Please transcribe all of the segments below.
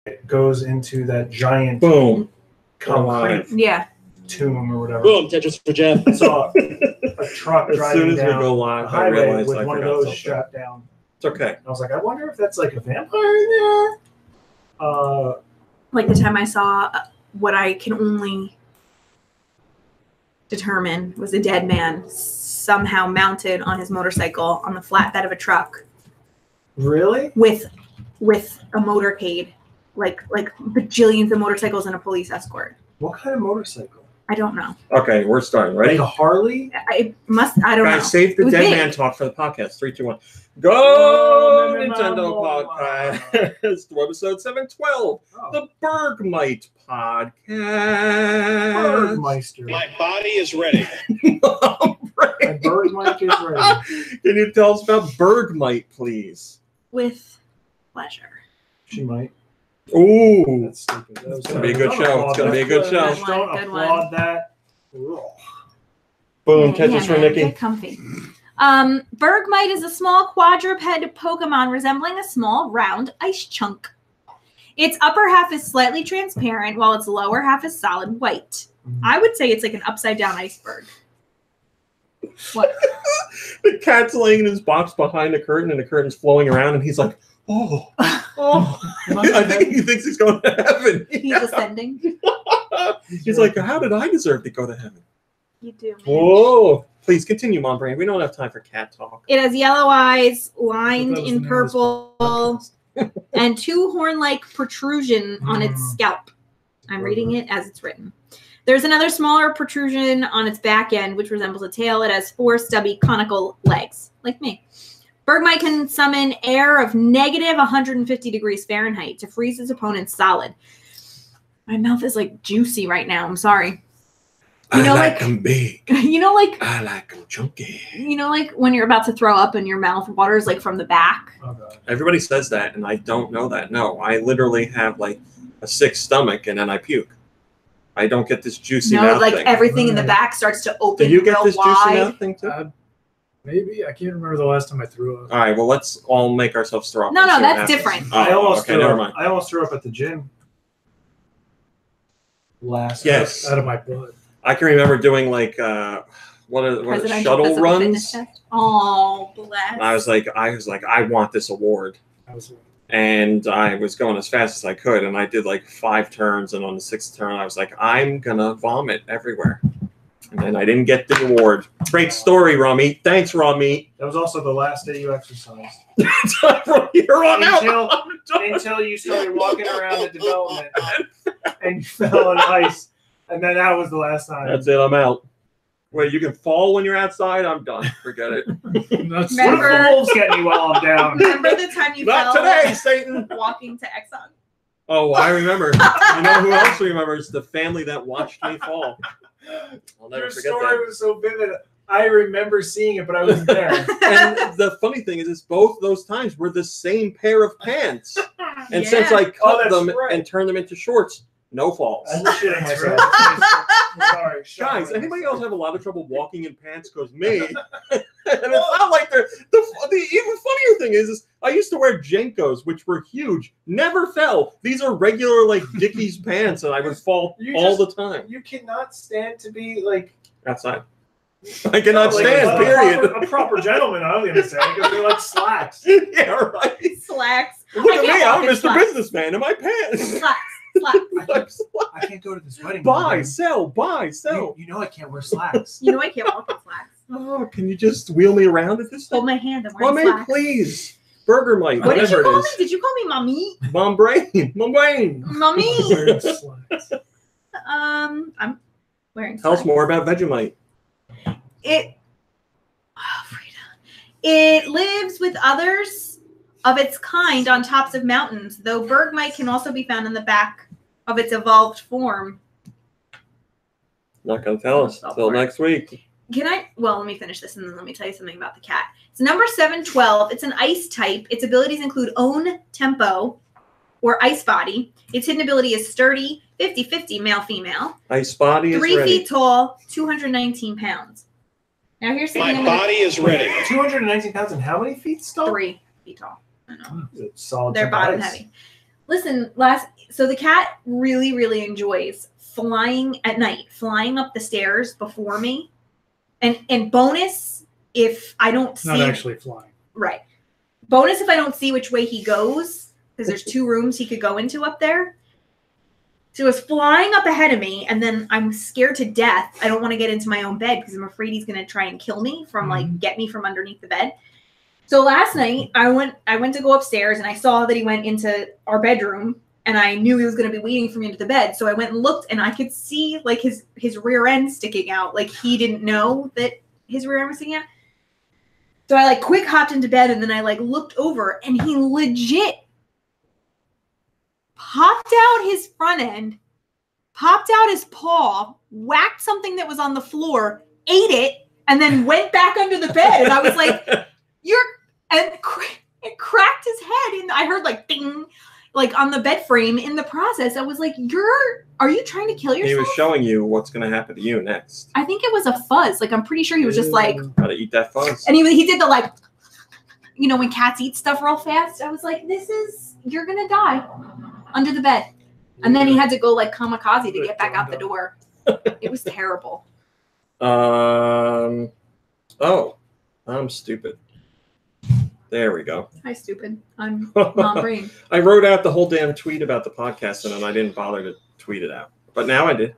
it goes into that giant boom concrete tomb or whatever. Boom, Tetris for Jeff. I saw a truck As driving soon as we down go live, the I highway realized with I one of forgot those something. strapped down. It's okay. I was like, I wonder if that's like a vampire in there. Like the time I saw what I can only determine was a dead man somehow mounted on his motorcycle on the flatbed of a truck. Really? With a motorcade, like bajillions of motorcycles and a police escort. What kind of motorcycle? I don't know. Okay, we're starting. Ready? Like a Harley? I don't know. Guys, save the dead man talk for the podcast. 3, 2, 1. Go Nintendo podcast. Webisode 712. The Bergmite podcast. Bergmeister. My body is ready. My Bergmite is ready. Can you tell us about Bergmite, please? With pleasure. She might. Ooh. That's stupid. It's going to be a good show. It's going to be a good show. Don't applaud that. Boom. Tetris for Nikki. Get comfy. Bergmite is a small quadruped Pokemon resembling a small, round ice chunk. Its upper half is slightly transparent, while its lower half is solid white. I would say it's like an upside-down iceberg. What? The cat's laying in his box behind the curtain, and the curtain's flowing around, and he's like, oh. I think he thinks he's going to heaven. He's ascending. He's like, how did I deserve to go to heaven? You do, man. Whoa. Please continue, Mom Brain. We don't have time for cat talk. It has yellow eyes, lined in purple, and 2 horn-like protrusion on its scalp. I'm reading it as it's written. There's another smaller protrusion on its back end, which resembles a tail. It has 4 stubby conical legs, like me. Bergmite can summon air of negative 150 degrees Fahrenheit to freeze his opponent solid. My mouth is like juicy right now. I'm sorry. You know, I like them big. You know, like I like them chunky. You know, like when you're about to throw up in your mouth, water is like from the back. Okay. Everybody says that, and I don't know that. No, I literally have like a sick stomach, and then I puke. I don't get this juicy mouth like thing. Everything in the back starts to open. Do you get this wide. juicy mouth thing too? Maybe. I can't remember the last time I threw up. All right, well, let's all make ourselves throw up. No, that's different. Oh, I almost okay, never mind. I almost threw up at the gym. Yes. Out of my blood. I can remember doing like what are shuttle runs. Oh, bless. And I was like, I want this award. And I was going as fast as I could, and I did like 5 turns, and on the 6th turn, I was like, I'm gonna vomit everywhere. And then I didn't get the award. Great story, Raw Meat. Thanks, Raw Meat. That was also the last day you exercised. From here on out. Until you started walking around the development and you fell on ice. And then that was the last time. That's it. I'm out. Wait, you can fall when you're outside? I'm done. Forget it. What if the wolves get me while I'm down? Remember the time you Not fell today, Satan. walking to Exxon? Oh, I remember. You know who else remembers? The family that watched me fall. I'll never Your forget story that. was so vivid. I remember seeing it, but I wasn't there. And the funny thing is both those times were the same pair of pants. And since I cut them and turned them into shorts, no falls. I'm shitting myself. Sorry. Guys, anybody else have a lot of trouble walking in pants? Because me. And it's not like they're... The even funnier thing is I used to wear Jenkos, which were huge. Never fell. These are regular, like, Dickies pants, and I would fall all the time. You cannot stand to be, like... Outside. I cannot stand, period. A proper gentleman, I was going to say, because they're like slacks. Yeah, right. Slacks. Look at me, I'm Mr. Businessman in my pants. Slacks. I can't go to this wedding. Buy, sell. You know I can't wear slacks. You know I can't walk in slacks. Oh, can you just wheel me around at this Hold thing? my hand. I'm wearing slacks. Please. Burger Mike, What did whatever you call it me? is. Did you call me mommy? Mom Brain. Mom Brain. Mommy. I'm wearing slacks. Tell us more about Vegemite. It lives with others of its kind on tops of mountains, though Bergmite can also be found in the back of its evolved form. Not going to tell us until next week. Well, let me finish this and then let me tell you something about the cat. It's number 712. It's an ice type. Its abilities include Own Tempo or Ice Body. Its hidden ability is Sturdy, 50-50 male-female. Ice Body is 3 ready. feet tall, 219 pounds. Now here's something. My body is ready. 219 pounds and how many feet tall? 3 feet tall. I know. Solid. They're bottom heavy. Listen, so the cat really, really enjoys flying at night, flying up the stairs before me. And bonus, if I don't see... Not actually flying. Right. Bonus if I don't see which way he goes, because there's 2 rooms he could go into up there. So he was flying up ahead of me, and then I'm scared to death. I don't want to get into my own bed because I'm afraid he's going to try and kill me from, like, get me from underneath the bed. So last night, I went to go upstairs, and I saw that he went into our bedroom, and I knew he was going to be waiting for me into the bed. So I went and looked, and I could see, like, his rear end sticking out. Like, he didn't know that his rear end was sticking out. So I, like, quick hopped into bed, and then I, like, looked over, and he legit popped out his front end, popped out his paw, whacked something that was on the floor, ate it, and then went back under the bed. And I was like, it cracked his head. And I heard like, ding, like on the bed frame in the process. I was like, are you trying to kill yourself? He was showing you what's going to happen to you next. I think it was a fuzz. Like, I'm pretty sure he was just like. Gotta eat that fuzz. And he did the like, when cats eat stuff real fast. I was like, you're going to die under the bed. And then he had to go like kamikaze to get back out the door. It was terrible. Oh, I'm stupid. There we go. Hi, stupid. I'm Mom Brain. I wrote out the whole damn tweet about the podcast and then I didn't bother to tweet it out. But now I did.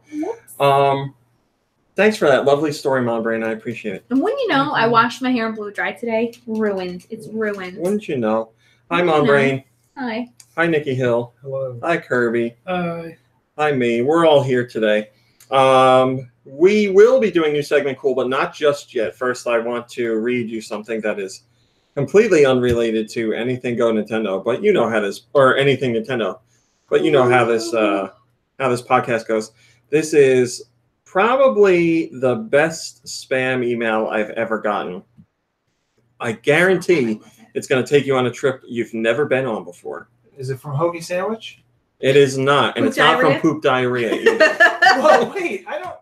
Thanks for that lovely story, Mom Brain. I appreciate it. And wouldn't you know, I washed my hair and blew it dry today. Ruined. It's ruined. Wouldn't you know? Hi, Mom Brain. Hi. Hi, Nikki Hill. Hello. Hi, Kirby. Hi. Hi, me. We're all here today. We will be doing new segment Cool, but not just yet. First, I want to read you something that is completely unrelated to anything GoNintendo, but you know how this, or anything Nintendo, but you know how this podcast goes. This is probably the best spam email I've ever gotten. I guarantee it's going to take you on a trip you've never been on before. Is it from Hoagie Sandwich? It is not, and Poop it's diarrhea? not from poop diarrhea either. Whoa, wait, I don't.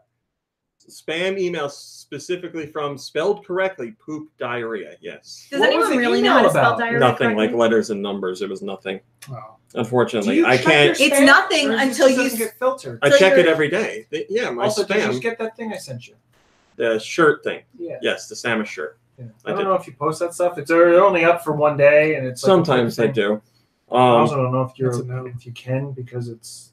Spam email specifically from, spelled correctly, poop diarrhea. Yes. Does What was anyone the really know email how to spell about? diarrhea Nothing correctly? like letters and numbers. It was nothing. Oh. Unfortunately, Do you I check can't. your It's spam, nothing or is it until just you doesn't get filtered. I so check you're- it every day. Yeah, my Also, did you spam. just get that thing I sent you? The shirt thing. Yeah. Yes, the Samus shirt. Yeah. I I don't did. know if you post that stuff. They're only up for one day, and it's like Sometimes I do. I also don't know That's if you can because it's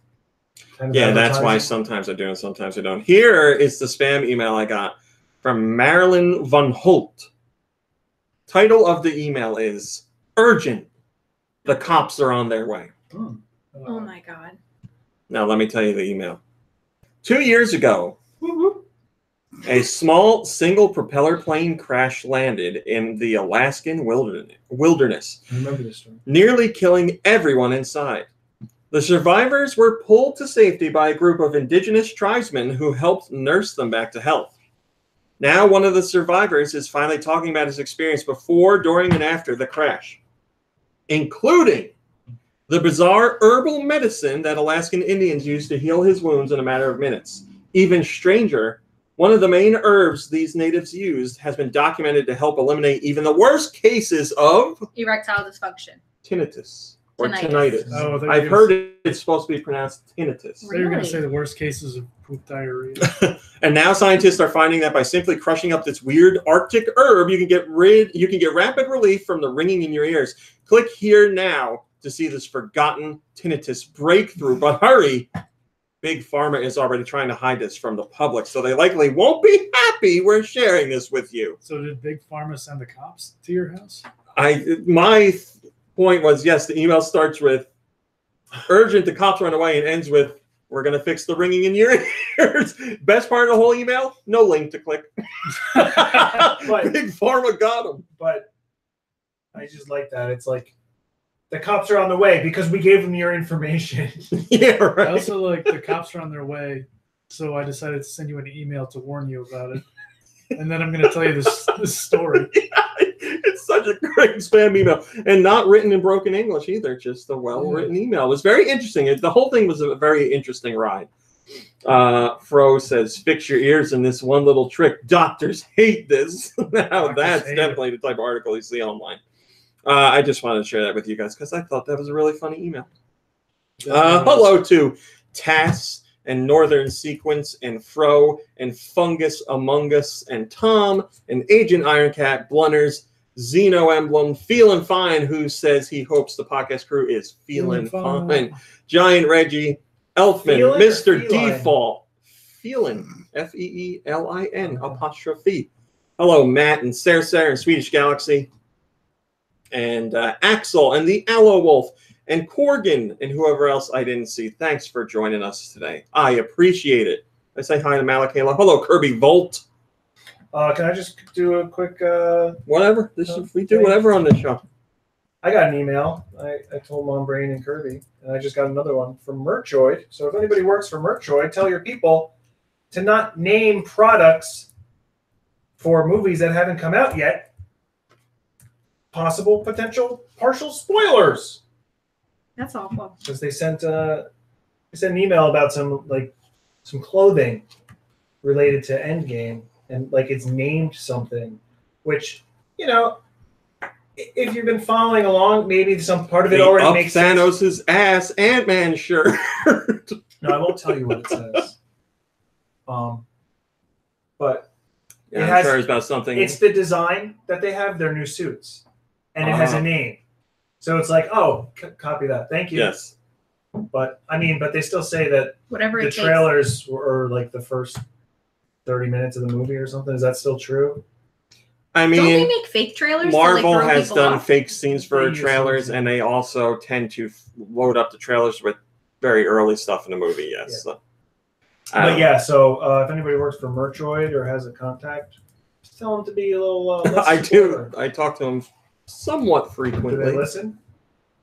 kind of Yeah, that's why advertising. sometimes I do and sometimes I don't. Here is the spam email I got from Marilyn Von Holt. Title of the email is Urgent. The cops are on their way. Oh my god. Now, let me tell you the email. 2 years ago, a small single propeller plane crash landed in the Alaskan wilderness, I remember this story. nearly killing everyone inside. The survivors were pulled to safety by a group of indigenous tribesmen who helped nurse them back to health. Now, one of the survivors is finally talking about his experience before, during, and after the crash, including the bizarre herbal medicine that Alaskan Indians used to heal his wounds in a matter of minutes. Even stranger, one of the main herbs these natives used has been documented to help eliminate even the worst cases of Erectile dysfunction. tinnitus or Tinnitus. tinnitus. Oh, I thought you I've were heard it's supposed to be pronounced tinnitus. So you're going Really? to say the worst cases of poop diarrhea. And now scientists are finding that by simply crushing up this weird Arctic herb, you can get rapid relief from the ringing in your ears. Click here now to see this forgotten tinnitus breakthrough. But hurry, Big Pharma is already trying to hide this from the public, so they likely won't be happy we're sharing this with you. So did Big Pharma send the cops to your house? My point was, yes, the email starts with urgent, the cops run away, and ends with, we're going to fix the ringing in your ears. Best part of the whole email, no link to click. Big Pharma got them. But I just like that. It's like the cops are on the way because we gave them your information. Yeah, I right. also like the cops are on their way, so I decided to send you an email to warn you about it. And then I'm going to tell you this story. It's such a great spam email, and not written in broken English either. Just a well-written email. It was very interesting. The whole thing was a very interesting ride. Fro says, "Fix your ears in this one little trick. Doctors hate this." Now that's definitely the type of article you see online. I just wanted to share that with you guys because I thought that was a really funny email. Hello to Tass and Northern Sequence and Fro and Fungus Among Us and Tom and Agent Ironcat, Blunners, Xeno Emblem, Feelin' Fine, who says he hopes the podcast crew is feeling fine. Giant Reggie, Elfman, Mr. Default, Feelin', Feelin' apostrophe. Hello, Matt and Cercer and Swedish Galaxy, and Axel and the Aloe Wolf, and Corgan and whoever else I didn't see. Thanks for joining us today. I appreciate it. I say hi to Malakayla. Hello, Kirby Volt. Can I just do a quick... whatever. We do whatever on this show. I got an email. I told Mom Brain and Kirby, and I just got another one from Merchoid. So if anybody works for Merchoid, tell your people to not name products for movies that haven't come out yet. Possible, potential, partial spoilers. That's awful. Because they sent an email about some clothing related to Endgame, and it's named something, which, if you've been following along, maybe some part of it already makes sense. Thanos' ass Ant-Man shirt. No, I won't tell you what it says. But yeah, I'm sure it's about something. It's the design that they have, their new suits, and it has a name. So it's like, copy that. Thank you. Yes. But they still say that whatever the trailers were the first 30 minutes of the movie or something. Is that still true? Don't they make fake trailers? Marvel has done fake scenes for trailers, and they also tend to load up the trailers with very early stuff in the movie. Yes. Yeah. But yeah, so if anybody works for Merchoid or has a contact, just tell them to be a little. I do. I talk to them somewhat frequently. Do they listen?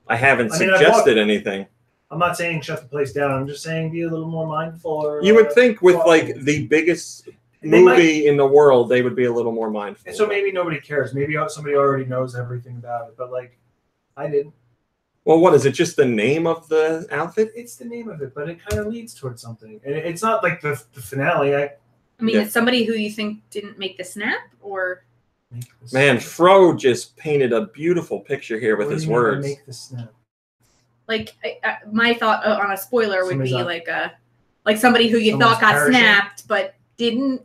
I haven't suggested anything. I'm not saying shut the place down. I'm just saying be a little more mindful. Or, you would think with the biggest movie in the world, they would be a little more mindful. And so maybe nobody cares. Maybe somebody already knows everything about it. But I didn't. Well, what is it? Just the name of the outfit? It's the name of it, but it kind of leads towards something. And it's not like the finale. It's somebody who you think didn't make the snap, or man, Fro just painted a beautiful picture here with his words. Make the snap. My thought on a spoiler would be like somebody who you thought got snapped but didn't.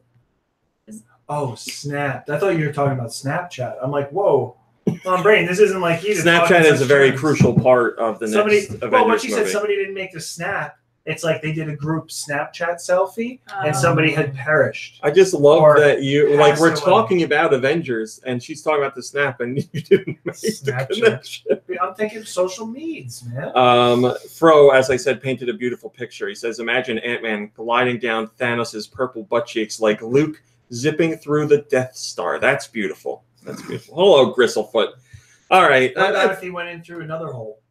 Oh, snapped! I thought you were talking about Snapchat. I'm like, whoa. On brain, this isn't like you. Snapchat is a very crucial part of the next Avengers movie. When she said somebody didn't make the snap, it's like they did a group Snapchat selfie and somebody had perished. I just love that we're talking about Avengers and she's talking about the snap and you didn't make the connection. I'm thinking social needs, man. Fro, as I said, painted a beautiful picture. He says, imagine Ant-Man gliding down Thanos' purple butt cheeks like Luke zipping through the Death Star. That's beautiful. That's beautiful. Hello, Gristlefoot. All right. What about if he went in through another hole?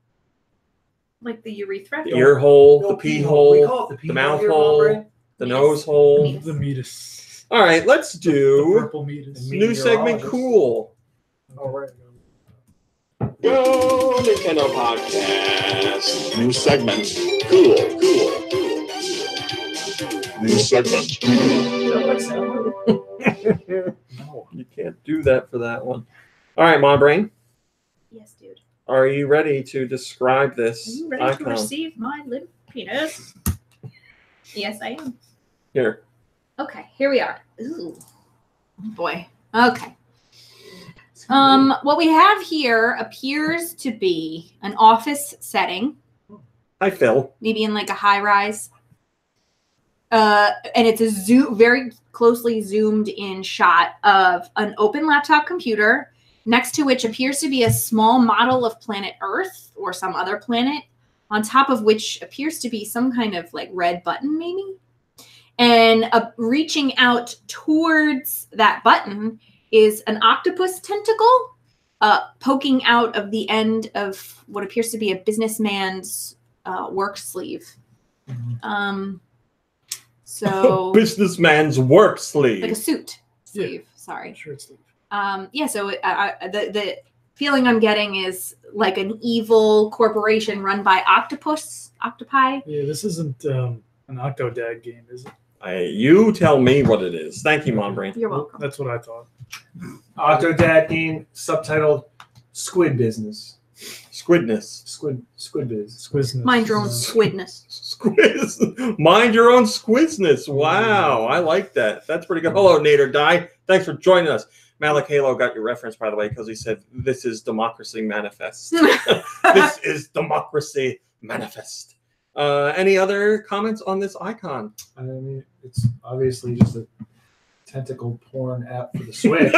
Like the urethra? The ear hole, the pee hole, we call it the mouth hole, the nose hole. The meatus. All right, let's do the purple meatus. New segment, cool. All right. GoNintendo podcast. New segment, cool. New segment, No, you can't do that for that one. All right, Mom Brain. Yes, dude. Are you ready to describe this Are you ready icon? to receive my little penis? Yes, I am. Here. Okay, here we are. Ooh, boy. Okay. What we have here appears to be an office setting. Hi, Phil. Maybe in like a high rise. And it's a very closely zoomed in shot of an open laptop computer, next to which appears to be a small model of planet Earth or some other planet, on top of which appears to be some kind of like red button maybe. And reaching out towards that button is an octopus tentacle poking out of the end of what appears to be a businessman's work sleeve. So businessman's work sleeve, like a suit sleeve. Yeah. Sorry, shirt sleeve. So the feeling I'm getting is like an evil corporation run by octopi. Yeah, this isn't an Octodad game, is it? You tell me what it is. Thank you, Mom Brain. You're welcome. That's what I thought. Octodad game subtitled Squid Business. Squidness. Squid biz. Squizness. Mind your own squidness. Squiz. Mind your own squizness. Wow, I like that. That's pretty good. Hello, Nader Die. Thanks for joining us. Malik Halo got your reference, by the way, because he said, "This is democracy manifest." This is democracy manifest. Any other comments on this icon? I mean, it's obviously just a tentacle porn app for the Switch.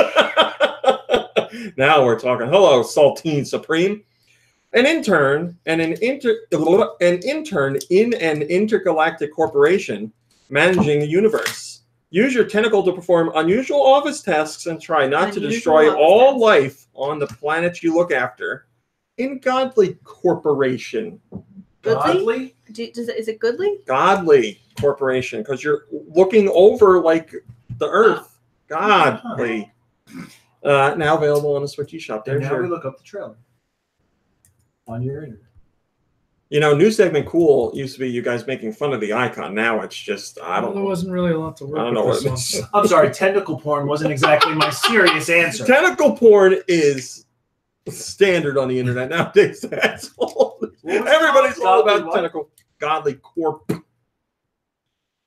Now we're talking. Hello, Saltine Supreme. An intern in an intergalactic corporation managing the universe. Use your tentacle to perform unusual office tasks and try not to destroy all life on the planet you look after. In Godly Corporation. Goodly? Is it Goodly? Godly Corporation, because you're looking over like the Earth. Godly. Now available on the Switch eShop. And now we look up the trailer on your internet. You know, new segment cool used to be you guys making fun of the icon. Now it's just, I don't know. There wasn't really a lot to work with. I don't know what this it one. is. I'm sorry, tentacle porn wasn't exactly my serious answer. Tentacle porn is standard on the internet nowadays. That's all. Everybody's all about what? tentacle. Godly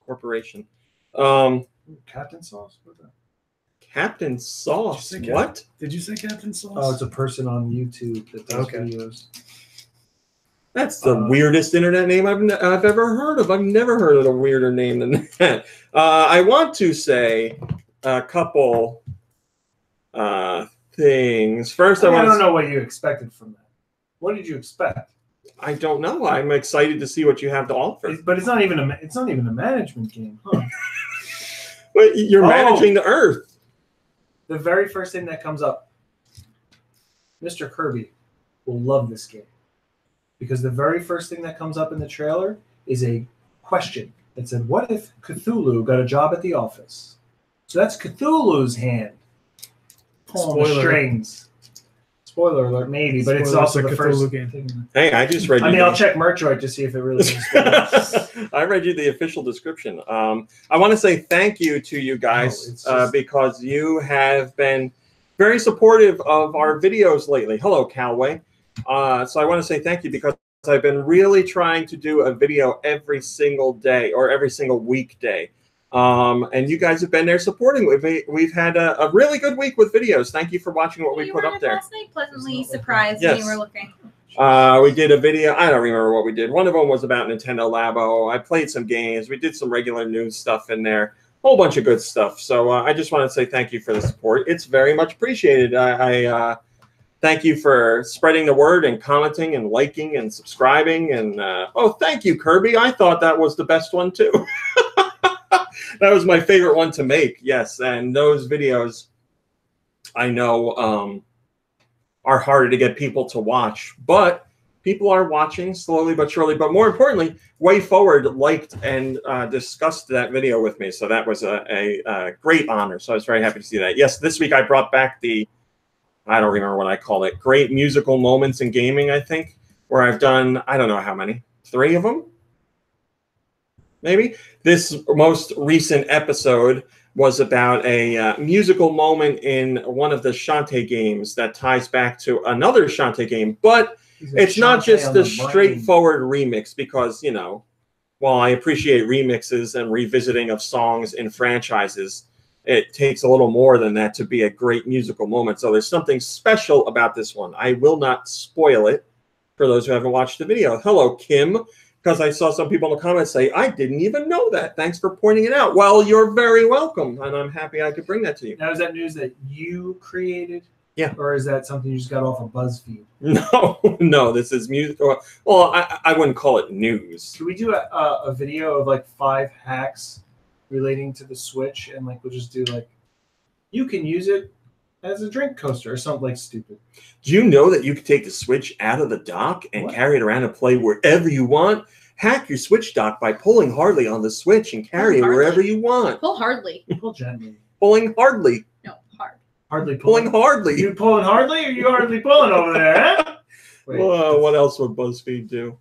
Corporation. Captain Sauce? What the? Captain Sauce. Did you say What? Did you say Captain Sauce? Oh, it's a person on YouTube that does videos. That's the weirdest internet name I've ever heard of. I've never heard of a weirder name than that. I want to say a couple things. First, I don't know what you expected from that. What did you expect? I don't know. I'm excited to see what you have to offer. But it's not even a management game, huh? But you're managing the Earth. The very first thing that comes up, Mr. Kirby will love this game. Because the very first thing that comes up in the trailer is a question that said, what if Cthulhu got a job at the office? So that's Cthulhu's hand pulling the strings. Spoiler alert, maybe, but it's also the first game. Hey, I just read you. I mean, I'll check Merchoid to see if it really is spoilers. I read you the official description. I want to say thank you to you guys because you have been very supportive of our videos lately. Hello, Calway. So I want to say thank you because I've been really trying to do a video every single day or every single weekday. And you guys have been there supporting. We've had a really good week with videos. Thank you for watching what we put up there. Last night, pleasantly surprised yes. when you were looking. We did a video. I don't remember what we did. One of them was about Nintendo Labo. I played some games. We did some regular news stuff in there. A whole bunch of good stuff. So I just want to say thank you for the support. It's very much appreciated. I thank you for spreading the word and commenting and liking and subscribing. And oh, thank you, Kirby. I thought that was the best one too. That was my favorite one to make. Yes, and those videos, I know, are harder to get people to watch, but people are watching slowly but surely. But more importantly, Way Forward liked and discussed that video with me, so that was a great honor. So I was very happy to see that. Yes, this week I brought back the, I don't remember what I called it, great musical moments in gaming, I think, where I've done, I don't know how many, 3 of them? Maybe? This most recent episode was about a musical moment in one of the Shantae games that ties back to another Shantae game, but it's not just the straightforward remix because, you know, while I appreciate remixes and revisiting of songs in franchises, it takes a little more than that to be a great musical moment. So there's something special about this one. I will not spoil it for those who haven't watched the video. Hello, Kim. Because I saw some people in the comments say, I didn't even know that. Thanks for pointing it out. Well, you're very welcome, and I'm happy I could bring that to you. Now, is that news that you created? Yeah. Or is that something you just got off of BuzzFeed? No, this is music. Well, I wouldn't call it news. Can we do a video of like 5 hacks relating to the Switch, and like we'll just do like, you can use it as a drink coaster or something like stupid. Do you know that you can take the Switch out of the dock and carry it around and play wherever you want? Hack your Switch dock by pulling hardly on the Switch and carry it wherever you want. Pull hardly. Pull gently. Pulling hardly. No, hard. Hardly pulling hardly. You pulling hardly or you hardly pulling over there, huh? Wait, what else would BuzzFeed do?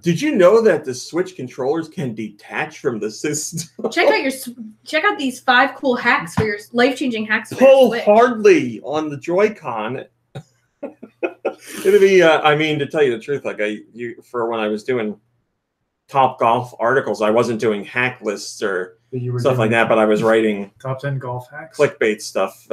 Did you know that the Switch controllers can detach from the system? Check out these 5 cool hacks for your life-changing hacks. For Pull your Switch. hardly on the Joy-Con. It'd be, I mean, to tell you the truth, like for when I was doing Top Golf articles, I wasn't doing hack lists or stuff like that, but I was writing top 10 golf hacks, clickbait stuff.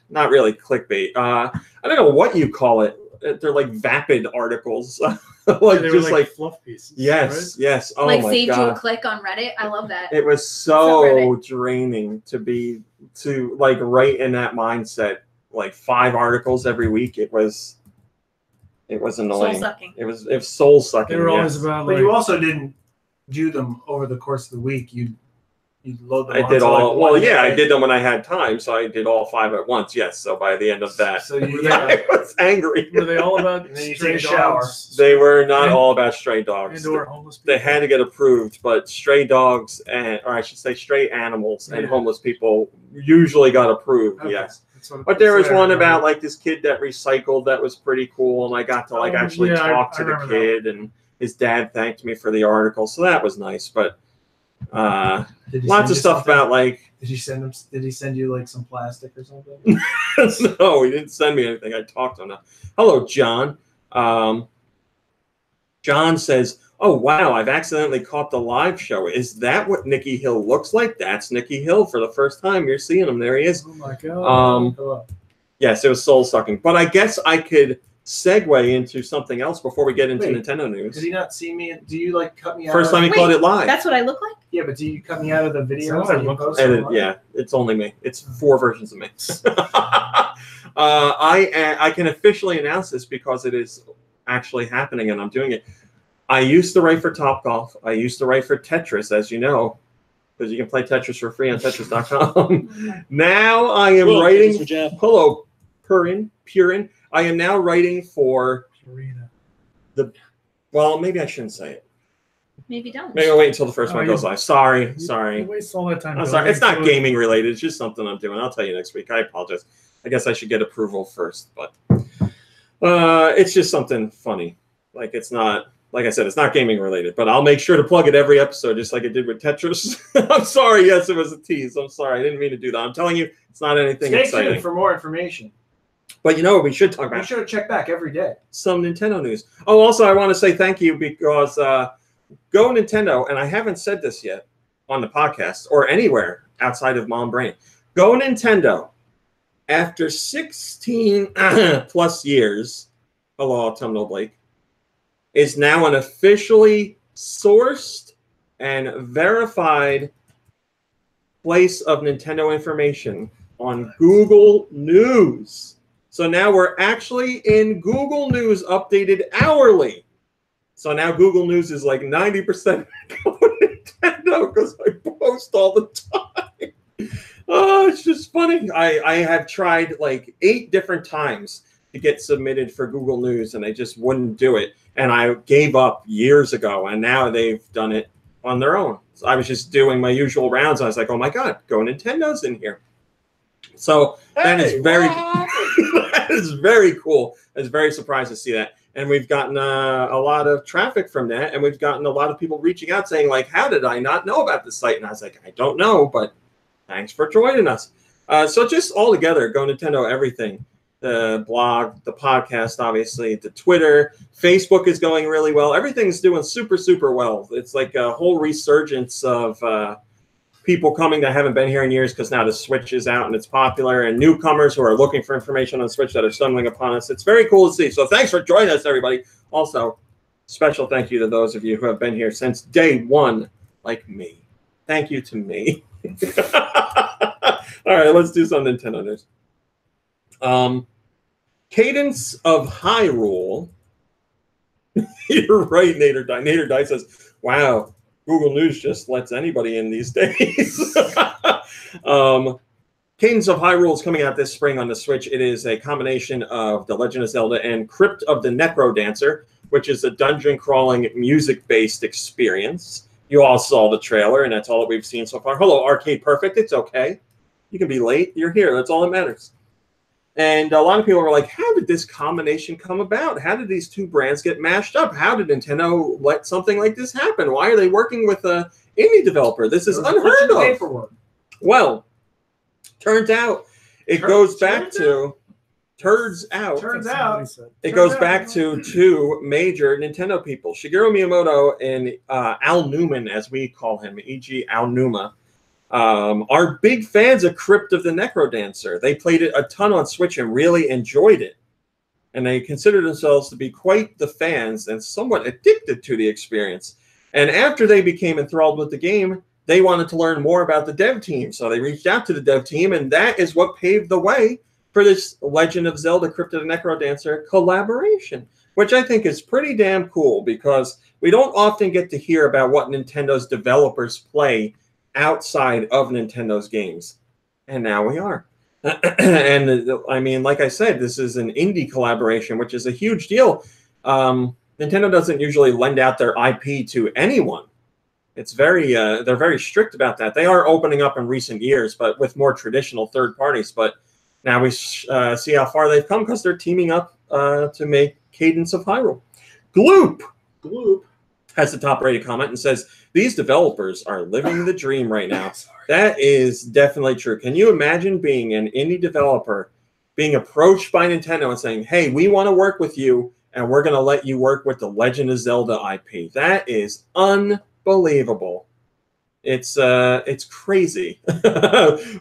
Not really clickbait. I don't know what you call it. They're like vapid articles, like they just were like fluff pieces. Yes, right? yes. Oh like my saved God. you a click on Reddit. I love that. It was so draining to like write in that mindset, like 5 articles every week. It was annoying. Soul sucking. It was soul sucking. They were always about. But Like, you also didn't do them over the course of the week. You load them. I did all. Like well, yeah, day. I did them when I had time, so I did all 5 at once. Yes, so by the end of that, So you I was angry. were they all about And then you stray take a shower. dogs? They were not all about stray dogs. And/or homeless people. They had to get approved, but stray dogs or I should say stray animals and homeless people usually got approved. Okay. Yes. What, But there was that's what I one remember. about like this kid that recycled that was pretty cool, and I got to like actually talk to the remember kid, and his dad thanked me for the article, so that was nice. But Did he lots send of you stuff something? about like Did he send you like some plastic or something? no, he didn't send me anything. I talked to him. Hello, John. John says, "Oh wow, I've accidentally caught the live show. Is that what Nicky Hill looks like? That's Nicky Hill for the first time. You're seeing him. There he is." Oh my God. Yes, it was soul sucking. But I guess I could segue into something else before we get into Wait, Nintendo news. Did he not see me? Do you like cut me out? First time he Wait, caught it live. That's what I look like? Yeah, but do you cut me out of the videos what I that you look post? And online? yeah, it's only me. It's 4 versions of me. I can officially announce this because it is actually happening, and I'm doing it. I used to write for Topgolf. I used to write for Tetris, as you know, because you can play Tetris for free on Tetris.com. Now I am writing. Hello, Purin. I am now writing for Purina. Well, maybe I shouldn't say it. Maybe don't. Maybe I'll wait until the first one you- goes live. Sorry. You waste all that time. I'm sorry. It's not building gaming related. It's just something I'm doing. I'll tell you next week. I apologize. I guess I should get approval first, but it's just something funny. Like it's not, like I said, it's not gaming related, but I'll make sure to plug it every episode, just like I did with Tetris. I'm sorry. Yes, it was a tease. I'm sorry. I didn't mean to do that. I'm telling you, it's not anything Stay exciting. tuned for more information. But you know what we should talk Be about? sure to check back every day. Some Nintendo news. Oh, also, I want to say thank you because GoNintendo, and I haven't said this yet on the podcast or anywhere outside of Mom Brain. GoNintendo, after 16 plus years, hello, Autumnal Blake, is now an officially sourced and verified place of Nintendo information on Google News. So now we're actually in Google News updated hourly. So now Google News is like 90% Nintendo because I post all the time. Oh, it's just funny. I have tried like 8 different times to get submitted for Google News, and they just wouldn't do it. And I gave up years ago, and now they've done it on their own. So I was just doing my usual rounds. I was like, oh my God, GoNintendo's in here. So that is very that is very cool. I was very surprised to see that. And we've gotten a lot of traffic from that, and we've gotten a lot of people reaching out saying, like, how did I not know about this site? And I was like, I don't know, but thanks for joining us. So just all together, GoNintendo, everything. The blog, the podcast, obviously, the Twitter, Facebook is going really well. Everything's doing super, super well. It's like a whole resurgence of people coming that haven't been here in years because now the Switch is out and it's popular, and newcomers who are looking for information on Switch that are stumbling upon us. It's very cool to see. So thanks for joining us, everybody. Also, special thank you to those of you who have been here since day one, like me. Thank you to me. All right, let's do some Nintendo news. Cadence of Hyrule. You're right, Nader Die. Nader Die says, wow, Google News just lets anybody in these days. Cadence of Hyrule is coming out this spring on the Switch. It is a combination of The Legend of Zelda and Crypt of the Necro Dancer, which is a dungeon crawling music-based experience. You all saw the trailer, and that's all that we've seen so far. Hello, Arcade Perfect. It's okay. You can be late. You're here. That's all that matters. And a lot of people were like, how did this combination come about? How did these two brands get mashed up? How did Nintendo let something like this happen? Why are they working with an indie developer? This is unheard of. Paperwork. Well, turns out it goes back to turns out Turns That's out- what he said. it goes back to two major Nintendo people, Shigeru Miyamoto and Al Newman, as we call him, e.g. Al Numa, are big fans of Crypt of the Necrodancer. They played it a ton on Switch and really enjoyed it. And they consider themselves to be quite the fans and somewhat addicted to the experience. And after they became enthralled with the game, they wanted to learn more about the dev team. So they reached out to the dev team, and that is what paved the way for this Legend of Zelda Crypt of the Necrodancer collaboration, which I think is pretty damn cool because we don't often get to hear about what Nintendo's developers play outside of Nintendo's games. And now we are. And I mean, like I said, this is an indie collaboration, which is a huge deal. Nintendo doesn't usually lend out their IP to anyone. It's very, they're very strict about that. They are opening up in recent years, but with more traditional third parties. But now we see how far they've come because they're teaming up to make Cadence of Hyrule. Gloop has the top-rated comment and says, these developers are living the dream right now. That is definitely true. Can you imagine being an indie developer, being approached by Nintendo and saying, hey, we want to work with you, and we're going to let you work with the Legend of Zelda IP? That is unbelievable. It's crazy.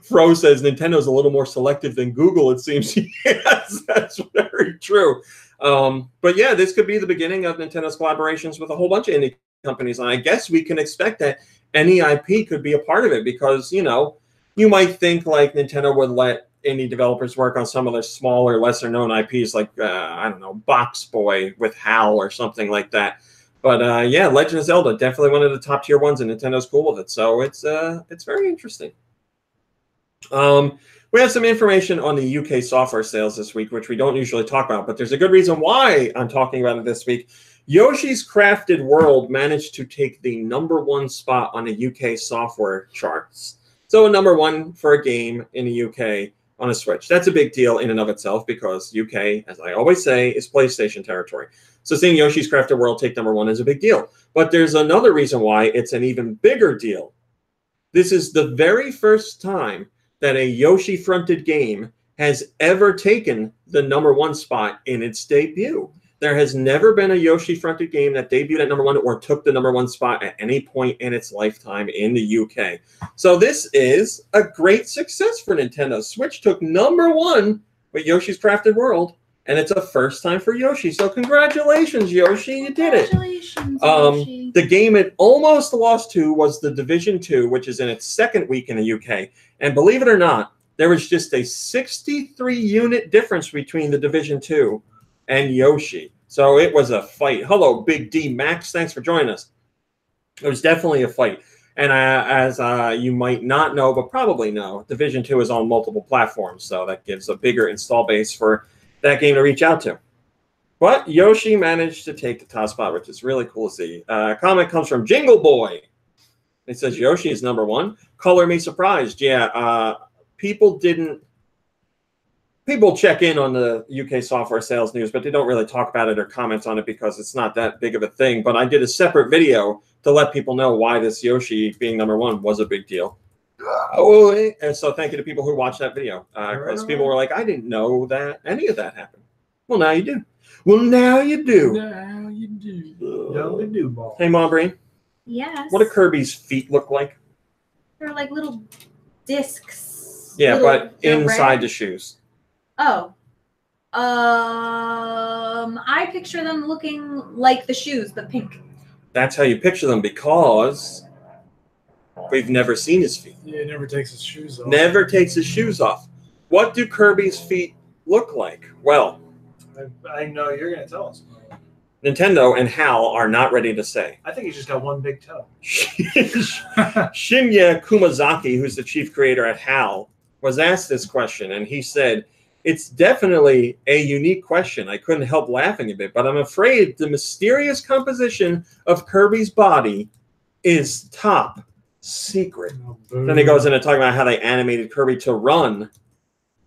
Fro says Nintendo's a little more selective than Google, it seems. Yes, that's very true. But yeah, this could be the beginning of Nintendo's collaborations with a whole bunch of indie companies. And I guess we can expect that any IP could be a part of it because, you know, you might think like Nintendo would let indie developers work on some of their smaller, lesser known IPs like, I don't know, Box Boy with HAL or something like that. But yeah, Legend of Zelda, definitely one of the top tier ones, and Nintendo's cool with it. So it's very interesting. We have some information on the UK software sales this week, which we don't usually talk about, but there's a good reason why I'm talking about it this week. Yoshi's Crafted World managed to take the #1 spot on the UK software charts. So a #1 for a game in the UK on a Switch. That's a big deal in and of itself because UK, as I always say, is PlayStation territory. So seeing Yoshi's Crafted World take #1 is a big deal. But there's another reason why it's an even bigger deal. This is the very first time that a Yoshi-fronted game has ever taken the #1 spot in its debut. There has never been a Yoshi-fronted game that debuted at #1 or took the #1 spot at any point in its lifetime in the UK. So this is a great success for Nintendo. Switch took #1 with Yoshi's Crafted World, and it's a first time for Yoshi. So congratulations, Yoshi, you did it. Congratulations, Yoshi. The game it almost lost to was The Division 2, which is in its second week in the UK. And believe it or not, there was just a 63-unit difference between The Division 2 and Yoshi. So it was a fight. Hello, Big D Max. Thanks for joining us. It was definitely a fight. And as you might not know, but probably know, Division 2 is on multiple platforms. So that gives a bigger install base for that game to reach out to. But Yoshi managed to take the top spot, which is really cool to see. Comment comes from Jingle Boy. It says Yoshi is #1. Color me surprised. Yeah, people check in on the UK software sales news, but they don't really talk about it or comment on it because it's not that big of a thing. But I did a separate video to let people know why this Yoshi being #1 was a big deal. Oh, and so thank you to people who watched that video because people were like, I didn't know that any of that happened. Well, now you do. Well, now you do. Now you do. Hey, Mom Brain. Yes. What do Kirby's feet look like? They're like little discs. Yeah, Little- but they're inside red. the shoes. Oh. I picture them looking like the shoes, but pink. That's how you picture them because we've never seen his feet. Yeah, he never takes his shoes off. Never takes his shoes off. What do Kirby's feet look like? Well, I know you're going to tell us. Nintendo and HAL are not ready to say. I think he's just got one big toe. Shinya Kumazaki, who's the chief creator at HAL, was asked this question, and he said, it's definitely a unique question. I couldn't help laughing a bit, but I'm afraid the mysterious composition of Kirby's body is top secret. Then he goes into talking about how they animated Kirby to run,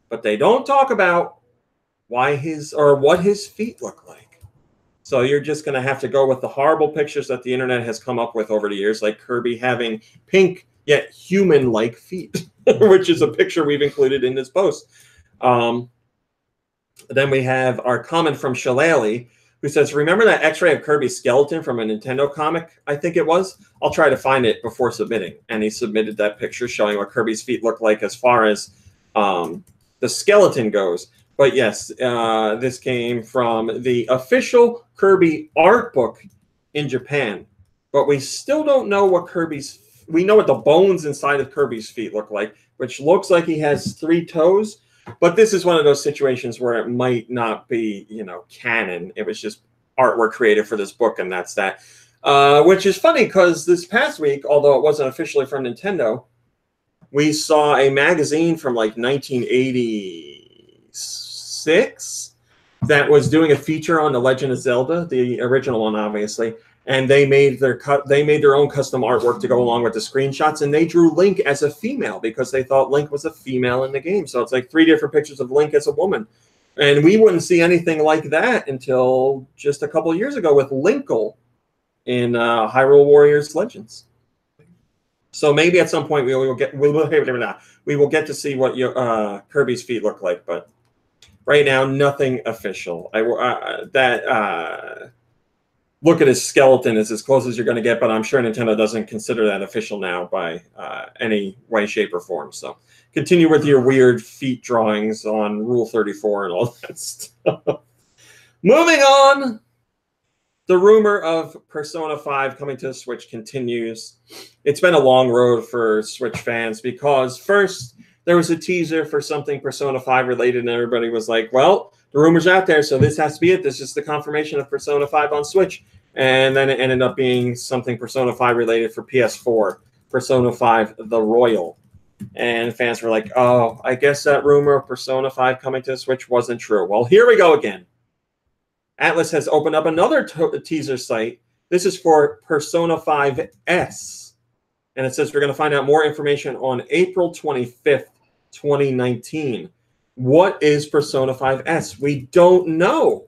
but they don't talk about why what his feet look like. So you're just going to have to go with the horrible pictures that the internet has come up with over the years, like Kirby having pink yet human-like feet, which is a picture we've included in this post. Then we have our comment from Shillelagh, who says, remember that x-ray of Kirby's skeleton from a Nintendo comic, I think it was? I'll try to find it before submitting. And he submitted that picture showing what Kirby's feet look like as far as the skeleton goes. But yes, this came from the official Kirby art book in Japan. But we still don't know what we know what the bones inside of Kirby's feet look like, which looks like he has 3 toes. But this is one of those situations where it might not be, canon. It was just artwork created for this book, and that's that. Which is funny because this past week, although it wasn't officially from Nintendo, we saw a magazine from like 1986 that was doing a feature on The Legend of Zelda, the original one, obviously. And they made their own custom artwork to go along with the screenshots, and they drew Link as a female because they thought Link was a female in the game. So it's like 3 different pictures of Link as a woman. And we wouldn't see anything like that until just a couple of years ago with Linkle in Hyrule Warriors Legends. So maybe at some point we will get to see what Kirby's feet look like, but right now nothing official. Look at his skeleton is as close as you're going to get, but I'm sure Nintendo doesn't consider that official now by any way, shape, or form. So continue with your weird feet drawings on Rule 34 and all that stuff. Moving on, the rumor of Persona 5 coming to the Switch continues. It's been a long road for Switch fans because first there was a teaser for something Persona 5 related, and everybody was like, well, the rumor's out there, so this has to be it. This is the confirmation of Persona 5 on Switch. And then it ended up being something Persona 5 related for PS4, Persona 5 The Royal. And fans were like, oh, I guess that rumor of Persona 5 coming to the Switch wasn't true. Well, here we go again. Atlus has opened up another teaser site. This is for Persona 5S. And it says we're going to find out more information on April 25th, 2019. What is Persona 5S? We don't know.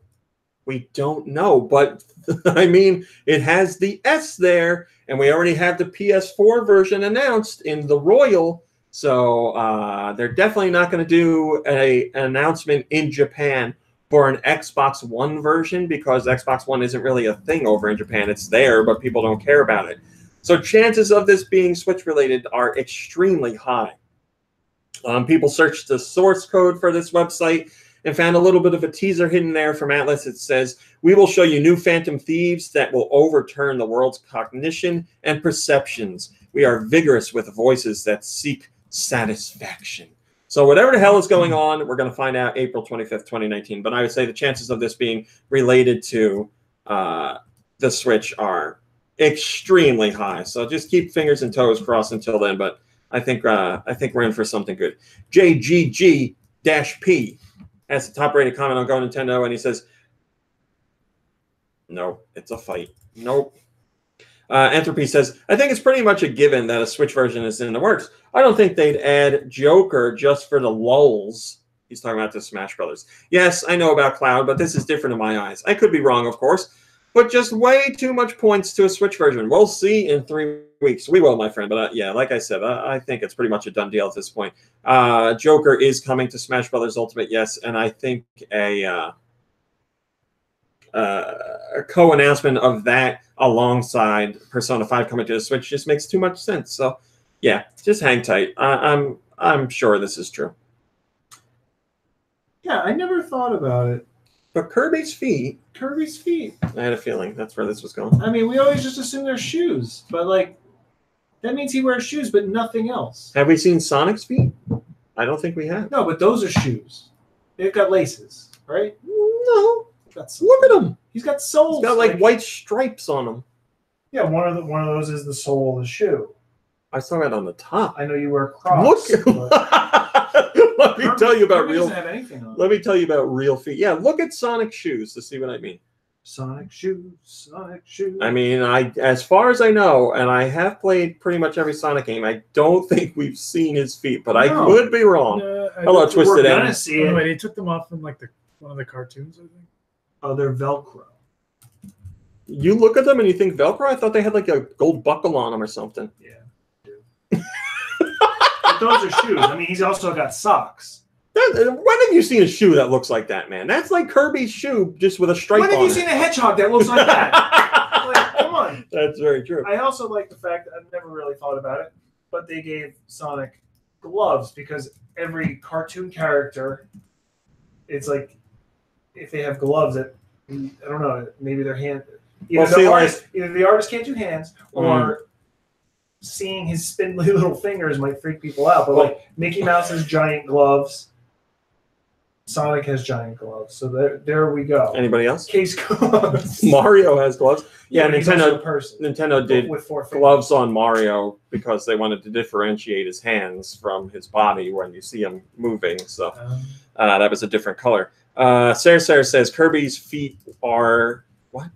We don't know. But, I mean, it has the S there, and we already have the PS4 version announced in the Royal. So they're definitely not going to do an announcement in Japan for an Xbox One version because Xbox One isn't really a thing over in Japan. It's there, but people don't care about it. So chances of this being Switch-related are extremely high. People searched the source code for this website and found a little bit of a teaser hidden there from Atlus. It says, we will show you new Phantom Thieves that will overturn the world's cognition and perceptions. We are vigorous with voices that seek satisfaction. So whatever the hell is going on, we're going to find out April 25th, 2019. But I would say the chances of this being related to the Switch are extremely high. So just keep fingers and toes crossed until then. But I think we're in for something good. JGG-P has the top-rated comment on GoNintendo, and he says, no, it's a fight. Nope. Entropy says, I think it's pretty much a given that a Switch version is in the works. I don't think they'd add Joker just for the lulz. He's talking about the Smash Brothers. Yes, I know about Cloud, but this is different in my eyes. I could be wrong, of course, but just way too much points to a Switch version. We'll see in 3 weeks. We will, my friend. But yeah, like I said, I think it's pretty much a done deal at this point. Joker is coming to Smash Brothers Ultimate, yes, and I think a co-announcement of that alongside Persona 5 coming to the Switch just makes too much sense. So yeah, just hang tight. I'm sure this is true. Yeah, I never thought about it. But Kirby's feet. Kirby's feet. I had a feeling that's where this was going. I mean, we always just assume they're shoes, but like that means he wears shoes, but nothing else. Have we seen Sonic's feet? I don't think we have. No, but those are shoes. They've got laces, right? No. Look at him. He's got soles. He's got like white stripes on them. Yeah, one of those is the sole of the shoe. I saw that on the top. I know you wear Crocs. Look. Let me tell you about real. Have anything on let me tell you about real feet. Yeah, look at Sonic shoes to see what I mean. Sonic shoes, Sonic shoes. I mean, as far as I know, and I have played pretty much every Sonic game, I don't think we've seen his feet, but I could be wrong. Hello, Twisted End. Wait, he took them off in like one of the cartoons, I think. Oh, they're Velcro. You look at them and you think Velcro? I thought they had like a gold buckle on them or something. Yeah. But those are shoes. I mean, he's also got socks. When have you seen a shoe that looks like that, man? That's like Kirby's shoe, just with a stripe on it. When have you seen a hedgehog that looks like that? Like, come on. That's very true. I also like the fact that I've never really thought about it, but they gave Sonic gloves because every cartoon character, it's like if they have gloves that I don't know, maybe their hand. Either the artist can't do hands, or seeing his spindly little fingers might freak people out. But like Mickey Mouse has giant gloves, Sonic has giant gloves. So there we go. Anybody else? Case closed. Mario has gloves. Yeah, Nintendo did with 4 fingers. gloves on Mario because they wanted to differentiate his hands from his body when you see him moving. So that was a different color. Sarah says Kirby's feet are what?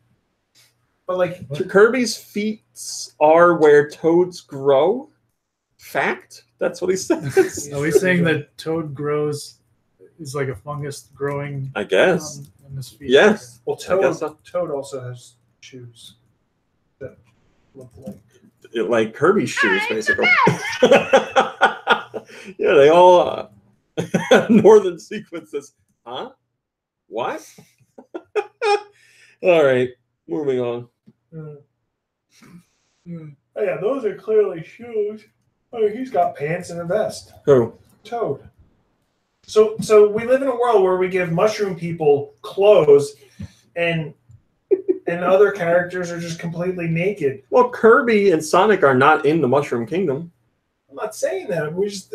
But like Kirby's feet are where toads grow. Fact? That's what he says. Are we saying that Toad grows is like a fungus growing? I guess. In his feet? Yes. Well, Toad also has shoes that look like Kirby's shoes, basically. Yeah, they all Northern sequences. Huh? What? All right, moving on. Oh, yeah, those are clearly shoes. Oh, he's got pants and a vest. Who? Toad. So we live in a world where we give mushroom people clothes, and other characters are just completely naked. Well, Kirby and Sonic are not in the Mushroom Kingdom. I'm not saying that. We just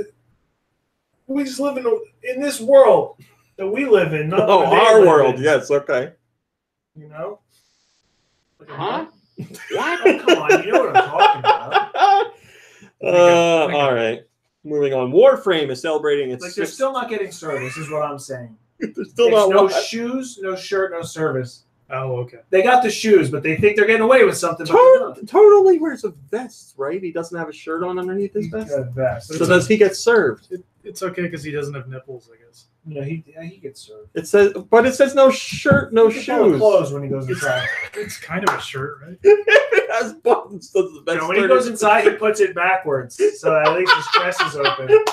live in this world that we live in. Not our world. Yes. Okay. You know. Huh? What? Oh, come on, you know what I'm talking about. All right. Moving on. Warframe is celebrating its. Like they're still not getting service, is what I'm saying. They're still not no shoes, no shirt, no service. Oh, okay. They got the shoes, but they think they're getting away with something. Totally wears a vest, right? He doesn't have a shirt on underneath his vest. So does he get served? It's okay because he doesn't have nipples, I guess. No, he gets served. It says no shirt, no shoes. Clothes when he goes inside. It's kind of a shirt, right? It has buttons. When he goes inside, he puts it backwards, so at least his chest is open.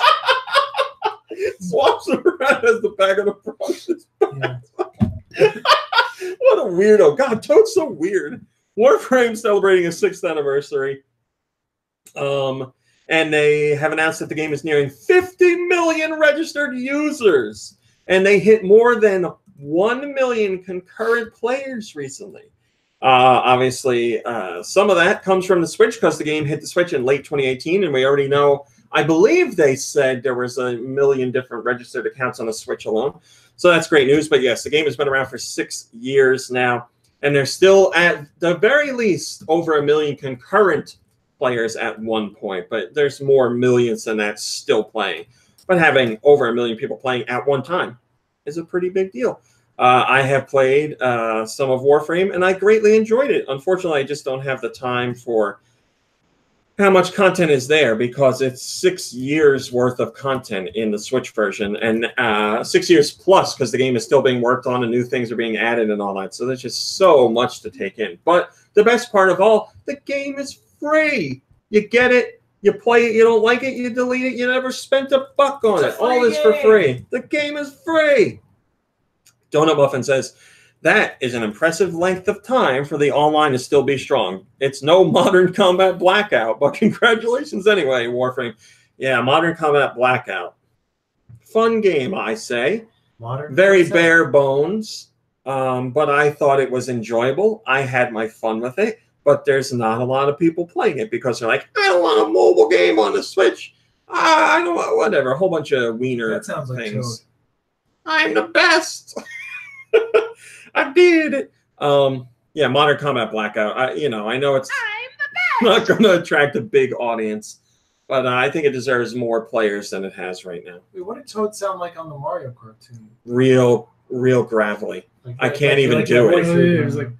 Swaps around as the back of the front. Yeah. What a weirdo. God, Toad's so weird. Warframe celebrating its 6th anniversary. And they have announced that the game is nearing 50 million registered users. And they hit more than 1 million concurrent players recently. Obviously, some of that comes from the Switch because the game hit the Switch in late 2018. And we already know, I believe they said there was 1 million different registered accounts on the Switch alone. So that's great news. But yes, the game has been around for 6 years now. And there's still, at the very least, over 1 million concurrent players at one point. But there's more millions than that still playing. But having over 1 million people playing at one time is a pretty big deal. I have played some of Warframe, and I greatly enjoyed it. Unfortunately, I just don't have the time for how much content is there because it's 6 years worth of content in the Switch version, and 6 years plus because the game is still being worked on and new things are being added and all that. So there's just so much to take in. But the best part of all, the game is free. You get it, you play it, you don't like it, you delete it, you never spent $1 on it. All this for free. The game is free. Donut Muffin says, that is an impressive length of time for the online to still be strong. It's no Modern Combat Blackout, but congratulations anyway, Warframe. Yeah, Modern Combat Blackout. Fun game, I say. Very bare bones, but I thought it was enjoyable. I had my fun with it, but there's not a lot of people playing it because they're like, I don't want a mobile game on the Switch. I don't want whatever. A whole bunch of wiener That sounds like things. Toad. I'm the best. I did it. Yeah, Modern Combat Blackout. I know it's not going to attract a big audience, but I think it deserves more players than it has right now. Wait, what did Toad sound like on the Mario cartoon? Real gravelly. I can't even do it. It was like,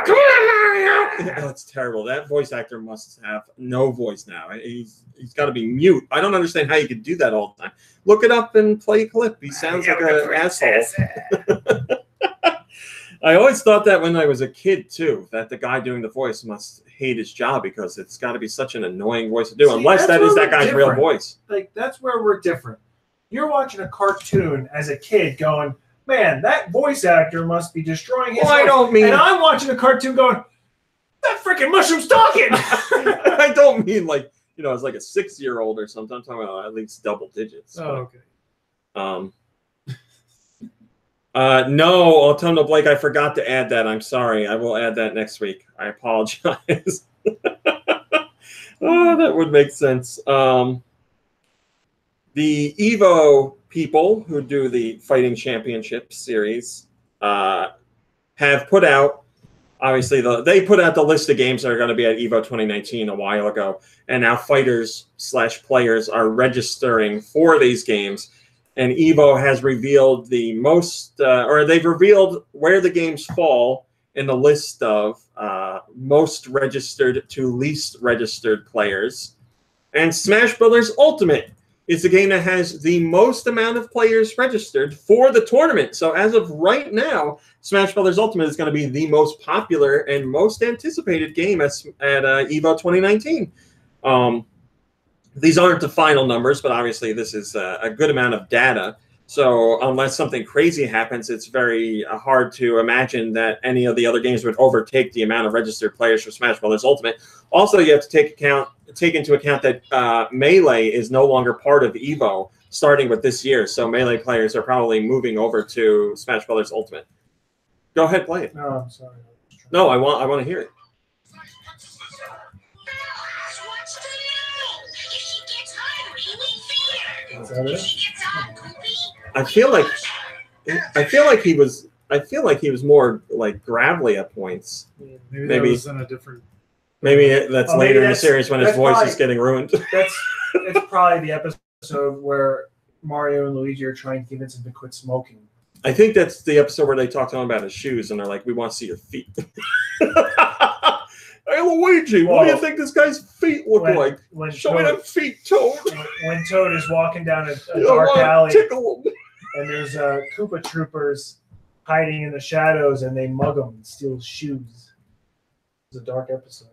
Come on, Mario! Oh, it's terrible. That voice actor must have no voice now. He's got to be mute. I don't understand how you could do that all the time. Look it up and play a clip. He sounds like an asshole. I always thought that when I was a kid, too, that the guy doing the voice must hate his job because it's got to be such an annoying voice to do, unless that is that guy's real voice. Like, that's where we're different. You're watching a cartoon as a kid going, man, that voice actor must be destroying his voice. And I'm watching a cartoon going, that freaking mushroom's talking. I don't mean like, as like a 6-year-old or something. I'm talking about at least double digits. Oh, okay. No, Autumnal Blake, I forgot to add that. I'm sorry. I will add that next week. I apologize. Oh, that would make sense. The Evo people who do the Fighting Championship series have put out, obviously, they put out the list of games that are going to be at Evo 2019 a while ago, and now fighters/players are registering for these games. And Evo has revealed the most, or they've revealed where the games fall in the list of most registered to least registered players. And Smash Brothers Ultimate is the game that has the most amount of players registered for the tournament. So as of right now, Smash Brothers Ultimate is going to be the most popular and most anticipated game at Evo 2019. These aren't the final numbers, but obviously this is a good amount of data. So unless something crazy happens, it's very hard to imagine that any of the other games would overtake the amount of registered players for Smash Brothers Ultimate. Also, you have to take into account that Melee is no longer part of Evo starting with this year. So Melee players are probably moving over to Smash Brothers Ultimate. Go ahead, play it. No, I'm sorry. No, I want to hear it. Is that it? I feel like he was more like gravelly at points. Maybe that was in a different. Maybe that's later in the series when his voice probably, is getting ruined. It's probably the episode where Mario and Luigi are trying to convince him to quit smoking. I think that's the episode where they talk to him about his shoes, and they're like, "We want to see your feet." Hey, Luigi, what do you think this guy's feet look like? Show me them feet, Toad. When Toad is walking down a dark alley, and there's Koopa Troopers hiding in the shadows, and they mug him and steal his shoes. It's a dark episode.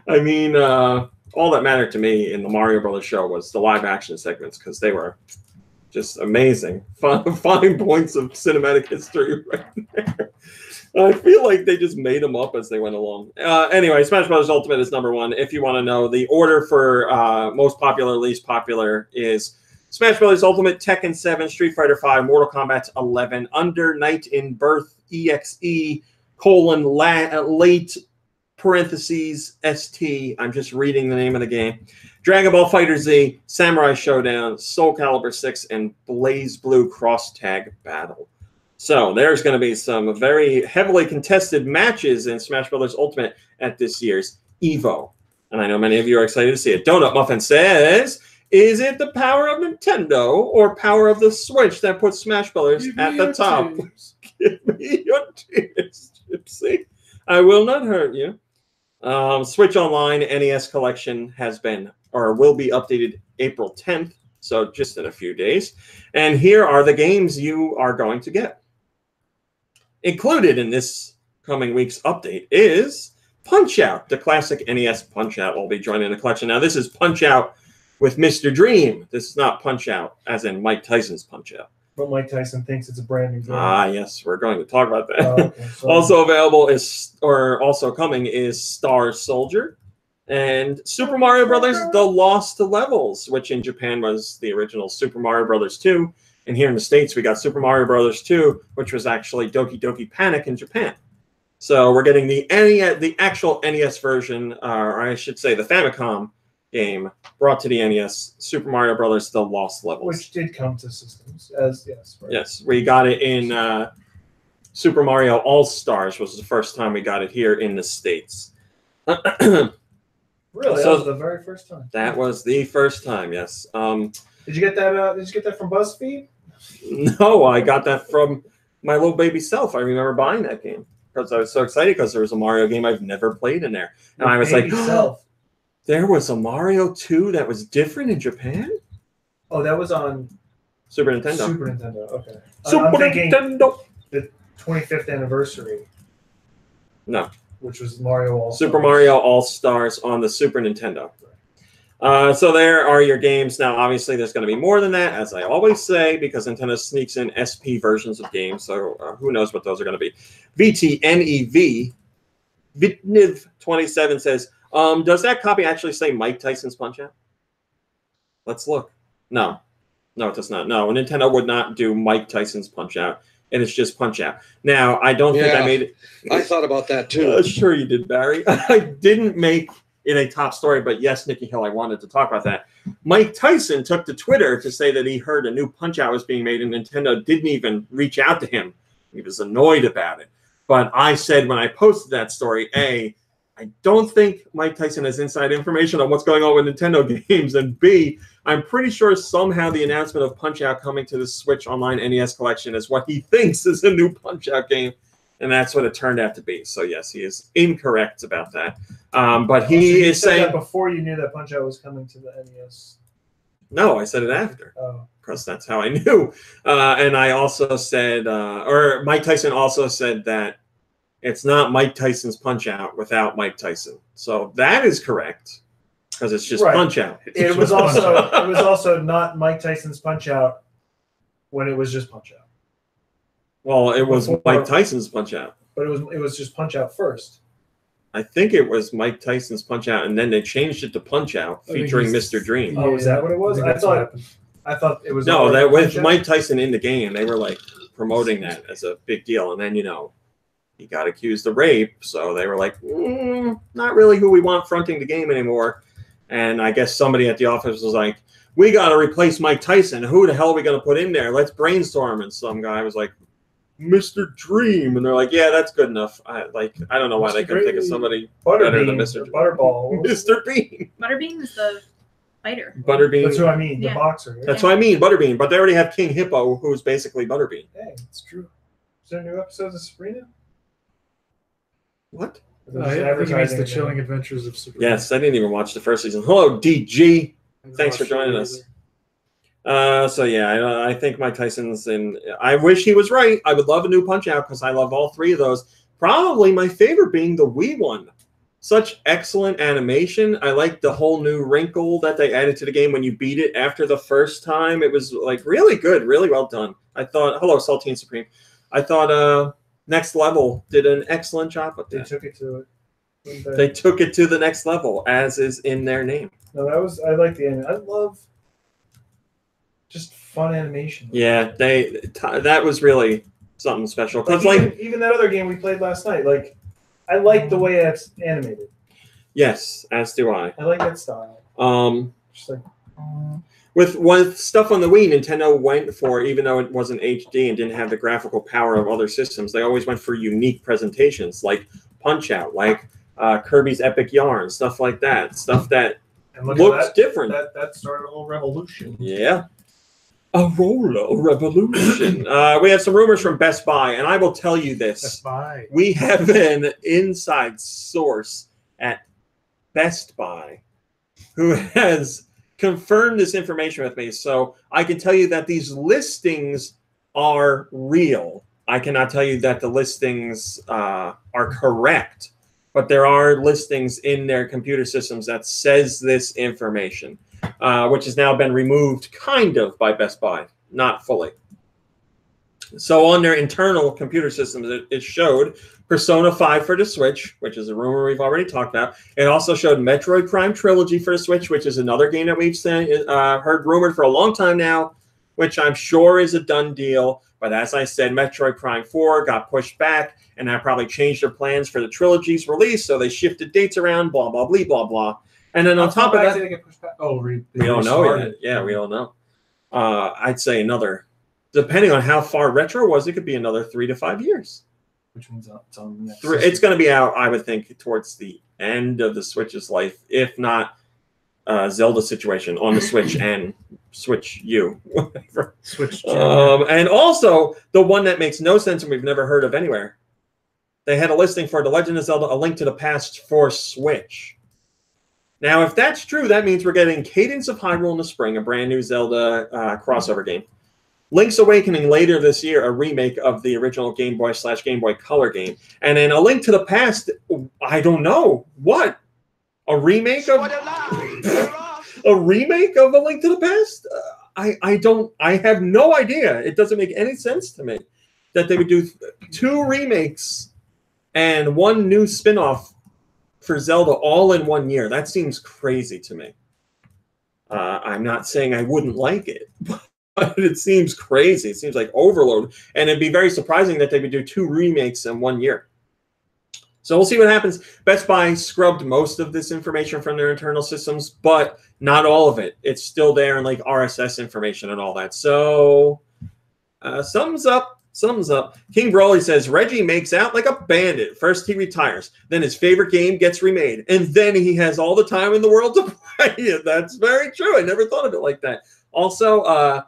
I mean, all that mattered to me in the Mario Brothers show was the live-action segments, because they were just amazing. Fine points of cinematic history right there. I feel like they just made them up as they went along. Anyway, Smash Bros. Ultimate is #1. If you want to know, the order for most popular, least popular is Smash Bros. Ultimate, Tekken 7, Street Fighter 5, Mortal Kombat 11, Under Night in Birth, EXE, late parentheses, ST. I'm just reading the name of the game. Dragon Ball Fighter Z, Samurai Showdown, Soul Calibur 6, and Blaze Blue Cross Tag Battle. So there's going to be some very heavily contested matches in Smash Bros. Ultimate at this year's Evo. And I know many of you are excited to see it. Donut Muffin says, is it the power of Nintendo or power of the Switch that puts Smash Bros. At the top? Give me your tears, Gypsy. I will not hurt you. Switch Online NES Collection has been or will be updated April 10th. So just in a few days. And here are the games you are going to get. Included in this coming week's update is Punch-Out! The classic NES Punch-Out will be joining the collection. Now, this is Punch-Out! With Mr. Dream. This is not Punch-Out! As in Mike Tyson's Punch-Out! But Mike Tyson thinks it's a brand new game. Ah, yes, we're going to talk about that. Oh, okay. Also available is, or also coming is Star Soldier and Super Mario Brothers: The Lost Levels, which in Japan was the original Super Mario Brothers 2. And here in the States, we got Super Mario Brothers 2, which was actually Doki Doki Panic in Japan. So we're getting the actual NES version, or I should say the Famicom game, brought to the NES, Super Mario Brothers: The Lost Levels. Which did come to systems, as yes. Right. Yes, we got it in Super Mario All-Stars, was the first time we got it here in the States. Really? So that was the very first time. That was the first time, yes. Did you get that? Did you get that from BuzzFeed? No, I got that from my little baby self. I remember buying that game because I was so excited because there was a Mario game I've never played in there, and I was like, there was a Mario 2 that was different in Japan. Oh, that was on Super Nintendo. Super Nintendo. Okay. Super Nintendo. The 25th anniversary. No. Which was Mario All-Stars. Super Mario All-Stars on the Super Nintendo. So there are your games. Now, obviously, there's going to be more than that, as I always say, because Nintendo sneaks in SP versions of games. So who knows what those are going to be. VTNEV, Vitniv27 says, does that copy actually say Mike Tyson's Punch-Out? Let's look. No. No, it does not. No, Nintendo would not do Mike Tyson's Punch-Out. And it's just Punch-Out. Now, I don't think I made it. I thought about that, too. Sure you did, Barry. I didn't make in a top story, but yes, Nikki Hill, I wanted to talk about that. Mike Tyson took to Twitter to say that he heard a new Punch-Out was being made, and Nintendo didn't even reach out to him. He was annoyed about it. But I said when I posted that story, A, I don't think Mike Tyson has inside information on what's going on with Nintendo games, and B, I'm pretty sure somehow the announcement of Punch-Out coming to the Switch Online NES collection is what he thinks is a new Punch-Out game. And that's what it turned out to be. So, yes, he is incorrect about that. But he is saying that before you knew that Punch-Out was coming to the NES. No, I said it after. Oh. Because that's how I knew. And I also said, or Mike Tyson also said that it's not Mike Tyson's Punch-Out without Mike Tyson. So that is correct. Because it's just Punch-Out. It was also not Mike Tyson's Punch-Out when it was just Punch-Out. Well, it was Mike Tyson's Punch-Out. But it was just Punch-Out first. I think it was Mike Tyson's Punch-Out, and then they changed it to Punch-Out, featuring Mr. Dream. Oh, is that what it was? I thought it was. No, that with Mike Tyson in the game, they were like promoting that as a big deal, and then he got accused of rape, so they were like, not really who we want fronting the game anymore. And I guess somebody at the office was like, we got to replace Mike Tyson. Who the hell are we going to put in there? Let's brainstorm. And some guy was like, Mr. Dream, and they're like, yeah, that's good enough. I don't know why they couldn't think of somebody better than Mr. Dream. Butterball. Mr. Bean. Butterbean is the fighter. Butterbean. That's what I mean. The boxer. That's what I mean. Butterbean. But they already have King Hippo, who's basically Butterbean. Hey, it's true. Is there new episodes of Sabrina? What? I think it's the Chilling Adventures of Sabrina. Yes, I didn't even watch the first season. Hello, DG. Thanks for joining us. So yeah, I think Mike Tyson's in. I wish he was right. I would love a new Punch-Out because I love all three of those. Probably my favorite being the Wii one. Such excellent animation. I like the whole new wrinkle that they added to the game when you beat it after the first time. It was like really good, really well done. I thought. Hello, Saltine Supreme. I thought Next Level did an excellent job with that. They took it to it. They took it to the next level, as is in their name. No, I like the anime. I love just fun animation. Yeah, that was really something special. Because even that other game we played last night, I like the way it's animated. Yes, as do I. I like that style. Just like. With stuff on the Wii, Nintendo went for, even though it wasn't HD and didn't have the graphical power of other systems, they always went for unique presentations, like Punch-Out, like Kirby's Epic Yarn, stuff like that. Stuff that looks different. That started a whole revolution. Yeah. A roller revolution. We have some rumors from Best Buy, and I will tell you this. Best Buy. We have an inside source at Best Buy who has confirmed this information with me. So I can tell you that these listings are real. I cannot tell you that the listings are correct, but there are listings in their computer systems that says this information. Which has now been removed kind of by Best Buy, not fully. So on their internal computer systems, it showed Persona 5 for the Switch, which is a rumor we've already talked about. It also showed Metroid Prime Trilogy for the Switch, which is another game that we've heard rumored for a long time now, which I'm sure is a done deal. But as I said, Metroid Prime 4 got pushed back, and that probably changed their plans for the trilogy's release, so they shifted dates around, blah, blah, blah, blah, blah. And then on top of that, they get pushed back? we don't know yet. Yeah, we don't know. I'd say another, depending on how far retro was, it could be another 3 to 5 years. Which means it's on the next. It's going to be out, I would think, towards the end of the Switch's life, if not Zelda situation on the Switch and Switch U, whatever. Switch. And also the one that makes no sense and we've never heard of anywhere. They had a listing for The Legend of Zelda: A Link to the Past for Switch. Now, if that's true, that means we're getting Cadence of Hyrule in the spring, a brand new Zelda crossover game. Link's Awakening later this year, a remake of the original Game Boy / Game Boy Color game. And then A Link to the Past, I don't know. What? A remake of... A remake of A Link to the Past? I have no idea. It doesn't make any sense to me that they would do 2 remakes and 1 new spin-off for Zelda all in 1 year. That seems crazy to me. I'm not saying I wouldn't like it, but it seems crazy. It seems like overload. And it'd be very surprising that they would do 2 remakes in 1 year. So we'll see what happens. Best Buy scrubbed most of this information from their internal systems, but not all of it. It's still there in like RSS information and all that. So thumbs up, thumbs up. King Broly says, Reggie makes out like a bandit. First he retires, then his favorite game gets remade, and then he has all the time in the world to play it. That's very true. I never thought of it like that. Also,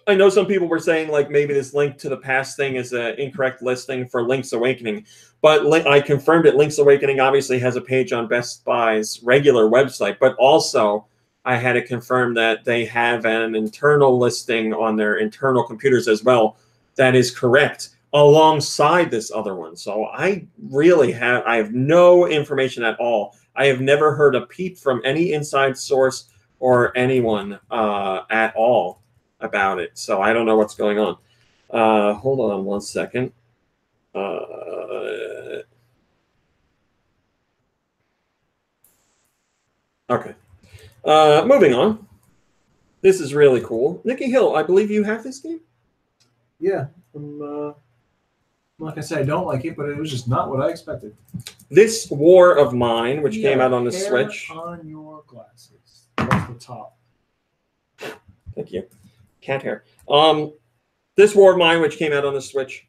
I know some people were saying like maybe this Link to the Past thing is an incorrect listing for Link's Awakening, but I confirmed it. Link's Awakening obviously has a page on Best Buy's regular website, but also I had it confirmed that they have an internal listing on their internal computers as well that is correct alongside this other one. So I have no information at all. I have never heard a peep from any inside source or anyone at all about it, so I don't know what's going on. Hold on one second. Okay. Moving on. This is really cool. Nikki Hill, I believe you have this game? Yeah. I'm not going to say I don't like it, but it was just not what I expected. This War of Mine, which came out on the hair Switch. On your glasses. That's the top. Thank you. Cat hair. This War of Mine, which came out on the Switch,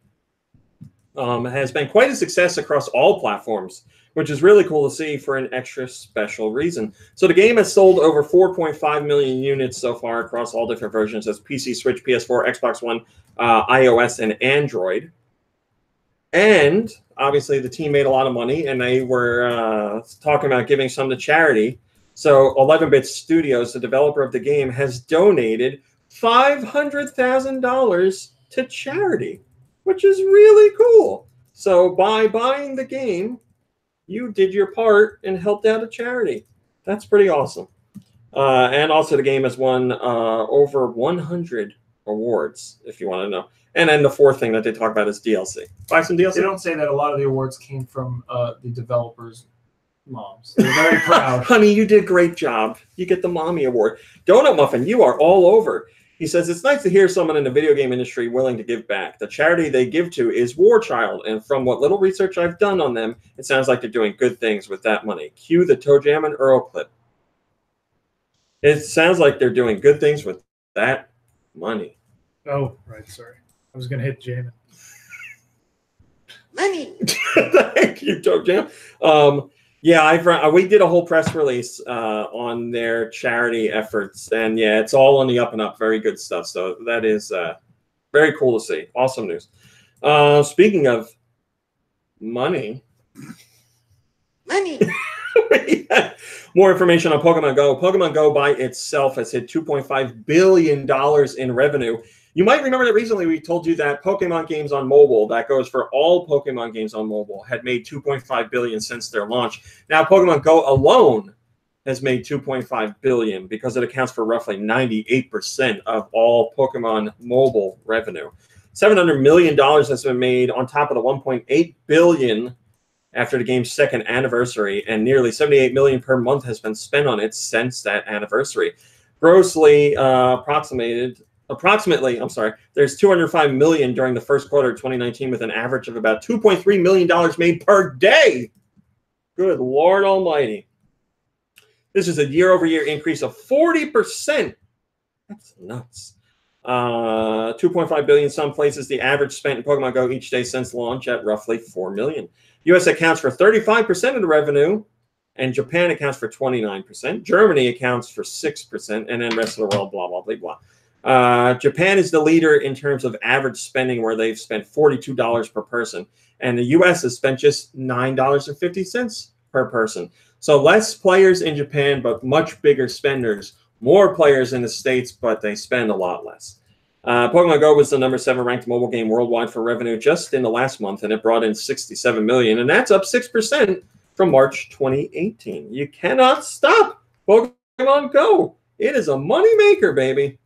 has been quite a success across all platforms, which is really cool to see for an extra special reason. So the game has sold over 4.5 million units so far across all different versions. That's PC, Switch, PS4, Xbox One, iOS, and Android. And obviously the team made a lot of money, and they were talking about giving some to charity. So 11-Bit Studios, the developer of the game, has donated $500,000 to charity, which is really cool. So by buying the game, you did your part and helped out a charity. That's pretty awesome. And also the game has won over 100 awards, if you want to know. And then the fourth thing that they talk about is DLC. Buy some DLC. They don't say that a lot of the awards came from the developers' moms. They're very proud. Honey, you did a great job. You get the Mommy Award. Donut Muffin, you are all over. He says, it's nice to hear someone in the video game industry willing to give back. The charity they give to is War Child, and from what little research I've done on them, it sounds like they're doing good things with that money. Cue the Toe Jam and Earl clip. It sounds like they're doing good things with that money. Oh, right. Sorry. I was going to hit Jamin. Money. Thank you, Toe Jam. Yeah, we did a whole press release on their charity efforts, and yeah, it's all on the up and up. Very good stuff. So that is very cool to see. Awesome news. Speaking of money, more information on Pokemon Go. Pokemon Go by itself has hit $2.5 billion in revenue. You might remember that recently we told you that Pokemon games on mobile, that goes for all Pokemon games on mobile, had made $2.5 billion since their launch. Now Pokemon Go alone has made $2.5 billion because it accounts for roughly 98% of all Pokemon mobile revenue. $700 million has been made on top of the $1.8 billion after the game's second anniversary, and nearly $78 million per month has been spent on it since that anniversary. Grossly approximately, there's $205 million during the first quarter of 2019 with an average of about $2.3 million made per day. Good Lord Almighty. This is a year-over-year increase of 40%. That's nuts. 2.5 billion some places. The average spent in Pokemon Go each day since launch at roughly 4 million. US accounts for 35% of the revenue, and Japan accounts for 29%. Germany accounts for 6%, and then the rest of the world, blah, blah, blah, blah. Japan is the leader in terms of average spending, where they've spent $42 per person, and the US has spent just $9.50 per person. So less players in Japan, but much bigger spenders. More players in the States, but they spend a lot less. Pokemon Go was the #7 ranked mobile game worldwide for revenue just in the last month, and it brought in $67 million, and that's up 6% from March 2018. You cannot stop Pokemon Pokemon Go. It is a money maker, baby.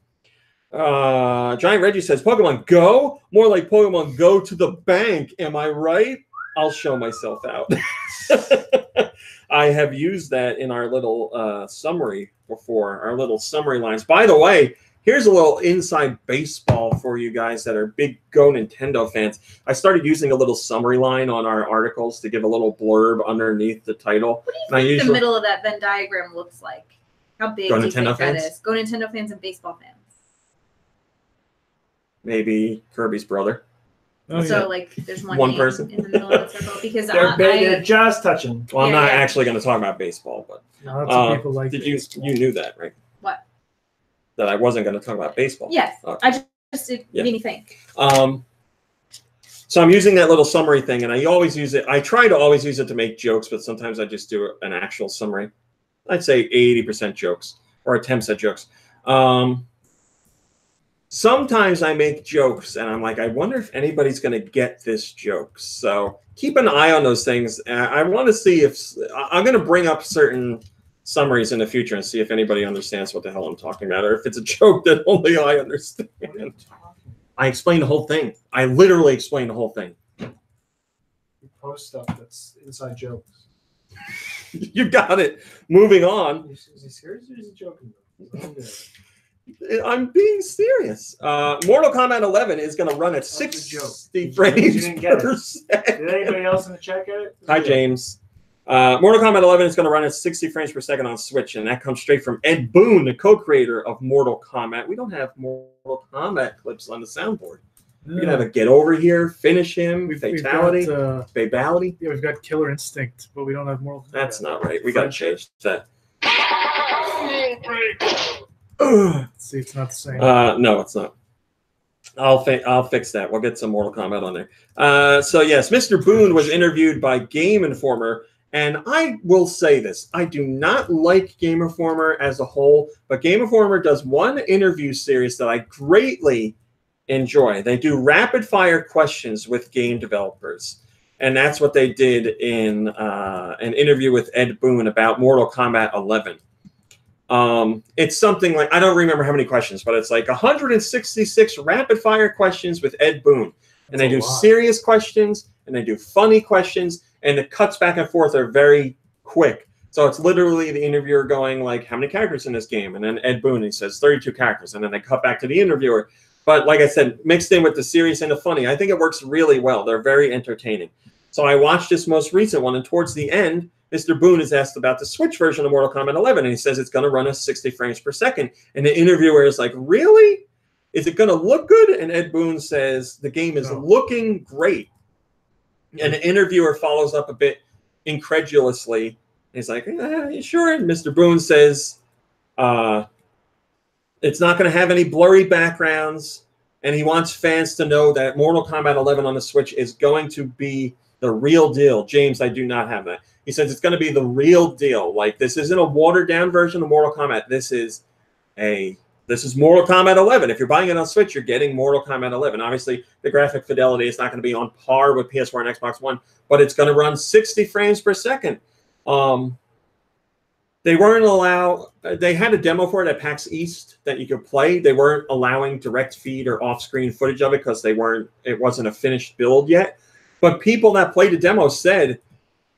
Giant Reggie says, Pokemon Go? More like Pokemon Go to the bank. Am I right? I'll show myself out. I have used that in our little summary before, our little summary lines. By the way, here's a little inside baseball for you guys that are big GoNintendo fans. I started using a little summary line on our articles to give a little blurb underneath the title. What do you think the middle of that Venn diagram looks like? How big do you think that is? GoNintendo fans and baseball fans. Maybe Kirby's brother. Oh, so, yeah. like, there's one person in the middle of the circle. Because they're just touching. Well, I'm not actually going to talk about baseball, but Lots of people like you knew that, right? What? That I wasn't going to talk about baseball. Yes. Okay. I just it made me think. So I'm using that little summary thing, and I always use it. I try to always use it to make jokes, but sometimes I just do an actual summary. I'd say 80% jokes or attempts at jokes. Sometimes I make jokes, and I'm like, I wonder if anybody's going to get this joke. So keep an eye on those things. I want to see if I'm going to bring up certain summaries in the future and see if anybody understands what the hell I'm talking about, or if it's a joke that only I understand. I explained the whole thing. I literally explained the whole thing. You post stuff that's inside jokes. You got it. Moving on. Is he serious or is he joking? I'm being serious. Mortal Kombat 11 is going to run at 60 frames per second. Did anybody else in the chat get it? Hi, James. Mortal Kombat 11 is going to run at 60 frames per second on Switch, and that comes straight from Ed Boon, the co-creator of Mortal Kombat. We don't have Mortal Kombat clips on the soundboard. We're going to have a get over here, finish him, fatality, babality. Yeah, we've got Killer Instinct, but we don't have Mortal Kombat. That's not right. We got to change that. See, it's not the same. No, it's not. I'll fix that. We'll get some Mortal Kombat on there. So yes, Mr. Boon was interviewed by Game Informer, and I will say this: I do not like Game Informer as a whole, but Game Informer does one interview series that I greatly enjoy. They do rapid fire questions with game developers, and that's what they did in an interview with Ed Boon about Mortal Kombat 11. It's something like, I don't remember how many questions, but it's like 166 rapid fire questions with Ed Boon. And they do serious questions and they do funny questions, and the cuts back and forth are very quick. So it's literally the interviewer going like, how many characters in this game? And then Ed Boon, he says 32 characters. And then they cut back to the interviewer. But like I said, mixed in with the serious and the funny, I think it works really well. They're very entertaining. So I watched this most recent one, and towards the end, Mr. Boon is asked about the Switch version of Mortal Kombat 11, and he says it's going to run at 60 frames per second. And the interviewer is like, really? Is it going to look good? And Ed Boon says the game is looking great. And the interviewer follows up a bit incredulously. He's like, you sure? And Mr. Boon says it's not going to have any blurry backgrounds, and he wants fans to know that Mortal Kombat 11 on the Switch is going to be the real deal. James, I do not have that. He says it's going to be the real deal. Like, this isn't a watered-down version of Mortal Kombat. This is Mortal Kombat 11. If you're buying it on Switch, you're getting Mortal Kombat 11. Obviously, the graphic fidelity is not going to be on par with PS4 and Xbox One, but it's going to run 60 frames per second. They weren't allowed. They had a demo for it at PAX East that you could play. They weren't allowing direct feed or off-screen footage of it because it wasn't a finished build yet. But people that played the demo said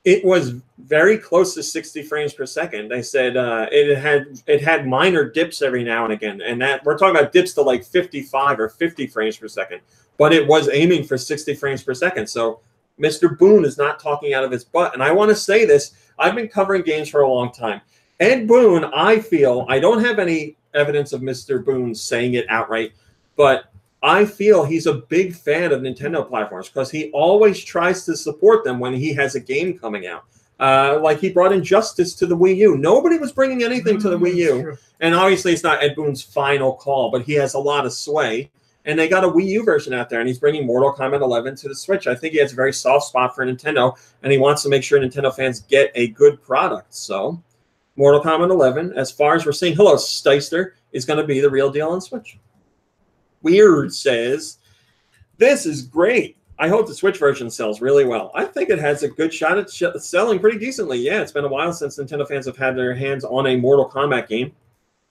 it was very close to 60 frames per second. They said it had minor dips every now and again, and that we're talking about dips to like 55 or 50 frames per second. But it was aiming for 60 frames per second. So Mr. Boon is not talking out of his butt. And I want to say this: I've been covering games for a long time. Ed Boon, I feel, I don't have any evidence of Mr. Boon saying it outright, but I feel he's a big fan of Nintendo platforms because he always tries to support them when he has a game coming out. Like he brought Injustice to the Wii U. Nobody was bringing anything to the Wii U. True. And obviously it's not Ed Boon's final call, but he has a lot of sway. And they got a Wii U version out there, and he's bringing Mortal Kombat 11 to the Switch. I think he has a very soft spot for Nintendo, and he wants to make sure Nintendo fans get a good product. So Mortal Kombat 11, as far as we're seeing, hello, Steister, is going to be the real deal on Switch. Weird says, this is great. I hope the Switch version sells really well. I think it has a good shot at selling pretty decently. Yeah, it's been a while since Nintendo fans have had their hands on a Mortal Kombat game.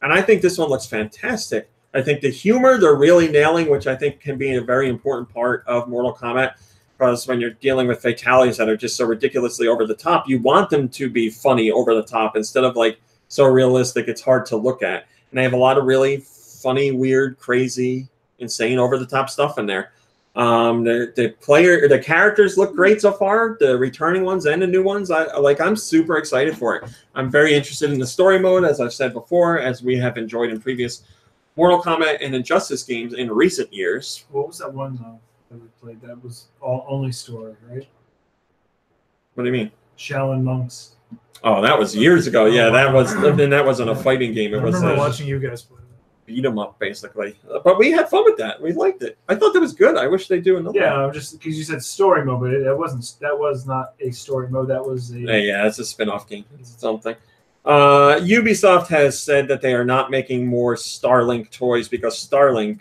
And I think this one looks fantastic. I think the humor they're really nailing, which I think can be a very important part of Mortal Kombat, because when you're dealing with fatalities that are just so ridiculously over the top, you want them to be funny over the top instead of like so realistic it's hard to look at. And they have a lot of really funny, weird, crazy, insane, over the top stuff in there. The characters look great so far, the returning ones and the new ones. I'm super excited for it. I'm very interested in the story mode, as I've said before, as we have enjoyed in previous Mortal Kombat and Injustice games in recent years. What was that one that we played? That was only story, right? What do you mean? Shaolin Monks. Oh, that was years ago. Yeah, that wasn't a fighting game. It was remember watching you guys play. Beat 'em up, basically. But we had fun with that. We liked it. I thought that was good. I wish they'd do another. Yeah, one. Just because you said story mode, but that was not a story mode. That was a it's a spin-off game. It's its own thing. Ubisoft has said that they are not making more StarLink toys because StarLink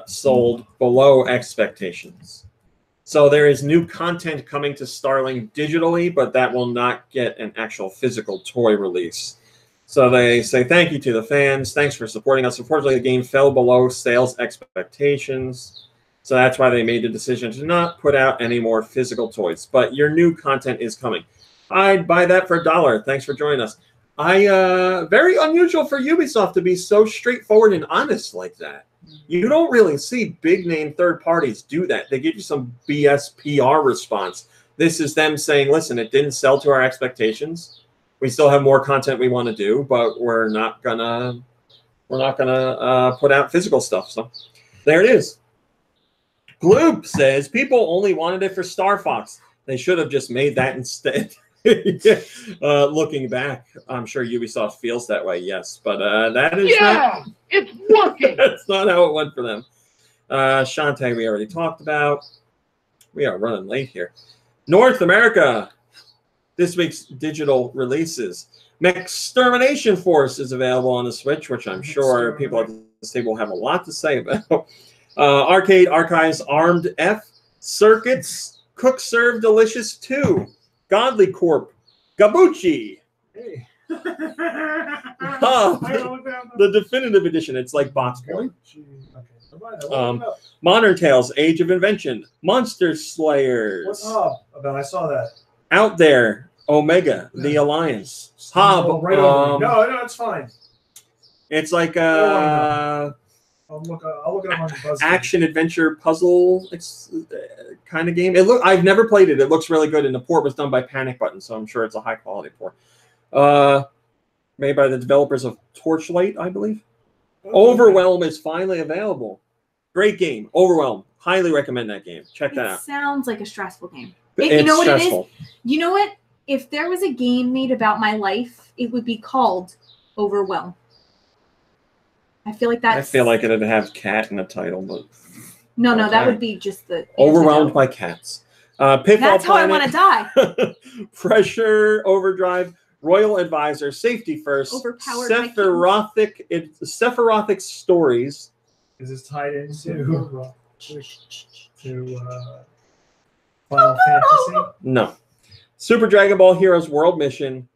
sold below expectations. So there is new content coming to StarLink digitally, but that will not get an actual physical toy release. So they say thank you to the fans. Thanks for supporting us. Unfortunately, the game fell below sales expectations. So that's why they made the decision to not put out any more physical toys. But your new content is coming. I'd buy that for $1. Thanks for joining us. Very unusual for Ubisoft to be so straightforward and honest like that. You don't really see big-name third parties do that. They give you some BS PR response. This is them saying, listen, it didn't sell to our expectations. We still have more content we want to do, but we're not gonna put out physical stuff. So there it is. Gloop says people only wanted it for Star Fox. They should have just made that instead. Looking back, I'm sure Ubisoft feels that way. Yes, but that is it's working. That's not how it went for them. Shantae, we already talked about. We are running late here. North America. This week's digital releases. Extermination Force is available on the Switch, which I'm sure people at this table have a lot to say about. Arcade Archives Armed F, Circuits, Cook Serve Delicious 2, Godly Corp, Gabuchi. Hey. The definitive edition. It's like Box Boy. Modern Tales, Age of Invention, Monster Slayers. What's up about? I saw that. Out There, Omega, The Alliance, Hob. Right over. No, it's fine. It's like I'll look it up on the buzz. Action adventure puzzle kind of game. I've never played it. It looks really good, and the port was done by Panic Button, so I'm sure it's a high quality port. Made by the developers of Torchlight, I believe. Overwhelm is finally available. Great game. Overwhelm. Highly recommend that game. Check that out. Sounds like a stressful game. You know what stressful. It is? You know what? If there was a game made about my life, it would be called Overwhelm. I feel like I feel like it'd have cat in the title, but no, that would be just the Overwhelmed by Cats. Pitfall That's how Planet, I want to die. Pressure Overdrive, Royal Advisor, Safety First, Overpowered Sephirotic Stories. Is this tied into Final Fantasy? No. Super Dragon Ball Heroes World Mission,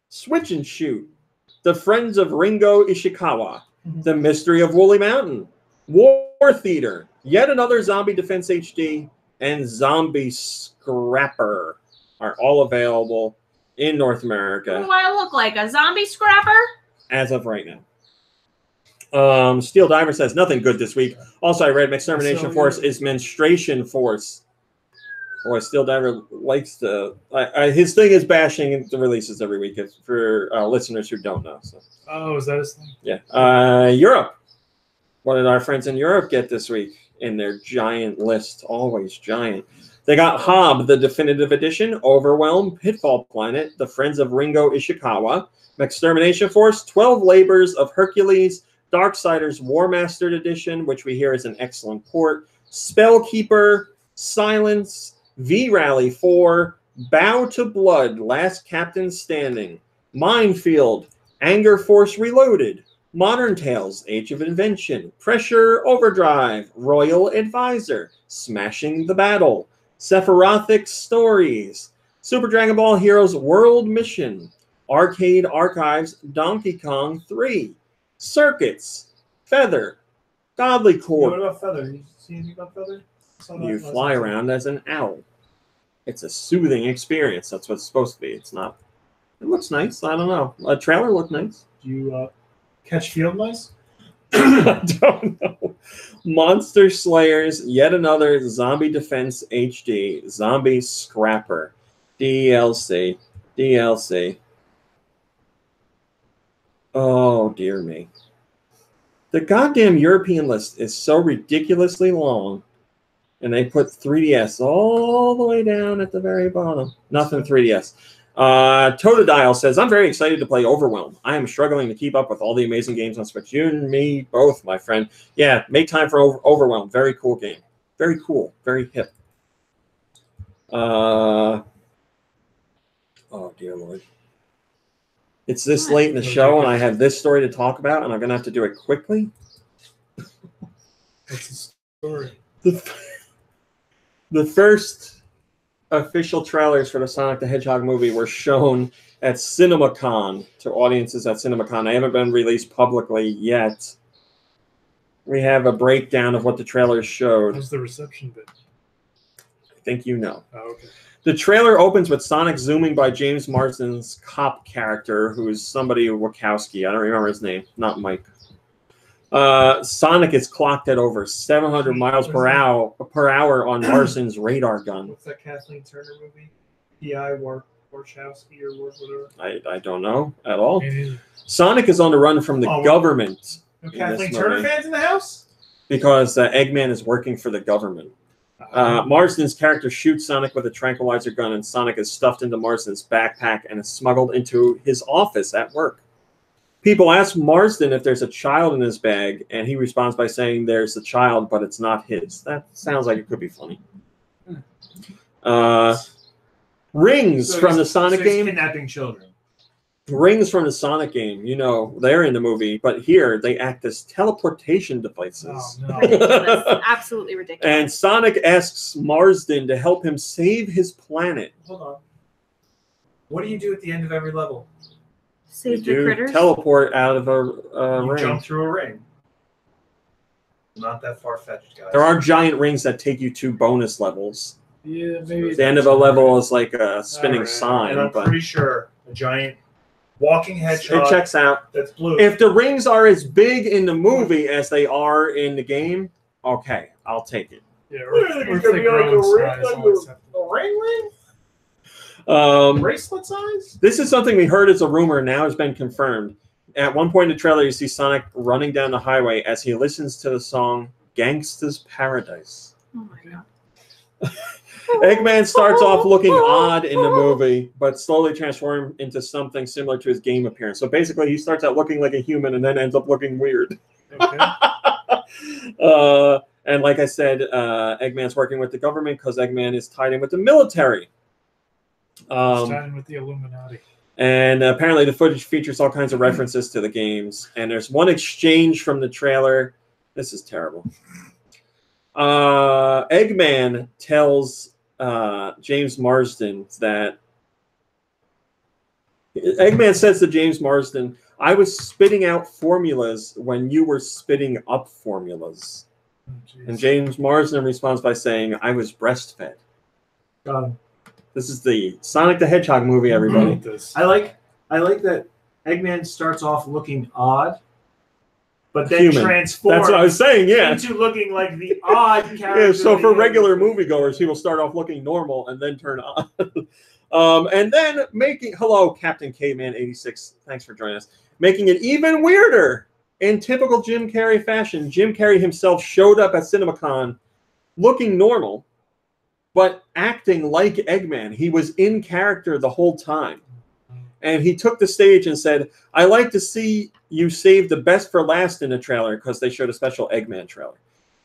Switch and Shoot, The Friends of Ringo Ishikawa, The Mystery of Woolly Mountain, War Theater, Yet Another Zombie Defense HD, and Zombie Scrapper are all available in North America. Do I look like a zombie scrapper? As of right now. Steel Diver says nothing good this week. Also, I read Extermination Force is Menstruation Force. Boy, Steel Diver likes to. His thing is bashing the releases every week. For listeners who don't know. So. Oh, is that his thing? Yeah. Europe. What did our friends in Europe get this week in their giant list? Always giant. They got Hob, the definitive edition, Overwhelm, Pitfall Planet, The Friends of Ringo Ishikawa, Extermination Force, 12 Labors of Hercules, Darksiders War Mastered Edition, which we hear is an excellent port, Spellkeeper, Silence, V-Rally 4, Bow to Blood, Last Captain Standing, Minefield, Anger Force Reloaded, Modern Tales, Age of Invention, Pressure Overdrive, Royal Advisor, Smashing the Battle, Sephirothic Stories, Super Dragon Ball Heroes World Mission, Arcade Archives, Donkey Kong 3, Circuits, Feather, Godly What Core. about Feather? You see anything about Feather? You fly around as an owl. It's a soothing experience. That's what it's supposed to be. It's not. It looks nice. I don't know. A trailer looked nice. Do you catch field mice? I don't know. Monster Slayers, yet another Zombie Defense HD, Zombie Scrapper, DLC. Oh, dear me. The goddamn European list is so ridiculously long, and they put 3DS all the way down at the very bottom. Nothing 3DS. Totodile says, I'm very excited to play Overwhelm. I am struggling to keep up with all the amazing games on Switch. You and me both, my friend. Yeah, make time for Overwhelm. Very cool game. Very cool. Very hip. Oh, dear Lord. It's this late in the show, and I have this story to talk about, and I'm going to have to do it quickly. What's the story? The first official trailers for the Sonic the Hedgehog movie were shown at CinemaCon to audiences at CinemaCon. They haven't been released publicly yet. We have a breakdown of what the trailers showed. How's the reception been? I think you know. Oh, okay. The trailer opens with Sonic zooming by James Marsden's cop character, who's somebody Wachowski. I don't remember his name. Not Mike. Sonic is clocked at over 700 miles per hour on Marsden's radar gun. What's that Kathleen Turner movie? P.I. Warshowski or whatever? I don't know at all. Maybe. Sonic is on the run from the government. No in Kathleen this Turner movie fans in the house? because Eggman is working for the government. Marsden's character shoots Sonic with a tranquilizer gun, and Sonic is stuffed into Marsden's backpack and is smuggled into his office at work. People ask Marsden if there's a child in his bag, and he responds by saying there's a child, but it's not his. That sounds like it could be funny. Rings from the Sonic game. Kidnapping children. Rings from the Sonic game, you know, they're in the movie, but here they act as teleportation devices. Oh, no. Ridiculous. Absolutely ridiculous. And Sonic asks Marsden to help him save his planet. Hold on. What do you do at the end of every level? Save You the do critters. teleport out of a You ring. jump through a ring. Not that far-fetched, guys. There are giant rings that take you to bonus levels. Yeah, maybe. The end of a level is like a spinning Alright. sign, And I'm but pretty sure a giant walking hedgehog it checks out. that's blue. If the rings are as big in the movie as they are in the game, okay, I'll take it. Yeah, Yeah, or you if could they be like grow in a ring, size, like I'll accept it. a ring? Bracelet size? This is something we heard as a rumor, now has been confirmed. At one point in the trailer, you see Sonic running down the highway as he listens to the song Gangsta's Paradise. Oh my god. Eggman starts off looking odd in the movie, but slowly transforms into something similar to his game appearance. So basically, he starts out looking like a human and then ends up looking weird. Okay. And like I said, Eggman's working with the government because Eggman is tied in with the military. Starting with the Illuminati. And apparently the footage features all kinds of references to the games. And there's one exchange from the trailer. This is terrible. Eggman tells James Marsden that... Eggman says to James Marsden, I was spitting out formulas when you were spitting up formulas. Oh, And James Marsden responds by saying, I was breastfed. Got him. This is the Sonic the Hedgehog movie, everybody. This. I like that Eggman starts off looking odd, but then Human. transforms That's what I was saying, yeah. into looking like the odd character. Yeah, so that for he regular is. moviegoers, he will start off looking normal and then turn on. And then hello, Captain Caveman 86. Thanks for joining us. Making it even weirder. In typical Jim Carrey fashion, Jim Carrey himself showed up at CinemaCon looking normal, but acting like Eggman. He was in character the whole time. And he took the stage and said, I like to see you save the best for last in the trailer, because they showed a special Eggman trailer.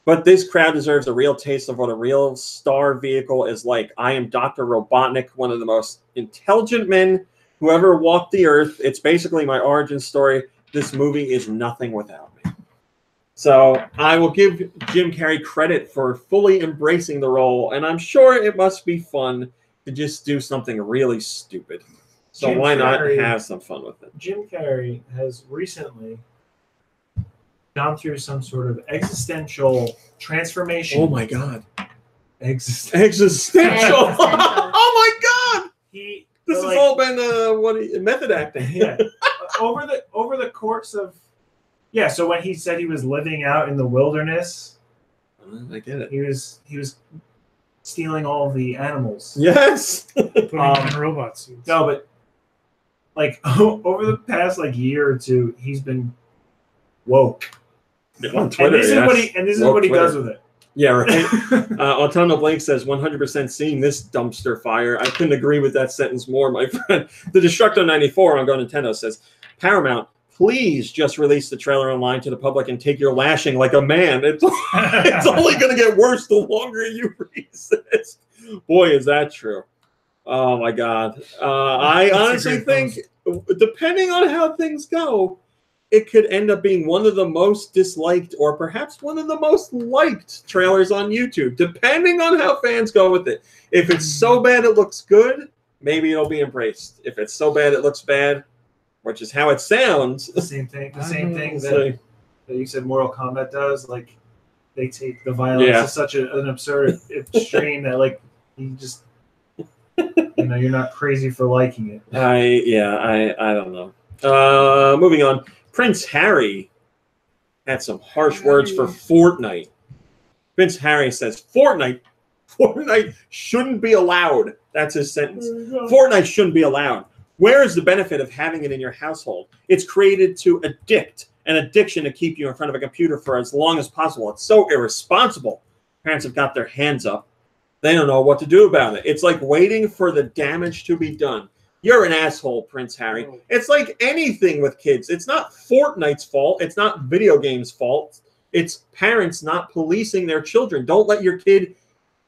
But this crowd deserves a real taste of what a real star vehicle is like. I am Dr. Robotnik, one of the most intelligent men who ever walked the earth. It's basically my origin story. this movie is nothing without me. So I will give Jim Carrey credit for fully embracing the role, and I'm sure it must be fun to just do something really stupid. So Jim why not Carrey- have some fun with it? Jim Carrey has recently gone through some sort of existential transformation. Oh my God. Existential. Existential. Existential. Oh my God. This has like, all been method acting. yeah. over the course of so when he said he was living out in the wilderness, I get it. he was stealing all of the animals. Yes. Putting them in robot suits. No, but like over the past year or two, he's been woke. On Twitter, and this is what he does with it. Yeah, right. Autumnal Blake says 100% seeing this dumpster fire. I couldn't agree with that sentence more, my friend. The Destructo 94 on GoNintendo says, Paramount, please just release the trailer online to the public and take your lashing like a man. It's only going to get worse the longer you resist. Boy, is that true. Oh, my God. I honestly think, depending on how things go, it could end up being one of the most disliked or perhaps one of the most liked trailers on YouTube, depending on how fans go with it. If it's so bad it looks good, maybe it'll be embraced. If it's so bad it looks bad, which is how it sounds. The same thing that you said Mortal Kombat does. Like, they take the violence to such an absurd extreme that, you just, you're not crazy for liking it. I don't know. Moving on. Prince Harry had some harsh words for Fortnite. Prince Harry says, Fortnite shouldn't be allowed. That's his sentence. Fortnite shouldn't be allowed. Where is the benefit of having it in your household? It's created to an addiction to keep you in front of a computer for as long as possible. It's so irresponsible. Parents have got their hands up. They don't know what to do about it. It's like waiting for the damage to be done. You're an asshole, Prince Harry. It's like anything with kids. It's not Fortnite's fault. It's not video games' fault. It's parents not policing their children. Don't let your kid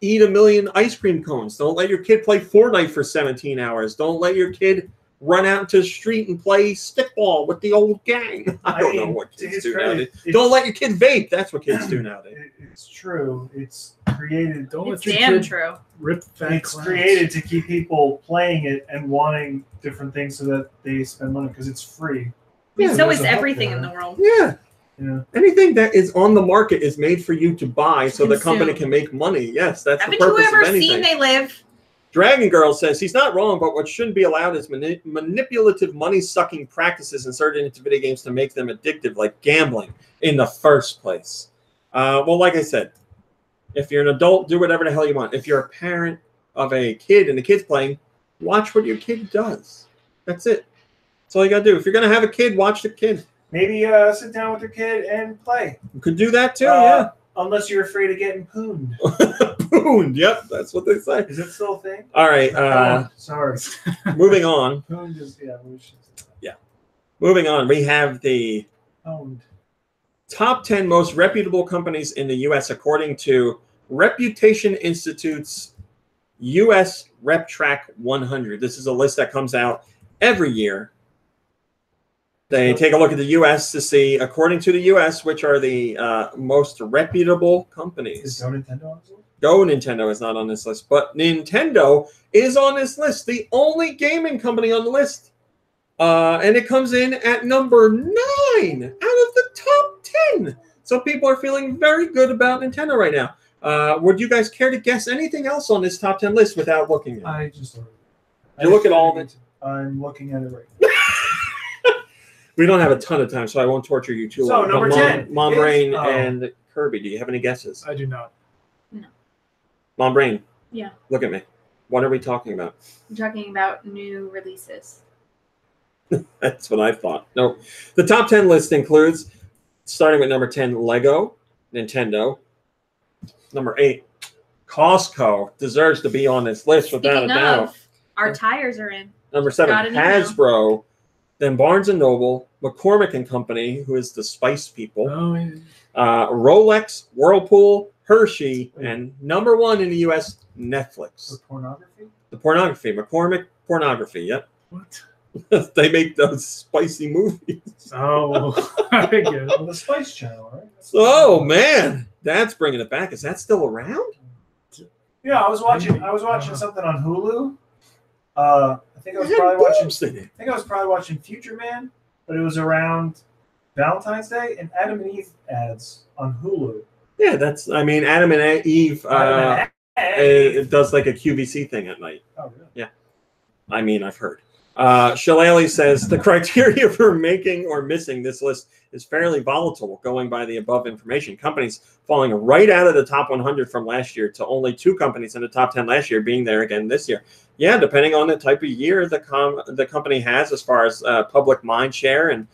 eat 1 million ice cream cones. Don't let your kid play Fortnite for 17 hours. Don't let your kid run out into the street and play stickball with the old gang. I don't know what kids do nowadays. Don't let your kid vape. That's what kids do nowadays. It's true. It's created. It's damn true. Rip fat It's clowns. created to keep people playing it and wanting different things so that they spend money because it's free. Yeah, So is everything in the world. Yeah. Yeah. Anything that is on the market is made for you to buy so the Consume. company can make money. Yes, that's Haven't the purpose you ever of anything. seen They Live? Dragon Girl says he's not wrong, but what shouldn't be allowed is manipulative money-sucking practices inserted into video games to make them addictive, like gambling in the first place. Well, like I said, if you're an adult, do whatever the hell you want. If you're a parent of a kid and the kid's playing, watch what your kid does. That's it. That's all you gotta do. If you're gonna have a kid, watch the kid. Maybe sit down with your kid and play. You could do that too, yeah. Unless you're afraid of getting pooned. Pooned, yep, that's what they say. Is it still a thing? All right, Sorry. moving on. Pooned is, Moving on, we have the Owned. top 10 most reputable companies in the U.S. according to Reputation Institute's U.S. RepTrack 100. This is a list that comes out every year. They take a look at the U.S. to see, according to the U.S., which are the most reputable companies. Is GoNintendo on this list? GoNintendo is not on this list, but Nintendo is on this list, the only gaming company on the list. And it comes in at number 9 out of the top 10. So people are feeling very good about Nintendo right now. Would you guys care to guess anything else on this top 10 list without looking at it? I just ordered it. You look at all of it? I'm looking at it right now. We don't have a ton of time, so I won't torture you too long. So, number 10 Mom is- Brain oh. and Kirby, do you have any guesses? I do not. Mom Brain. Yeah. Look at me. What are we talking about? I'm talking about new releases. That's what I thought. No. The top 10 list includes, starting with number 10, Lego, Nintendo. Number 8, Costco deserves to be on this list without Speaking a doubt. of, our tires are in. Number 7, got an email. Hasbro. Then Barnes & Noble, McCormick & Company, who is the Spice People. Oh, yeah. Rolex, Whirlpool, Hershey, and number 1 in the U.S., Netflix. For pornography? The pornography, McCormick Pornography, yep. What? They make those spicy movies. Oh, I get it. Well, the Spice Channel, right? Oh man, that's bringing it back. Is that still around? Yeah, I was watching something on Hulu. I think I was probably watching Future Man, but it was around Valentine's Day and Adam and Eve ads on Hulu. Yeah, Adam and Eve. It does like a QVC thing at night. Oh, really? Yeah. I've heard. Shillelagh says the criteria for making or missing this list is fairly volatile, going by the above information. Companies falling right out of the top 100 from last year to only 2 companies in the top 10 last year being there again this year. Yeah, depending on the type of year the company has as far as public mind share and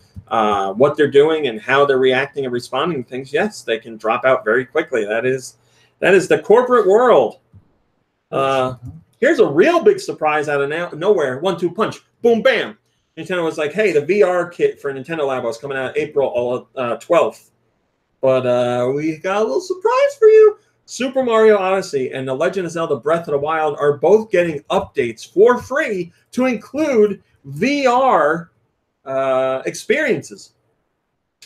what they're doing and how they're reacting and responding to things, yes, they can drop out very quickly. That is the corporate world. Here's a real big surprise out of nowhere. 1-2 punch. Boom, bam. Nintendo was like, hey, the VR kit for Nintendo Labo is coming out April 12th. But we got a little surprise for you. Super Mario Odyssey and The Legend of Zelda Breath of the Wild are both getting updates for free to include VR experiences.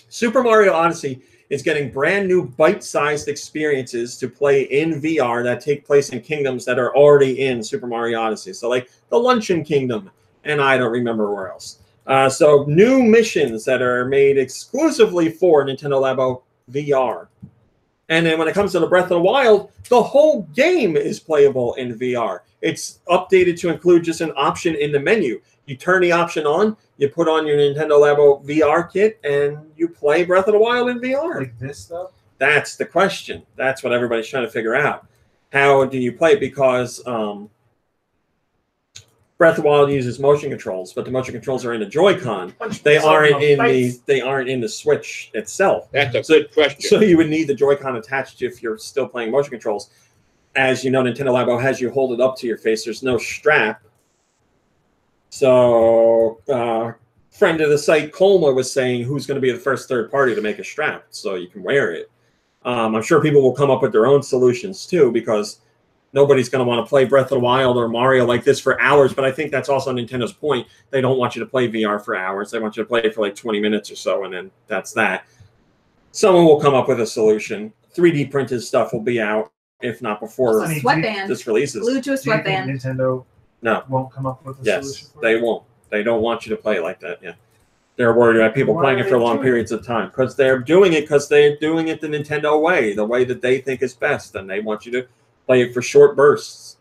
Super Mario Odyssey is getting brand new bite-sized experiences to play in VR that take place in kingdoms that are already in Super Mario Odyssey. So like the Luncheon Kingdom, and I don't remember where else. So new missions that are made exclusively for Nintendo Labo VR. And then when it comes to the Breath of the Wild, the whole game is playable in VR. It's updated to include just an option in the menu. You turn the option on, you put on your Nintendo Labo VR kit, and you play Breath of the Wild in VR. Like this stuff? That's the question. That's what everybody's trying to figure out. How do you play it? Because Breath of the Wild uses motion controls, but the motion controls are in the Joy-Con. They aren't in the Switch itself. That's a good question. So you would need the Joy-Con attached if you're still playing motion controls. As you know, Nintendo Labo has you hold it up to your face. There's no strap. So, friend of the site, Colma, was saying who's going to be the first third party to make a strap so you can wear it. I'm sure people will come up with their own solutions too, because nobody's going to want to play Breath of the Wild or Mario like this for hours. But I think that's also Nintendo's point. They don't want you to play VR for hours. They want you to play it for like 20 minutes or so, and then that's that. Someone will come up with a solution. 3D printed stuff will be out, if not before this releases. Glued to a sweatband. Nintendo won't come up with a solution for they won't. They don't want you to play it like that. Yeah, they're worried about people playing it for long periods of time because they're doing it the Nintendo way, the way that they think is best, and they want you to play it for short bursts.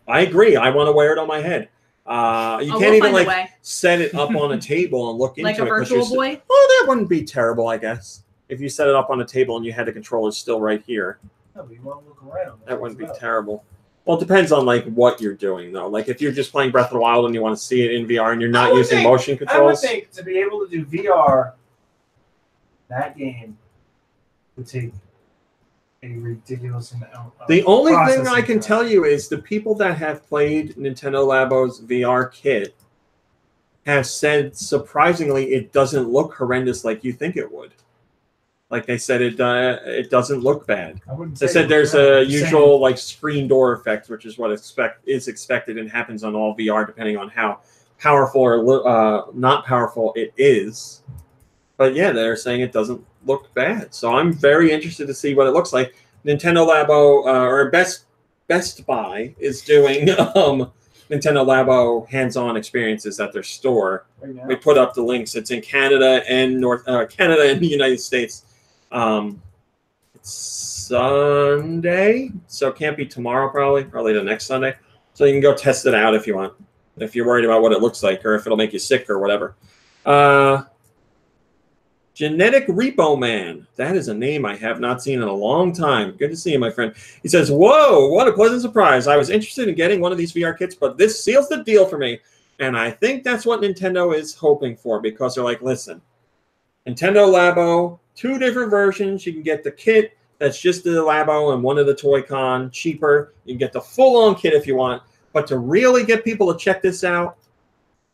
I agree. I want to wear it on my head. You can't even like set it up on a table and look into it. Like a Virtual Boy? Oh, that wouldn't be terrible, I guess. If you set it up on a table and you had the controller still right here. No, but you want to look around. That wouldn't be terrible. Well, it depends on like what you're doing though. Like if you're just playing Breath of the Wild and you want to see it in VR and you're not using motion controls. I would think to be able to do VR, that game would take a ridiculous amount of The only thing I can tell you is the people that have played Nintendo Labo's VR kit have said surprisingly it doesn't look horrendous like you think it would. Like they said, it doesn't look bad. They said there's a usual like screen door effect, which is what is expected and happens on all VR, depending on how powerful or not powerful it is. But yeah, they're saying it doesn't look bad. So I'm very interested to see what it looks like. Nintendo Labo or Best Buy is doing Nintendo Labo hands-on experiences at their store. Right, we put up the links. It's in Canada and Canada and the United States. It's Sunday, so it can't be tomorrow. Probably the next Sunday. So you can go test it out if you want. If you're worried about what it looks like or if it'll make you sick or whatever. Genetic Repo Man. That is a name I have not seen in a long time. Good to see you, my friend. He says, whoa, what a pleasant surprise. I was interested in getting one of these VR kits, but this seals the deal for me. And I think that's what Nintendo is hoping for because they're like, listen, Nintendo Labo, 2 different versions. You can get the kit that's just the Labo and one of the Toy-Con, cheaper. You can get the full-on kit if you want. But to really get people to check this out,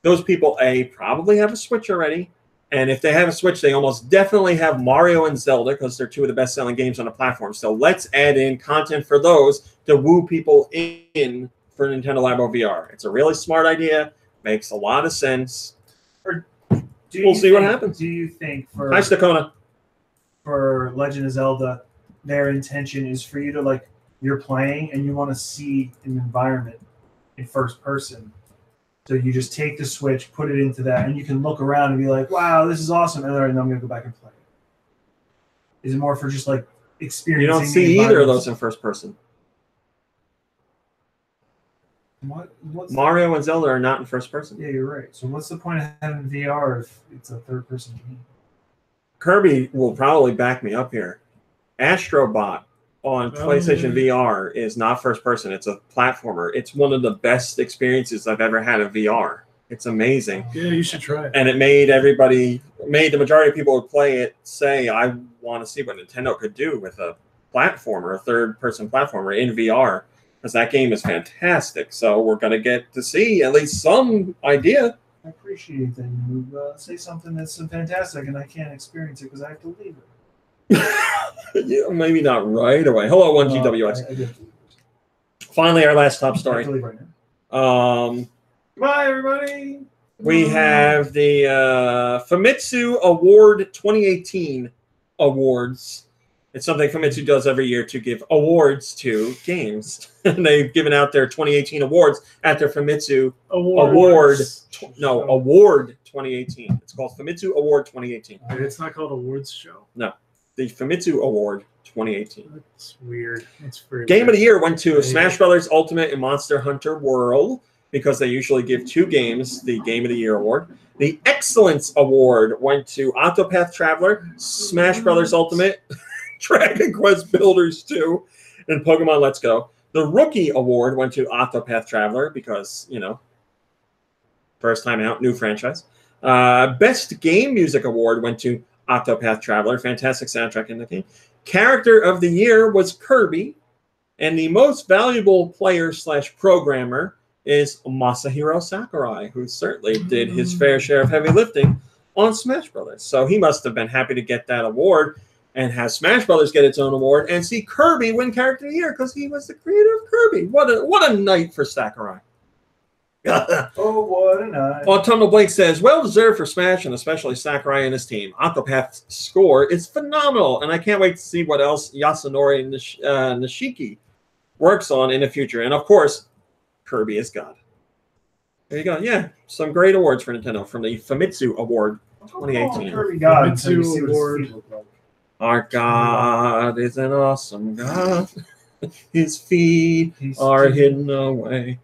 those people, A, probably have a Switch already. And if they have a Switch, they almost definitely have Mario and Zelda because they're 2 of the best-selling games on the platform. So let's add in content for those to woo people in for Nintendo Labo VR. It's a really smart idea. Makes a lot of sense. We'll see what happens. Do you think Hi, Stakona. for Legend of Zelda, their intention is for you to, like, you're playing and you want to see an environment in first person. So you just take the Switch, put it into that, and you can look around and be like, wow, this is awesome. And then I'm going to go back and play it. Is it more for just, like, experiencing? You don't see either of those in first person. Mario and Zelda are not in first person. Yeah, you're right. So what's the point of having VR if it's a third person game? Kirby will probably back me up here. Astrobot on PlayStation VR is not first person. It's a platformer. It's one of the best experiences I've ever had in VR. It's amazing. Yeah, you should try it. And it made the majority of people who play it say, I want to see what Nintendo could do with a platformer, a third-person platformer in VR, because that game is fantastic. So we're going to get to see at least some idea. I appreciate that you say something that's fantastic and I can't experience it because I have to leave it. Yeah, maybe not right away. Hello, 1GWX. I did. Finally, our last top story. I have to leave right now. Bye, everybody. We have the Famitsu Award 2018 awards. It's something Famitsu does every year to give awards to games. And they've given out their 2018 awards at their Famitsu Award 2018. It's called Famitsu Award 2018. It's not called Awards Show? No. The Famitsu Award 2018. That's weird. That's very Game weird. of the Year went to Smash Brothers Ultimate and Monster Hunter World, because they usually give two games the Game of the Year award. The Excellence Award went to Octopath Traveler, Smash Brothers Ultimate, Dragon Quest Builders 2, and Pokemon Let's Go. The Rookie Award went to Octopath Traveler because, you know, first time out, new franchise. Best Game Music Award went to Octopath Traveler, fantastic soundtrack in the game. Character of the Year was Kirby, and the Most Valuable Player / Programmer is Masahiro Sakurai, who certainly did his fair share of heavy lifting on Smash Brothers. So he must have been happy to get that award and have Smash Brothers get its own award and see Kirby win Character of the Year because he was the creator of Kirby. What a night for Sakurai. Oh, what a night. Autumnal Blake says, well deserved for Smash and especially Sakurai and his team. Octopath's score is phenomenal, and I can't wait to see what else Yasunori Nishiki works on in the future. And of course, Kirby is God. There you go. Yeah, some great awards for Nintendo from the Famitsu Award 2018. Kirby God. Famitsu Award. Our God is an awesome God. His feet are hidden away.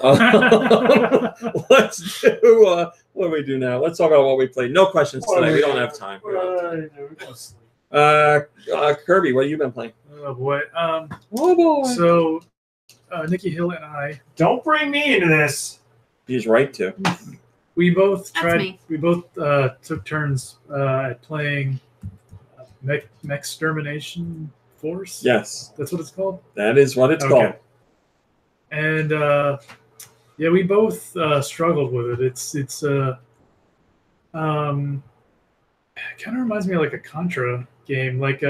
Let's do what do we do now? Let's talk about what we played. No questions today. We don't have time. Kirby, what have you been playing? Oh boy. Oh boy. So Nikki Hill and I. Don't bring me into this. He's right to. We both That's tried. me. We both took turns at playing Mech-Extermination Force. Yes, That's what it's called. that is what it's called. And yeah, we both struggled with it. It kind of reminds me of like a Contra game, like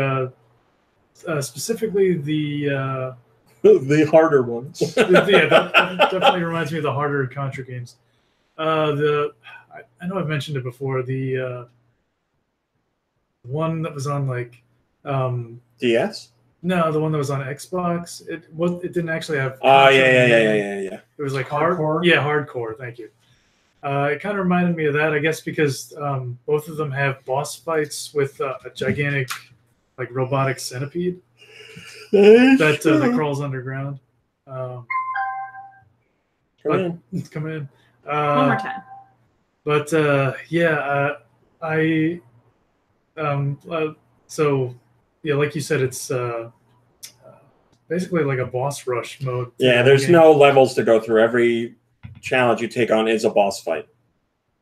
specifically the The harder ones. yeah, that definitely reminds me of the harder Contra games. I know I've mentioned it before. The one that was on like DS? no, the one that was on Xbox. It didn't actually have. Oh yeah. It was like Hardcore? Yeah, hardcore. Thank you. It kind of reminded me of that, I guess, because both of them have boss fights with a gigantic, like, robotic centipede that crawls underground. Come Come in. in. One more time. But so yeah, like you said, it's basically like a boss rush mode. Yeah, there's no levels to go through. Every challenge you take on is a boss fight.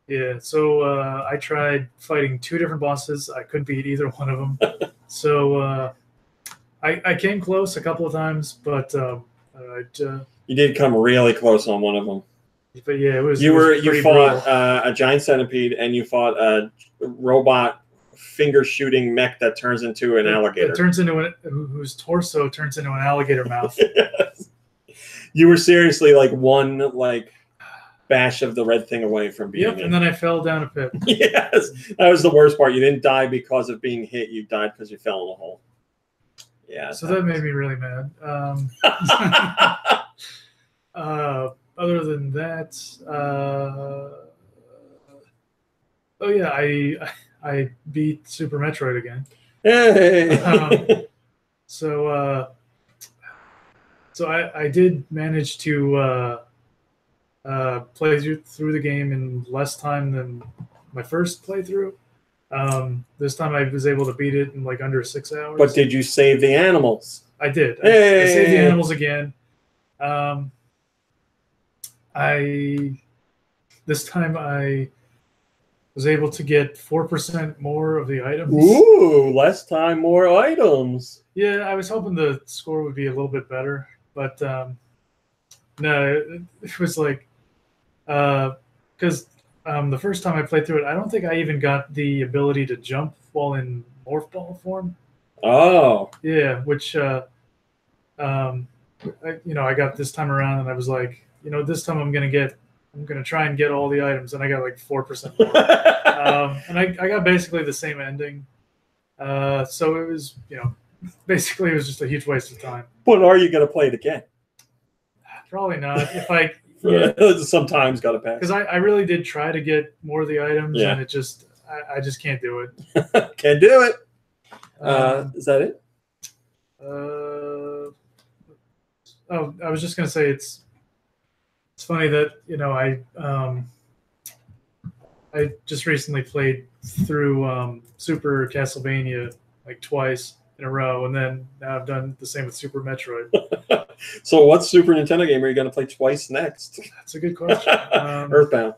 Yeah, so I tried fighting 2 different bosses. I couldn't beat either one of them. So I came close a couple of times, but You did come really close on one of them. but yeah, it was. You it was pretty fought brutal. a giant centipede, and you fought a robot finger shooting mech that turns into an alligator. It turns into whose torso turns into an alligator mouth. Yes. You were seriously like one like bash of the red thing away from being Yep, and then I fell down a pit. Yes, that was the worst part. You didn't die because of being hit. You died because you fell in a hole. Yeah. So that made me really mad. Other than that, oh yeah, I beat Super Metroid again. Hey. So I did manage to play through the game in less time than my first playthrough. This time I was able to beat it in like under 6 hours. But did you save the animals? I did. Hey. I saved the animals again. This time I was able to get 4% more of the items. Ooh, less time, more items. Yeah, I was hoping the score would be a little bit better, but no, it was like because the first time I played through it, I don't think I even got the ability to jump while in morph ball form. Oh, yeah, which I got this time around, and I was like, this time I'm gonna try and get all the items, and I got like 4% more. And I got basically the same ending. So it was, basically it was just a huge waste of time. But are you gonna play it again? Probably not. If I sometimes gotta pass. Because I really did try to get more of the items, Yeah. and it just I just can't do it. Can't do it. Is that it? I was just gonna say it's funny that I just recently played through Super Castlevania like twice in a row, and then now I've done the same with Super Metroid. So what Super Nintendo game are you going to play twice next? That's a good question. Earthbound.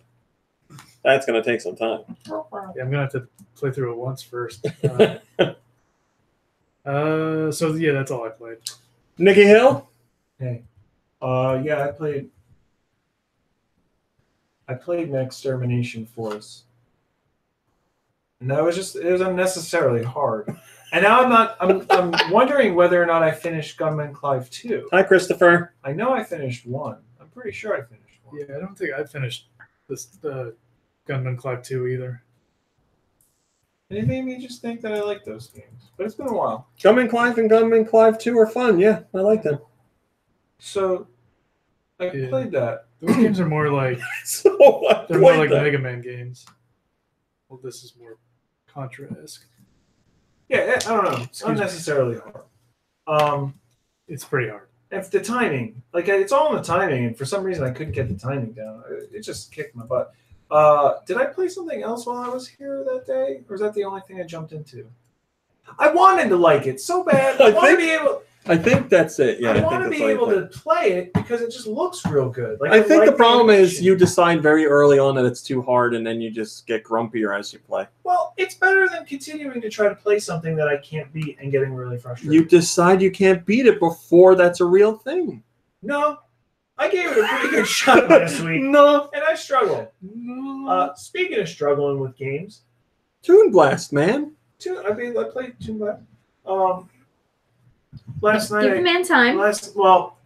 That's going to take some time. Yeah, I'm gonna have to play through it once first. So yeah, that's all I played. Nikki Hill? Hey. Yeah, I played an Extermination Force. And that was it was unnecessarily hard. And now I'm wondering whether or not I finished Gunman Clive 2. Hi, Christopher. I know I finished 1. I'm pretty sure I finished 1. Yeah, I don't think I finished Gunman Clive 2 either. And it made me just think that I like those games. But it's been a while. Gunman Clive and Gunman Clive 2 are fun. Yeah, I like them. So I played that. Those games are more like they're more like Mega Man games. Well, this is more Contra-esque. Yeah, I don't know. It's unnecessarily hard. It's pretty hard. If the timing, it's all in the timing, and for some reason I couldn't get the timing down. It just kicked my butt. Did I play something else while I was here that day, or was that the only thing I jumped into? I wanted to like it so bad. I think that's it. Yeah, I want to be able to play it because it just looks real good. I think the problem is you decide very early on that it's too hard, and then you just get grumpier as you play. Well, it's better than continuing to try to play something that I can't beat and getting really frustrated. You decide you can't beat it before that's a real thing. No, I gave it a pretty good shot last week. No, and I struggled. No. Speaking of struggling with games, Toon Blast, man. I played Toon Blast. Last night, give the man time.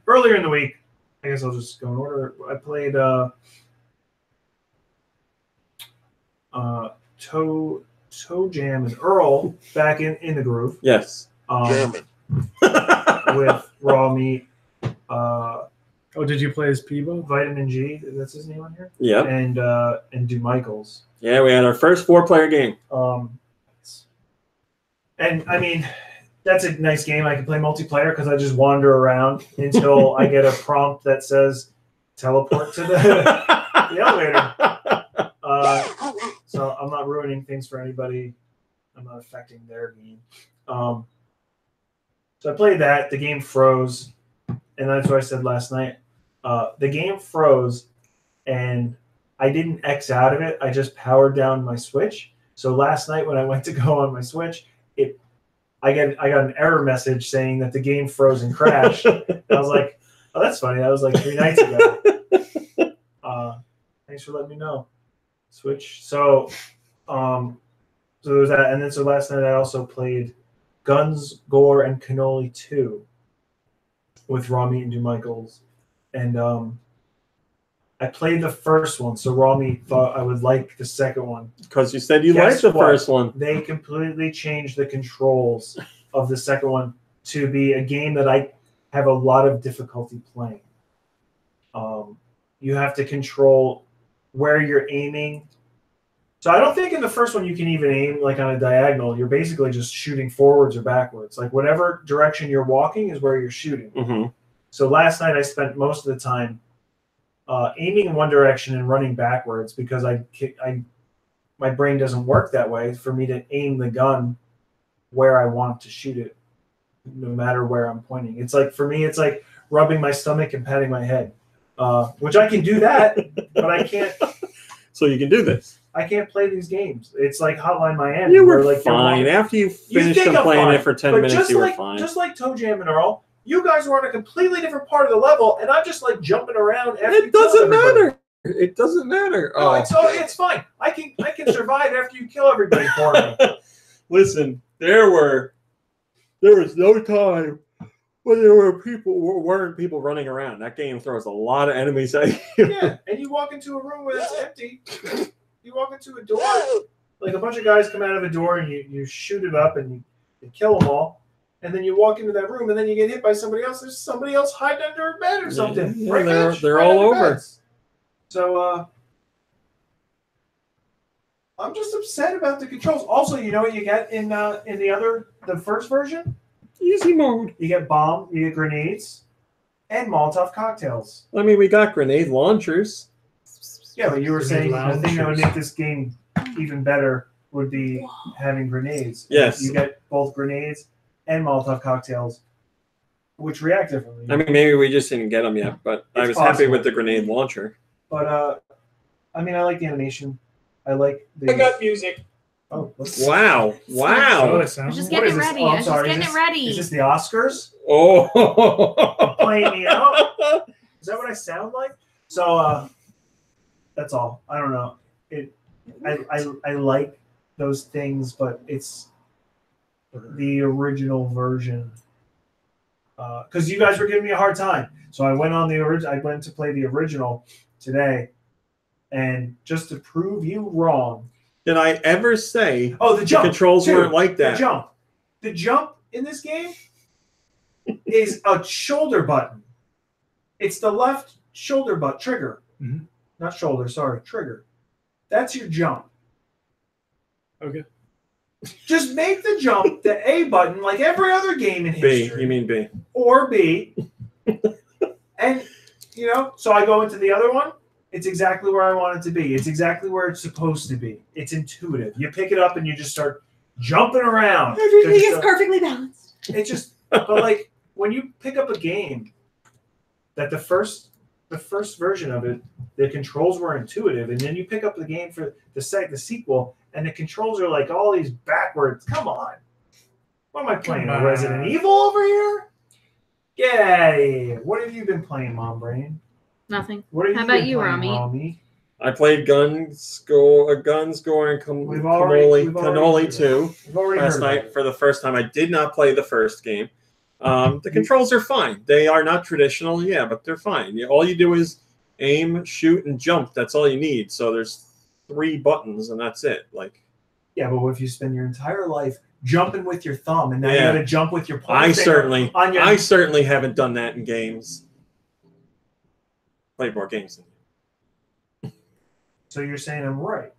Earlier in the week, I guess I'll just go in order. I played Toe Jam and Earl back in the groove. Yes. German. With Raw Meat. Did you play as Peebo? Vitamin G, that's his name on here. Yeah. And Do Michaels. Yeah, we had our first 4-player game. And I mean, that's a nice game. I can play multiplayer because I just wander around until I get a prompt that says teleport to the elevator. So I'm not ruining things for anybody. I'm not affecting their game. So I played that. The game froze. And that's what I said last night. The game froze, and I didn't X out of it. I just powered down my Switch. So last night when I went to go on my Switch, I got an error message saying that the game froze and crashed. I was like, oh, that's funny. That was like 3 nights ago. Thanks for letting me know. Switch. So there was that. And then so last night I also played Guns, Gore, and Cannoli 2 with Raw Meat and Do Michaels. And I played the first one, so Rami thought I would like the second one. Because you said you Guess liked the what? first one. They completely changed the controls of the second one to be a game that I have a lot of difficulty playing. You have to control where you're aiming. So I don't think in the first one you can even aim like on a diagonal. You're basically just shooting forwards or backwards. Like whatever direction you're walking is where you're shooting. Mm-hmm. So last night I spent most of the time aiming in one direction and running backwards because my brain doesn't work that way for me to aim the gun where I want to shoot it, no matter where I'm pointing. It's like, for me, it's like rubbing my stomach and patting my head, which I can do that, but I can't. So you can do this. I can't play these games. It's like Hotline Miami. You were where, like, fine. After you finished think I'm playing fine, it for 10 but minutes, just you were like, fine. Just like Toe Jam and Earl, you guys were on a completely different part of the level, and I'm just like jumping around. After It doesn't matter. It doesn't matter. No, it's fine. I can survive after you kill everybody for me. Listen, there was no time when weren't people running around. That game throws a lot of enemies at you. Yeah, and you walk into a room where it's empty. You walk into a door, like a bunch of guys come out of a door, and you shoot it up, and you kill them all. And then you walk into that room, and then you get hit by somebody else. There's somebody else hiding under a bed or something. Yeah, right, they're right all under over. beds. So I'm just upset about the controls. Also, you know what you get in the first version? Easy mode. You get bomb, you get grenades, and Molotov cocktails. I mean, we got grenade launchers. Yeah, but you were saying the Grenade thing that would launchers. make this game even better would be having grenades. Yes. You get both grenades and Molotov cocktails, which react differently. I mean, maybe we just didn't get them yet, but I It's was happy possible. with the grenade launcher. But I mean, I like the animation. I like the. music. Oh, what's Wow! Oh, Wow! it I'm sounds just What getting is it this? ready. Oh, I'm I'm just sorry. getting Is it this- ready. Is this the Oscars Oh! playing me out? Is that what I sound like? So that's all. I don't know. I like those things, but it's the original version. Because you guys were giving me a hard time, so I went on the original. I went to play the original today, and just to prove you wrong. Did I ever say Oh, the jump controls Dude, weren't like that? The jump in this game is a shoulder button. It's the left shoulder button trigger, Mhm. not shoulder. Sorry, trigger. That's your jump. Okay. Just make the jump the A button like every other game in B. history. You mean B? Or B. And so I go into the other one. It's exactly where I want it to be. It's exactly where it's supposed to be. It's intuitive. You pick it up and you just start jumping around. Everything There's is the- perfectly balanced. It just, but like when you pick up a game that the first version of it, the controls were intuitive, and then you pick up the game for the sequel, and the controls are like all these backwards. Come on, what am I playing? Come on. Resident Evil over here? Get out of here! What have you been playing, Mom Brain? Nothing. What have How you about been you, playing, Rami? I played Guns Gore and We've already Cannoli heard 2 We've already last heard night about it. for the first time. I did not play the first game. The controls are fine. They are not traditional, yeah, but they're fine. All you do is aim, shoot, and jump. That's all you need. So there's 3 buttons, and that's it. Like, Yeah, but what if you spend your entire life jumping with your thumb, and now Yeah. you got to jump with your pointer I finger on your I certainly haven't done that in games. Played more games than So you're saying I'm right?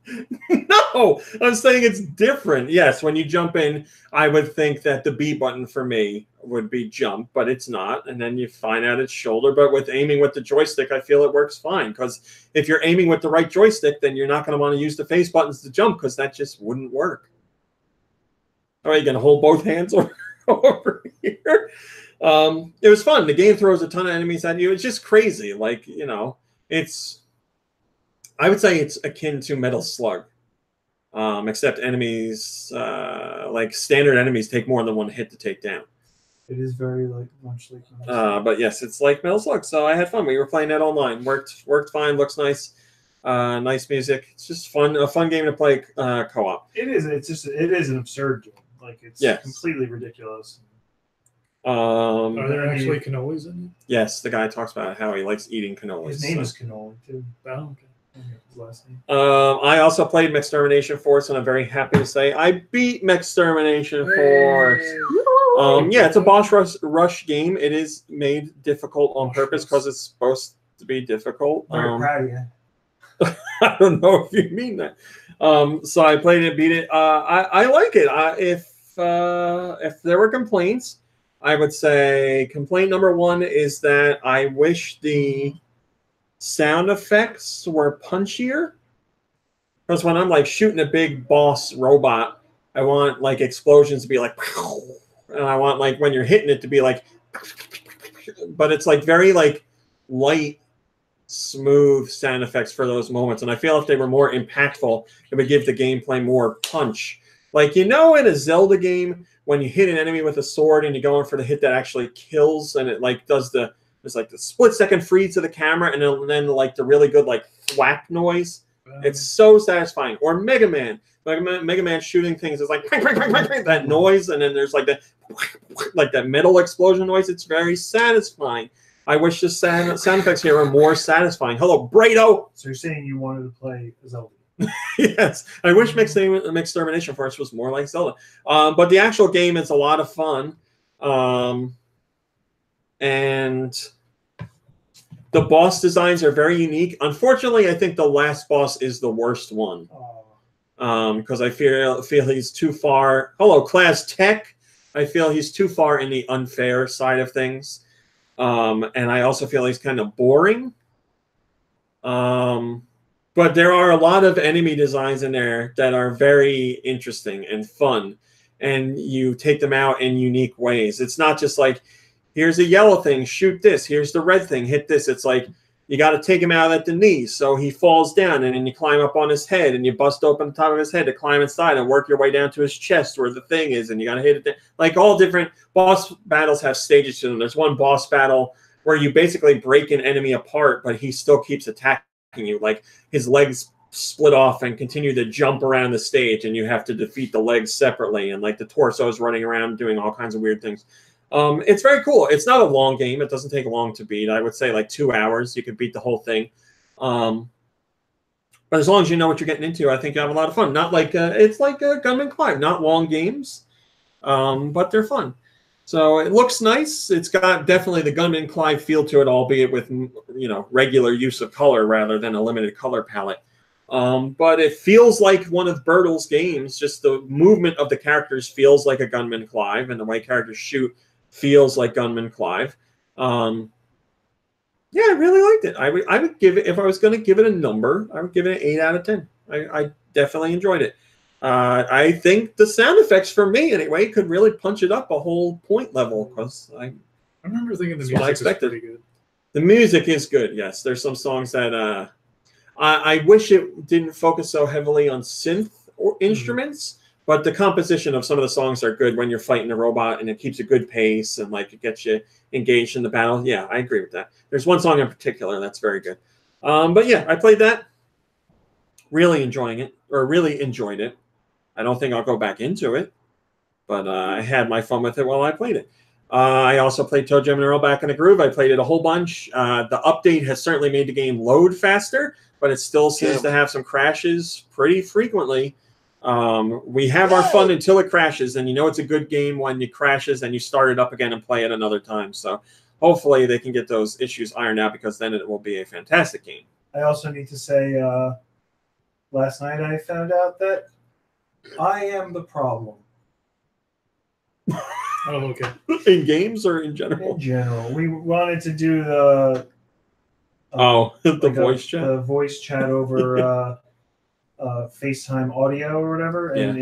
No, I'm saying it's different. Yes, when you jump in, I would think that the B button for me would be jump, but it's not. And then you find out it's shoulder. But with aiming with the joystick, I feel it works fine. Because if you're aiming with the right joystick, then you're not going to want to use the face buttons to jump because that just wouldn't work. All right, you going to hold both hands over here? It was fun. The game throws a ton of enemies at you. It's just crazy. Like, I would say it's akin to Metal Slug, except enemies, like standard enemies, take more than one hit to take down. It is very much like. But yes, it's like Metal Slug. So I had fun. We were playing that online. Worked fine. Looks nice. Nice music. It's just fun. A fun game to play co-op. It is. It is an absurd game. Like it's Yes. completely ridiculous. Are there actually cannolis in it? Yes, the guy talks about how he likes eating cannolis. His name is Cannoli too. Oh, okay. His last name. I also played Mextermination Force, and I'm very happy to say I beat Mextermination Force. Yeah, it's a boss rush game. It is made difficult on purpose because it's supposed to be difficult. Very proud of you. I don't know if you mean that. So I played it, beat it. I like it. If there were complaints, I would say complaint number one is that I wish the sound effects were punchier. Because when I'm like shooting a big boss robot, I want like explosions to be like, and I want like when you're hitting it to be like, but it's like very like light, smooth sound effects for those moments. And I feel if they were more impactful, it would give the gameplay more punch. Like, you know, in a Zelda game, when you hit an enemy with a sword and you're going for the hit that actually kills, and it like does there's like the split-second freeze to the camera, and then like the really good like thwack noise. It's so satisfying. Or Mega Man. Mega Man shooting things is like that noise, and then there's like that metal explosion noise. It's very satisfying. I wish the sound effects here were more satisfying. Hello, Brado! So you're saying you wanted to play Zelda? Yes, I wish Mextermination Force was more like Zelda. But the actual game is a lot of fun. And the boss designs are very unique. Unfortunately, I think the last boss is the worst one. Because I feel he's too far. Hello, Class Tech. I feel he's too far in the unfair side of things. And I also feel he's kind of boring. But there are a lot of enemy designs in there that are very interesting and fun. And you take them out in unique ways. It's not just like, here's a yellow thing, shoot this. Here's the red thing, hit this. It's like, you got to take him out at the knees so he falls down, and then you climb up on his head, and you bust open the top of his head to climb inside and work your way down to his chest where the thing is, and you got to hit it. Like all different boss battles have stages to them. There's one boss battle where you basically break an enemy apart, but he still keeps attacking you. Like his legs split off and continue to jump around the stage, and you have to defeat the legs separately, and like the torso is running around doing all kinds of weird things. It's very cool. It's not a long game. It doesn't take long to beat. I would say like 2 hours. You could beat the whole thing. But as long as you know what you're getting into, I think you have a lot of fun. Not like it's like a Gunman Clive. Not long games, but they're fun. So it looks nice. It's got definitely the Gunman Clive feel to it, albeit with regular use of color rather than a limited color palette. But it feels like one of Bertle's games. Just the movement of the characters feels like a Gunman Clive, and the way characters shoot feels like Gunman Clive. Yeah, I really liked it. I would give it, if I was going to give it a number, I would give it an 8 out of 10. I definitely enjoyed it. I think the sound effects, for me anyway, could really punch it up a whole point level, because I remember thinking the music was pretty good. The music is good, yes. There's some songs that I wish it didn't focus so heavily on synth or instruments. But the composition of some of the songs are good when you're fighting a robot, and it keeps a good pace, and like it gets you engaged in the battle. Yeah, I agree with that. There's one song in particular that's very good. But yeah, I played that. Really enjoying it, or really enjoyed it. I don't think I'll go back into it, but I had my fun with it while I played it. I also played Toe Jam and Earl Back in the Groove. I played it a whole bunch. The update has certainly made the game load faster, but it still seems to have some crashes pretty frequently. We have our fun until it crashes, and you know it's a good game when it crashes and you start it up again and play it another time. So hopefully they can get those issues ironed out, because then it will be a fantastic game. I also need to say, last night I found out that I am the problem. Oh, okay. In games or in general? In general. We wanted to do the voice chat? The voice chat over FaceTime audio or whatever, and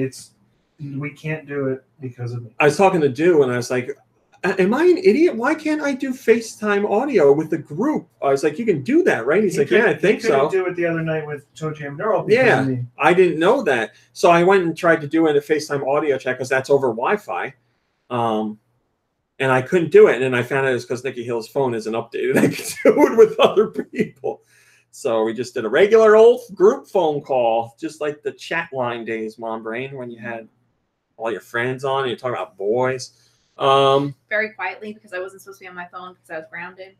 we can't do it because of me. I was talking to Du, and I was like, am I an idiot? Why can't I do FaceTime audio with the group? I was like, you can do that, right? He's like, yeah, I think so. Do it the other night with Toe Jam Neural. Yeah, I didn't know that. So I went and tried to do it a FaceTime audio chat, because that's over Wi-Fi. And I couldn't do it. And then I found out it's because Nikki Hill's phone isn't updated. I could do it with other people. So we just did a regular old group phone call, just like the chat line days, Mom Brain, when you had all your friends on and you're talking about boys. Very quietly because I wasn't supposed to be on my phone because I was grounded.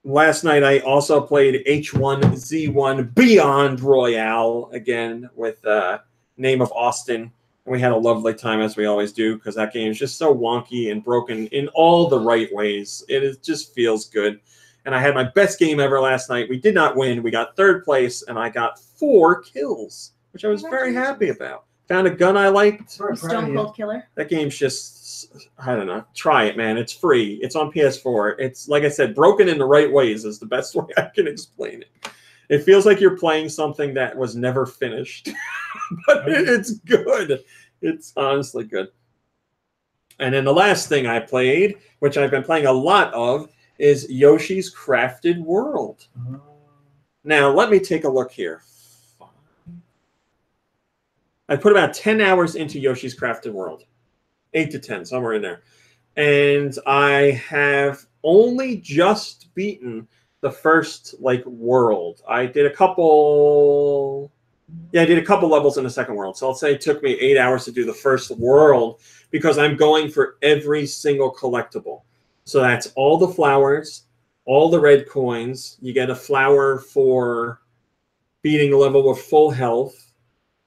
Last night I also played H1Z1 Beyond Royale again with Name of Austin. And we had a lovely time, as we always do, because that game is just so wonky and broken in all the right ways. Just feels good. And I had my best game ever last night. We did not win. We got 3rd place, and I got 4 kills, which I was very happy about. Found a gun I liked. Stone Cold Killer. That game's just, I don't know. Try it, man. It's free. It's on PS4. It's, like I said, broken in the right ways is the best way I can explain it. It feels like you're playing something that was never finished. But it's good. It's honestly good. And then the last thing I played, which I've been playing a lot of, is Yoshi's Crafted World. Now, let me take a look here. I put about 10 hours into Yoshi's Crafted World. 8 to 10, somewhere in there. And I have only just beaten the first, world. I did a couple... Yeah, I did a couple levels in the second world. So I'll say it took me 8 hours to do the first world because I'm going for every single collectible. So that's all the flowers, all the red coins. You get a flower for beating a level with full health.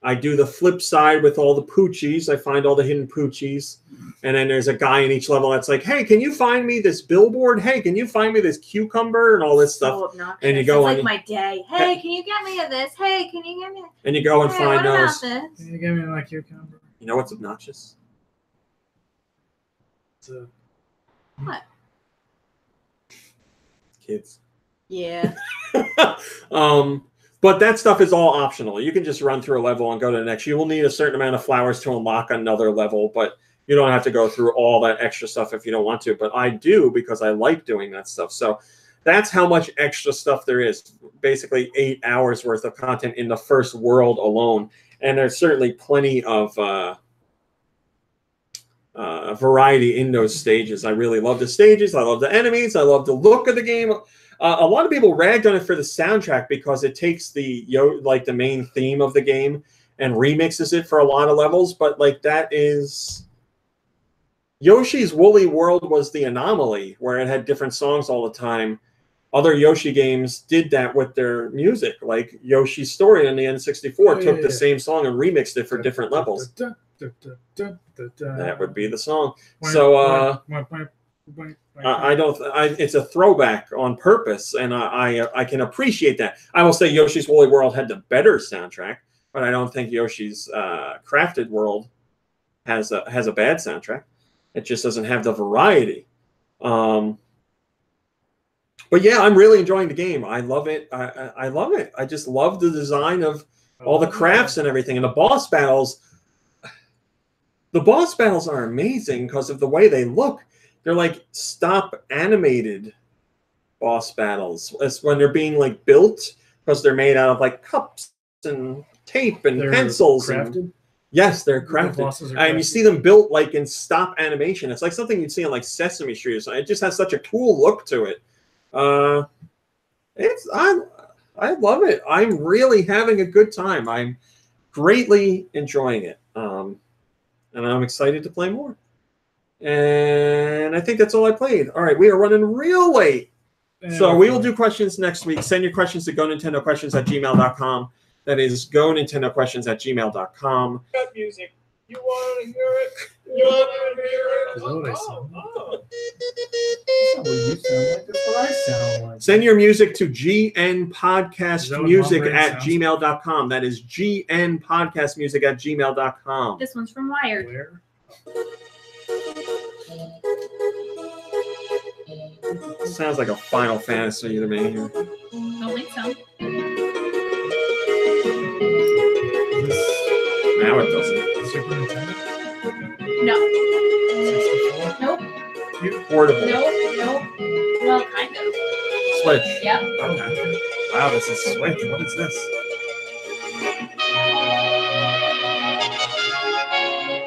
I do the flip side with all the poochies. I find all the hidden poochies. And then there's a guy in each level that's like, hey, can you find me this billboard? Hey, can you find me this cucumber? And all this stuff. Obnoxious. And you go it's on. like my day. Hey, can you get me this? Hey, can you get me? And you go and find those. Can you give me my cucumber? You know what's obnoxious? What? Kids. Yeah. But that stuff is all optional. You can just run through a level and go to the next. You will need a certain amount of flowers to unlock another level, but you don't have to go through all that extra stuff if you don't want to. But I do because I like doing that stuff. So that's how much extra stuff there is. Basically 8 hours worth of content in the first world alone. And there's certainly plenty of variety in those stages. I really love the stages. I love the enemies. I love the look of the game. A lot of people ragged on it for the soundtrack because it takes the main theme of the game and remixes it for a lot of levels. But that is Yoshi's Woolly World was the anomaly where it had different songs all the time. Other Yoshi games did that with their music, like Yoshi's Story on the N64 took the same song and remixed it for different levels. That would be the song. So it's a throwback on purpose, and I can appreciate that. I will say Yoshi's Woolly World had the better soundtrack, but I don't think Yoshi's Crafted World has a bad soundtrack. It just doesn't have the variety. But yeah, I'm really enjoying the game. I love it. I love it. I just love the design of all the crafts and everything, and the boss battles. The boss battles are amazing because of the way they look. They're like stop animated boss battles. It's when they're being built because they're made out of cups and tape and pencils. Crafted? Yes, they're crafted. And you see them built in stop animation. It's like something you'd see on Sesame Street or something. It just has such a cool look to it. I love it. I'm really having a good time. I'm greatly enjoying it. And I'm excited to play more. And I think that's all I played. All right, we are running real late. So we will do questions next week. Send your questions to GoNintendoQuestions@gmail.com. That is GoNintendoQuestions@gmail.com. Got music. You want to hear it? You want to hear it? Is that what I sound like? That's what I sound like. Send your music to gnpodcastmusic@gmail.com. That is gnpodcastmusic@gmail.com. This one's from Wired. Where? Sounds like a Final Fantasy to me here. Don't think so. Now it doesn't. Super Nintendo? No. 64? Nope. Portable. Nope. Well, kind of. Switch. Yep. Okay. Wow, this is Switch. What is this?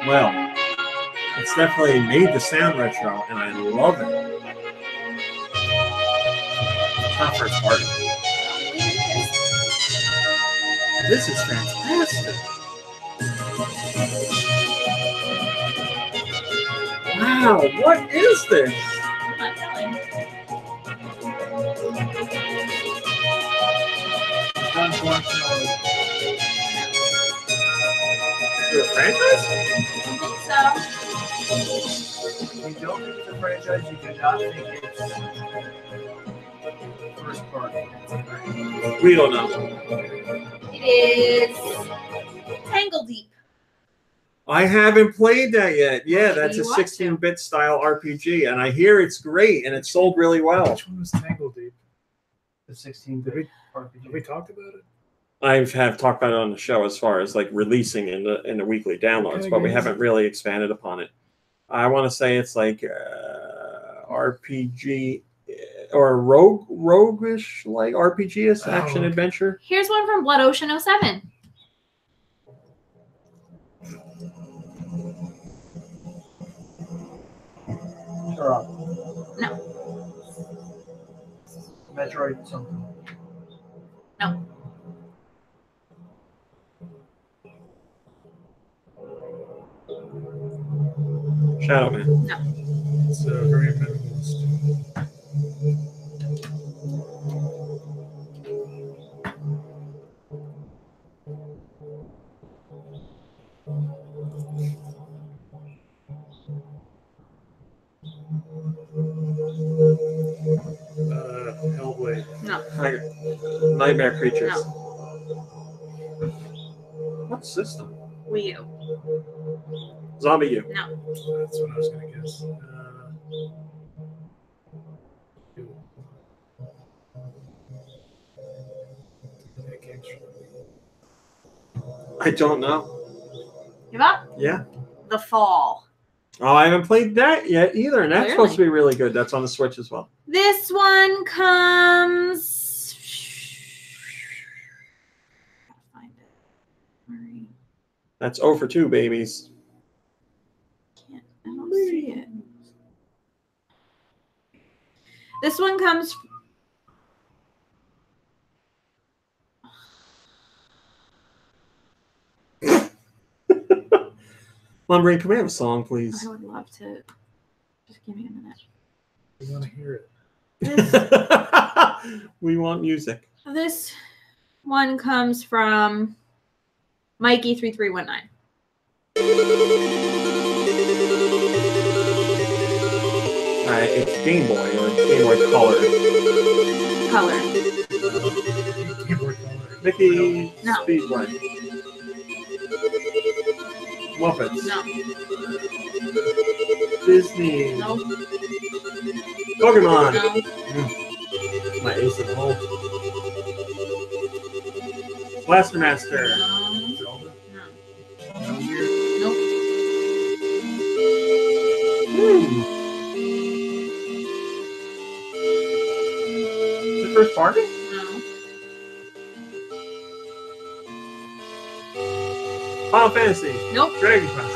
Well, it's definitely made the sound retro, and I love it. Not for its part. This is fantastic. Wow. Wow, what is this? I'm not telling. Is it a franchise? I think so. You don't think it's a franchise, you do not think it's first party. We don't know. It is Tangle Deep. I haven't played that yet. Yeah, that's a You want to. 16-bit style RPG, and I hear it's great and it's sold really well. Which one was Tangle Deep? The 16-bit Have we talked about it? I have talked about it on the show as far as like releasing in the weekly downloads, Okay, but we guys. haven't really expanded upon it. I want to say it's like RPG or roguish like RPG-ish action okay. adventure. Here's one from Blood Ocean 07. Turok. No. Metroid something. No. Shadow Man. No. It's very minimalist. Hellblade. No. Nightmare Creatures. No. What system? Wii U. Zombie U. No. That's what I was going to guess. That game's from I don't know. Give up? Yeah. The Fall. Oh, I haven't played that yet either, and that's Clearly. supposed to be really good. That's on the Switch as well. This one comes. Gotta find it. Sorry. That's 0 for 2, babies. I don't see it. This one comes. Lumbering, can we have a song, please? I would love to. Just give me a minute. We want to hear it. This, We want music. this one comes from Mikey3319. It's Game Boy or Game Boy Color. Color. Keyboard color. Mickey No. Speedway. Muppets. No. Disney. No. Pokemon. No. My ace of home. Blaster Master. No. Zelda. No. Nope. The first party? No. Final Fantasy. Nope. Dragon Quest.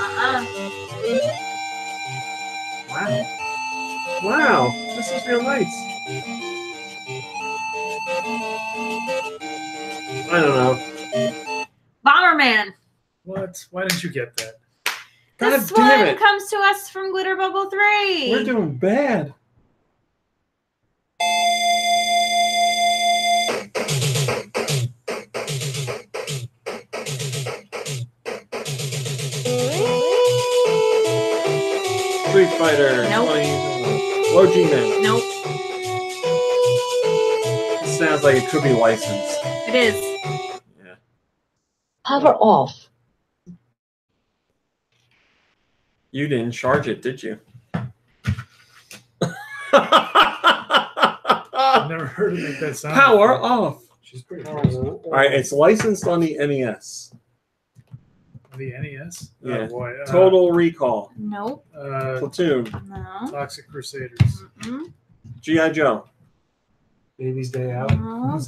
Wow. Wow. This is real nice. I don't know. Bomberman. What? Why didn't you get that? God This damn one it. comes to us from Glitter Bubble 3. We're doing bad. Street Fighter. Nope. 20. Low G-Man. Nope. This sounds like it could be licensed. It is. Yeah. Power off. You didn't charge it, did you? I've never heard it make that sound. Power before. off. She's pretty All close. right, it's licensed on the NES. The NES? Yeah. Oh, boy. Total Recall. Nope. Platoon. No. Toxic Crusaders. Mm-mm. G.I. Joe. Baby's Day Out. No.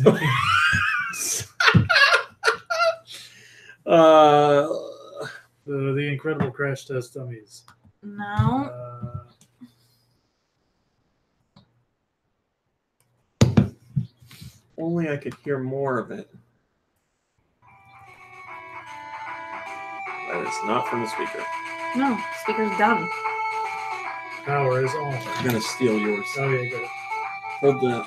The Incredible Crash Test Dummies. No. Only I could hear more of it. That is not from the speaker. No. Speaker's dumb. Power is on. I'm gonna steal yours. Oh yeah, good. Hold the.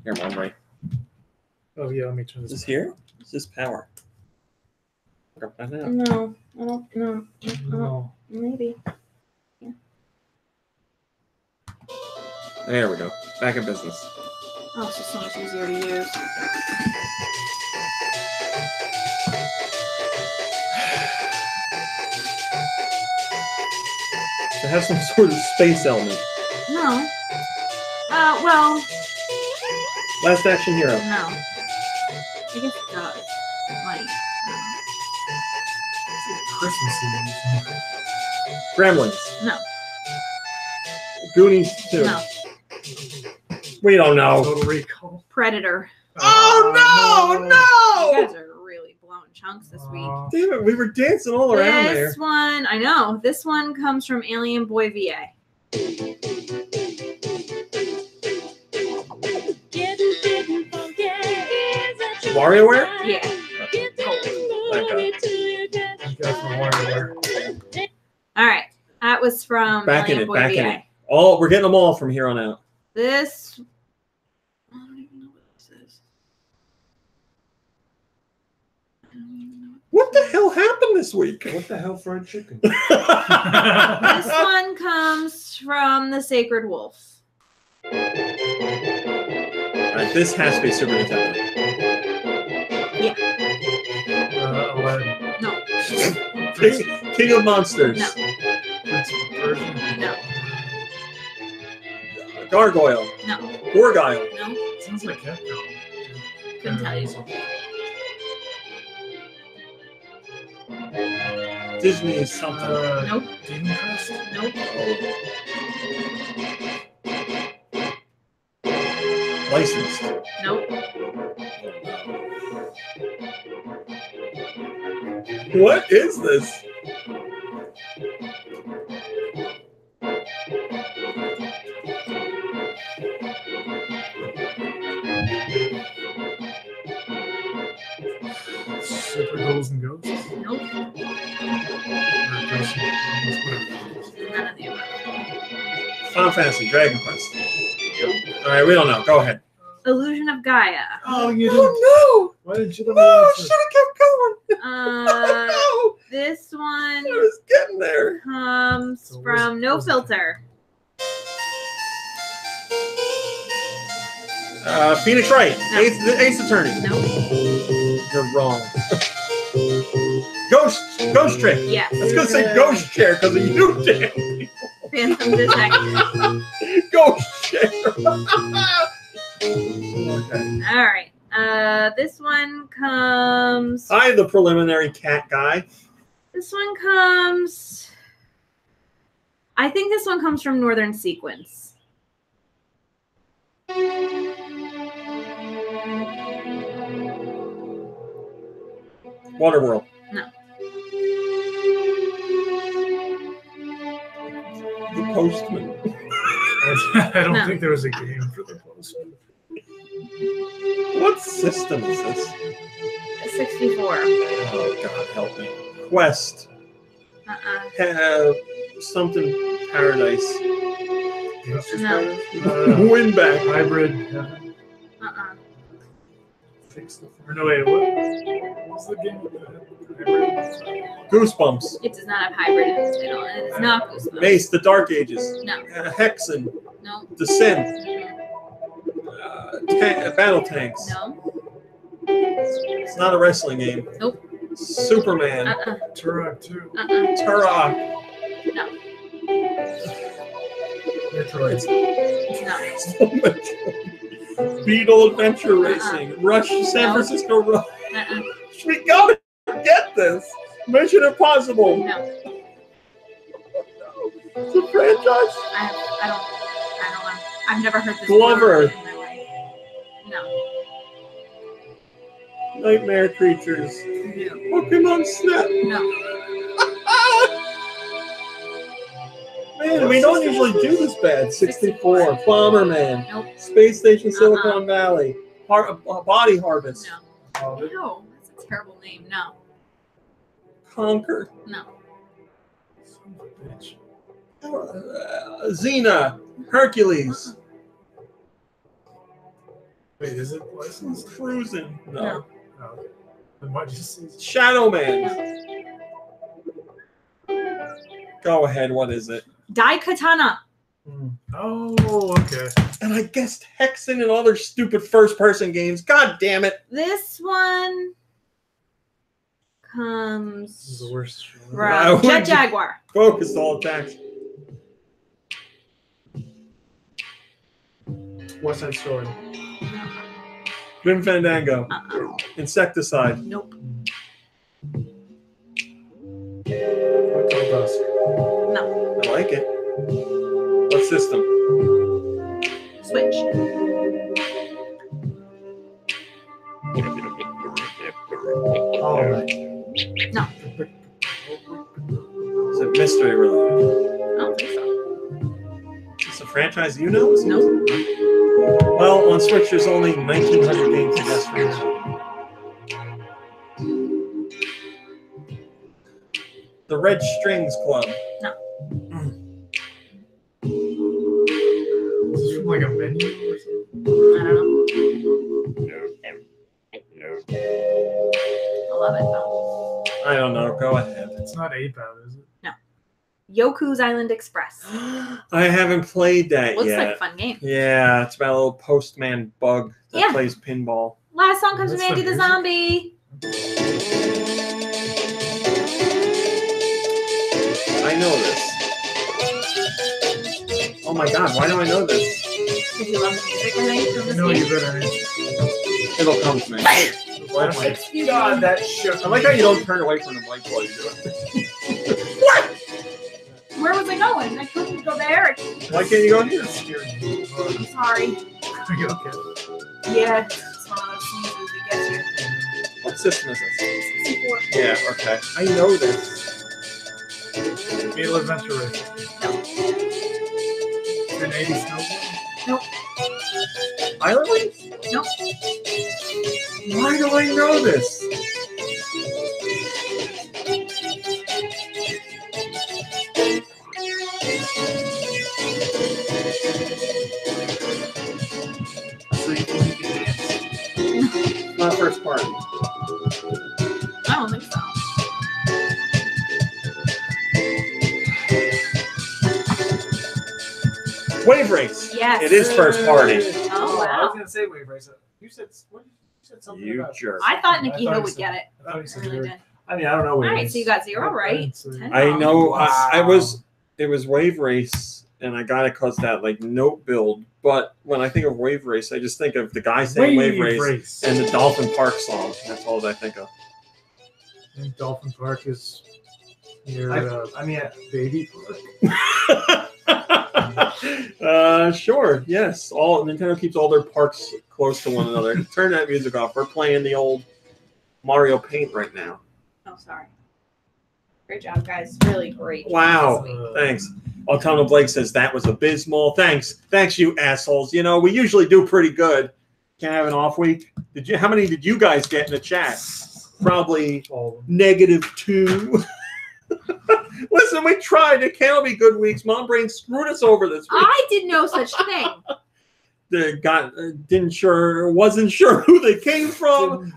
Here, Mom, right. Oh yeah, let me turn Is this. this here? Is this power? No, I don't know. No. Maybe. There we go. Back in business. Oh, it's just so much easier to use. It has some sort of space element. No. Well, Last Action Hero. no. I guess it does. Like, Christmas Eve. Gremlins. no. Goonies 2. No. We don't know. Total Recall. Predator. Oh, no! You guys are really blowing chunks this week. Damn it, we were dancing all around there. This one, I know. This one comes from Alien Boy VA. WarioWare? Yeah. All right. That was from Back in Alien it, Boy back VA. in it. Oh, we're getting them all from here on out. This. I don't even know what this is. I don't even know. What the hell happened this week? What the hell, fried chicken? This one comes from the Sacred Wolf. Alright, this has to be Super Nintendo. Aladdin. No. King of Monsters. No. Prince of Persia. No. Gargoyle. No. Gorgile. No. Sounds like Capcom. Couldn't tell you. Disney something. Nope. Demon Crest. Nope. Licensed. Nope. What is this? Super Ghouls and Ghosts. Nope. Or Ghosts and Ghosts, None of the above. Final Fantasy, Dragon Quest. Alright, we don't know. Go ahead. Illusion of Gaia. Oh, you didn't. Oh Why didn't you let no! me No! answer? Should have kept going. No! This one I was getting there. comes from No Filter. Phoenix Wright. No. Ace Attorney. Nope. You're wrong. Ghost Trick. Yes. I was gonna say Ghost Chair because of you, damn people. Phantom Detective. Ghost Chair. Okay. All right. This one comes. Hi, the preliminary cat guy. This one comes. I think this one comes from Northern Sequence. Waterworld. No. The Postman. I don't No. think there was a game for the Postman. What system is this? 64. Oh God, help me. Quest. Something Paradise. No. Winback. Hybrid Heaven. Fix the. Or no, wait, what was the game with the hybrid? Goosebumps. It does not have hybrid in its title, and it is not Goosebumps. Mace, The Dark Ages. No. Hexen. No. Descent. Battle Tanks. No. It's not a wrestling game. Nope. Superman. Turok 2. Turok. No. Metroid. No. Beetle Adventure Racing. Rush, San No. Francisco Rush. We No. gotta get this. Mission Impossible. No. It's a franchise. I don't know. I've never heard this Glover. word in my life. No. Nightmare Creatures. No. Pokemon Snap. No. Man, we don't usually do this bad. 64. Bomberman. Nope. Space Station Silicon Valley. Body Harvest. No. Oh, No. That's a terrible name. No. Conquer. No. son of a bitch. Xena, Hercules. Wait, is it licensed? Cruising. No. No. Oh, okay. Then why'd you say? Shadow Man. Go ahead. What is it? Daikatana. Oh, okay. And I guessed Hexen and other stupid first-person games. God damn it! This one This is comes the worst. Wow. from Jet Jaguar. Focus all attacks. West Side Story. Grim Fandango. Insecticide. Nope. Hotel Dusk. No. I like it. What system? Switch. Oh, No. Is it mystery related? I don't think so. It's a franchise you know? No. Well, on Switch, there's only 1,900 games to guess from. The Red Strings Club. No. Is this from like a menu or something? I don't know. I love it though. I don't know. Go ahead. It's not 8-Bout, is it? Yoku's Island Express. I haven't played that Looks yet. like a fun game. Yeah, it's about a little postman bug that Yeah. plays pinball. Last song comes from That's Andy the the Zombie. I know this. Oh my god, why do I know this? Because you love the music, I think, from this No, you game. better. It'll come to me. Oh my god, that shook. I like how you don't turn away from the mic while you do it. Where was I going? I couldn't go there. Why can't you go in here? I'm sorry. Are you okay? Yeah, it's one of those sneezes that gets you. What system is this? 64. Yeah, okay. I know this. Fatal Adventure Race. No. An 80s snowboard? Nope. Island Wings? Nope. Why do I know this? Not first party. I don't think so. Wave Race. Yes. It is first party. Oh, I wow. was gonna say Wave Race. You said what? You said something You about. jerk. I thought Nikki I thought Hill you would said- get it. I thought you I said really Wave- did. I mean, I don't know. All Wave right, Race. so you got 0, right? 10 I know. Wow. It was Wave Race, and I got it because that like note build. But when I think of Wave Race, I just think of the guy saying Wave Race and the Dolphin Park song. That's all that I think of. And Dolphin Park is near I mean, Baby Park. Sure. Yes. All Nintendo keeps all their parks close to one another. Turn that music off. We're playing the old Mario Paint right now. Oh, sorry. Great job, guys. Really great. job Wow. this week. Thanks. Autumnal Blake says that was abysmal. Thanks, you assholes. You know we usually do pretty good. Can't have an off week. Did you? How many did you guys get in the chat? Probably -2. Listen, we tried. It can't be good weeks. Mom Brain screwed us over this week. I did no such thing. They wasn't sure who they came from.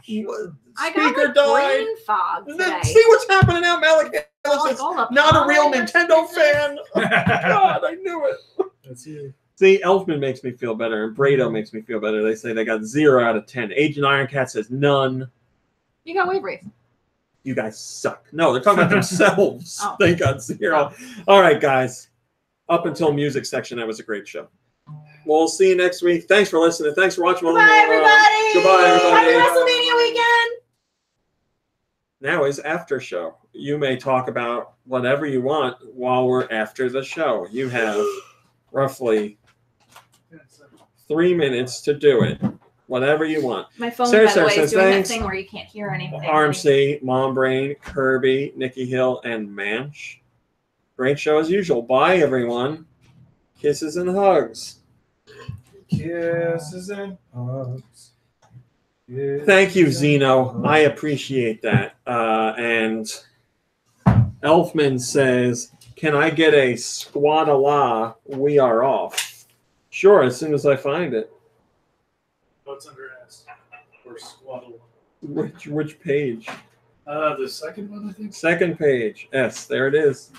I Speaker got like died. brain fog And then today. see what's happening now. Malik Like is all the not a real pollen Nintendo business. fan. Oh, God, I knew it. That's you. See, Elfman makes me feel better, and Brado makes me feel better. They say they got 0 out of 10. Agent Ironcat says none. You got Wave Race. You guys suck. No, they're talking about themselves. Oh. They got 0. All right, guys. Up until music section, that was a great show. We'll see you next week. Thanks for listening. Thanks for watching. Goodbye, everybody. Goodbye, everybody. Happy WrestleMania weekend. Now is after show. You may talk about whatever you want while we're after the show. You have roughly 3 minutes to do it. Whatever you want. My phone, Sarah by the way, says is doing thanks. that thing where you can't hear anything. RMC, Mom Brain, Kirby, Nikki Hill, and Manch. Great show as usual. Bye, everyone. Kisses and hugs. Kisses and hugs. Thank you, Zeno. I appreciate that. And Elfman says, Can I get a squad-a-la? We are off. Sure, as soon as I find it. What's under S? Or squaddle? Which page? The second one, I think. Second page. S. There it is.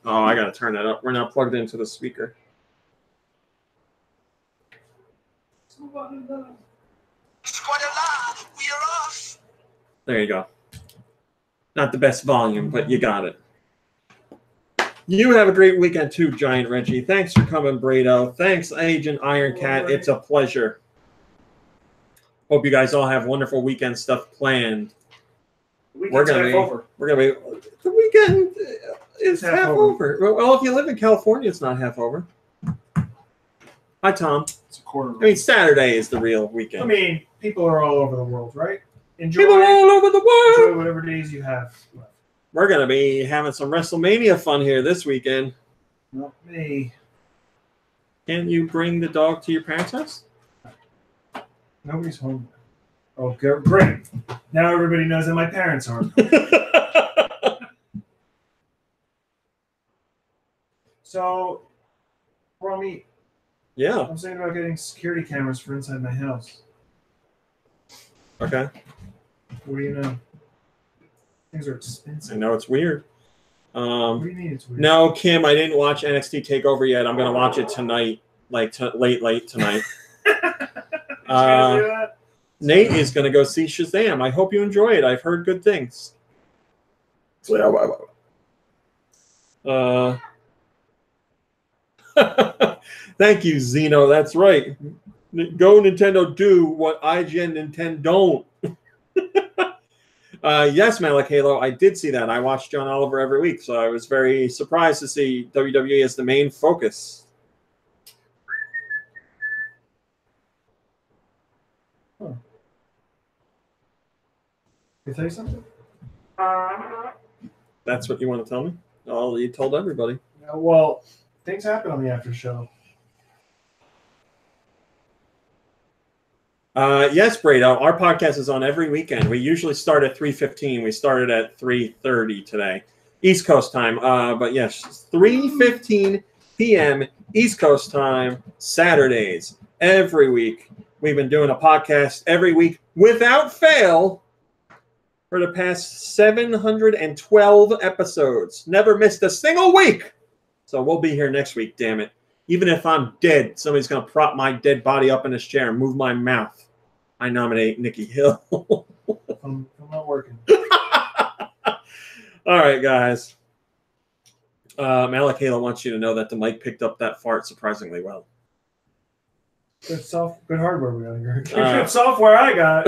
Oh, I gotta turn that up. We're not plugged into the speaker. There you go. Not the best volume, but you got it. You have a great weekend too, Giant Reggie. Thanks for coming, Brado. Thanks, Agent Iron Cat. It's a pleasure. Hope you guys all have wonderful weekend stuff planned. We're gonna be. The weekend is half over. Well, if you live in California, it's not half over. Hi, Tom. It's a quarter. I mean, Saturday is the real weekend. I mean, people are all over the world, right? Enjoy. People all over the world. Enjoy whatever days you have left. We're gonna be having some WrestleMania fun here this weekend. Not me. Can you bring the dog to your parents' house? Nobody's home. Oh, great. Now everybody knows that my parents aren't. So, Romy, Yeah. I'm thinking about getting security cameras for inside my house. Okay. What do you know? Things are expensive. I know it's weird. What do you mean it's weird? No, Kim, I didn't watch NXT TakeOver yet. I'm gonna watch it tonight, like late tonight. Nate is gonna go see Shazam. I hope you enjoy it. I've heard good things. Thank you, Zeno. That's right. Go Nintendo, do what IGN Nintendo don't. Yes, Malik Halo, I did see that. I watch John Oliver every week, so I was very surprised to see WWE as the main focus. Huh. Can I tell you something? That's what you want to tell me? Oh, you told everybody. Well, things happen on the after show. Yes, Brado. Our podcast is on every weekend. We usually start at 3:15. We started at 3:30 today, East Coast time. But yes, 3:15 p.m. East Coast time, Saturdays, every week. We've been doing a podcast every week without fail for the past 712 episodes. Never missed a single week. So we'll be here next week, damn it. Even if I'm dead, somebody's going to prop my dead body up in this chair and move my mouth. I nominate Nikki Hill. I'm not working. All right, guys. Malik Halo wants you to know that the mic picked up that fart surprisingly well. Good hardware we got here. Good software I got.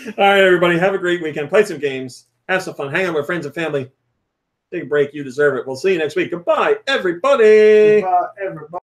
All right, everybody. Have a great weekend. Play some games. Have some fun. Hang out with friends and family. Take a break. You deserve it. We'll see you next week. Goodbye, everybody. Goodbye, everybody.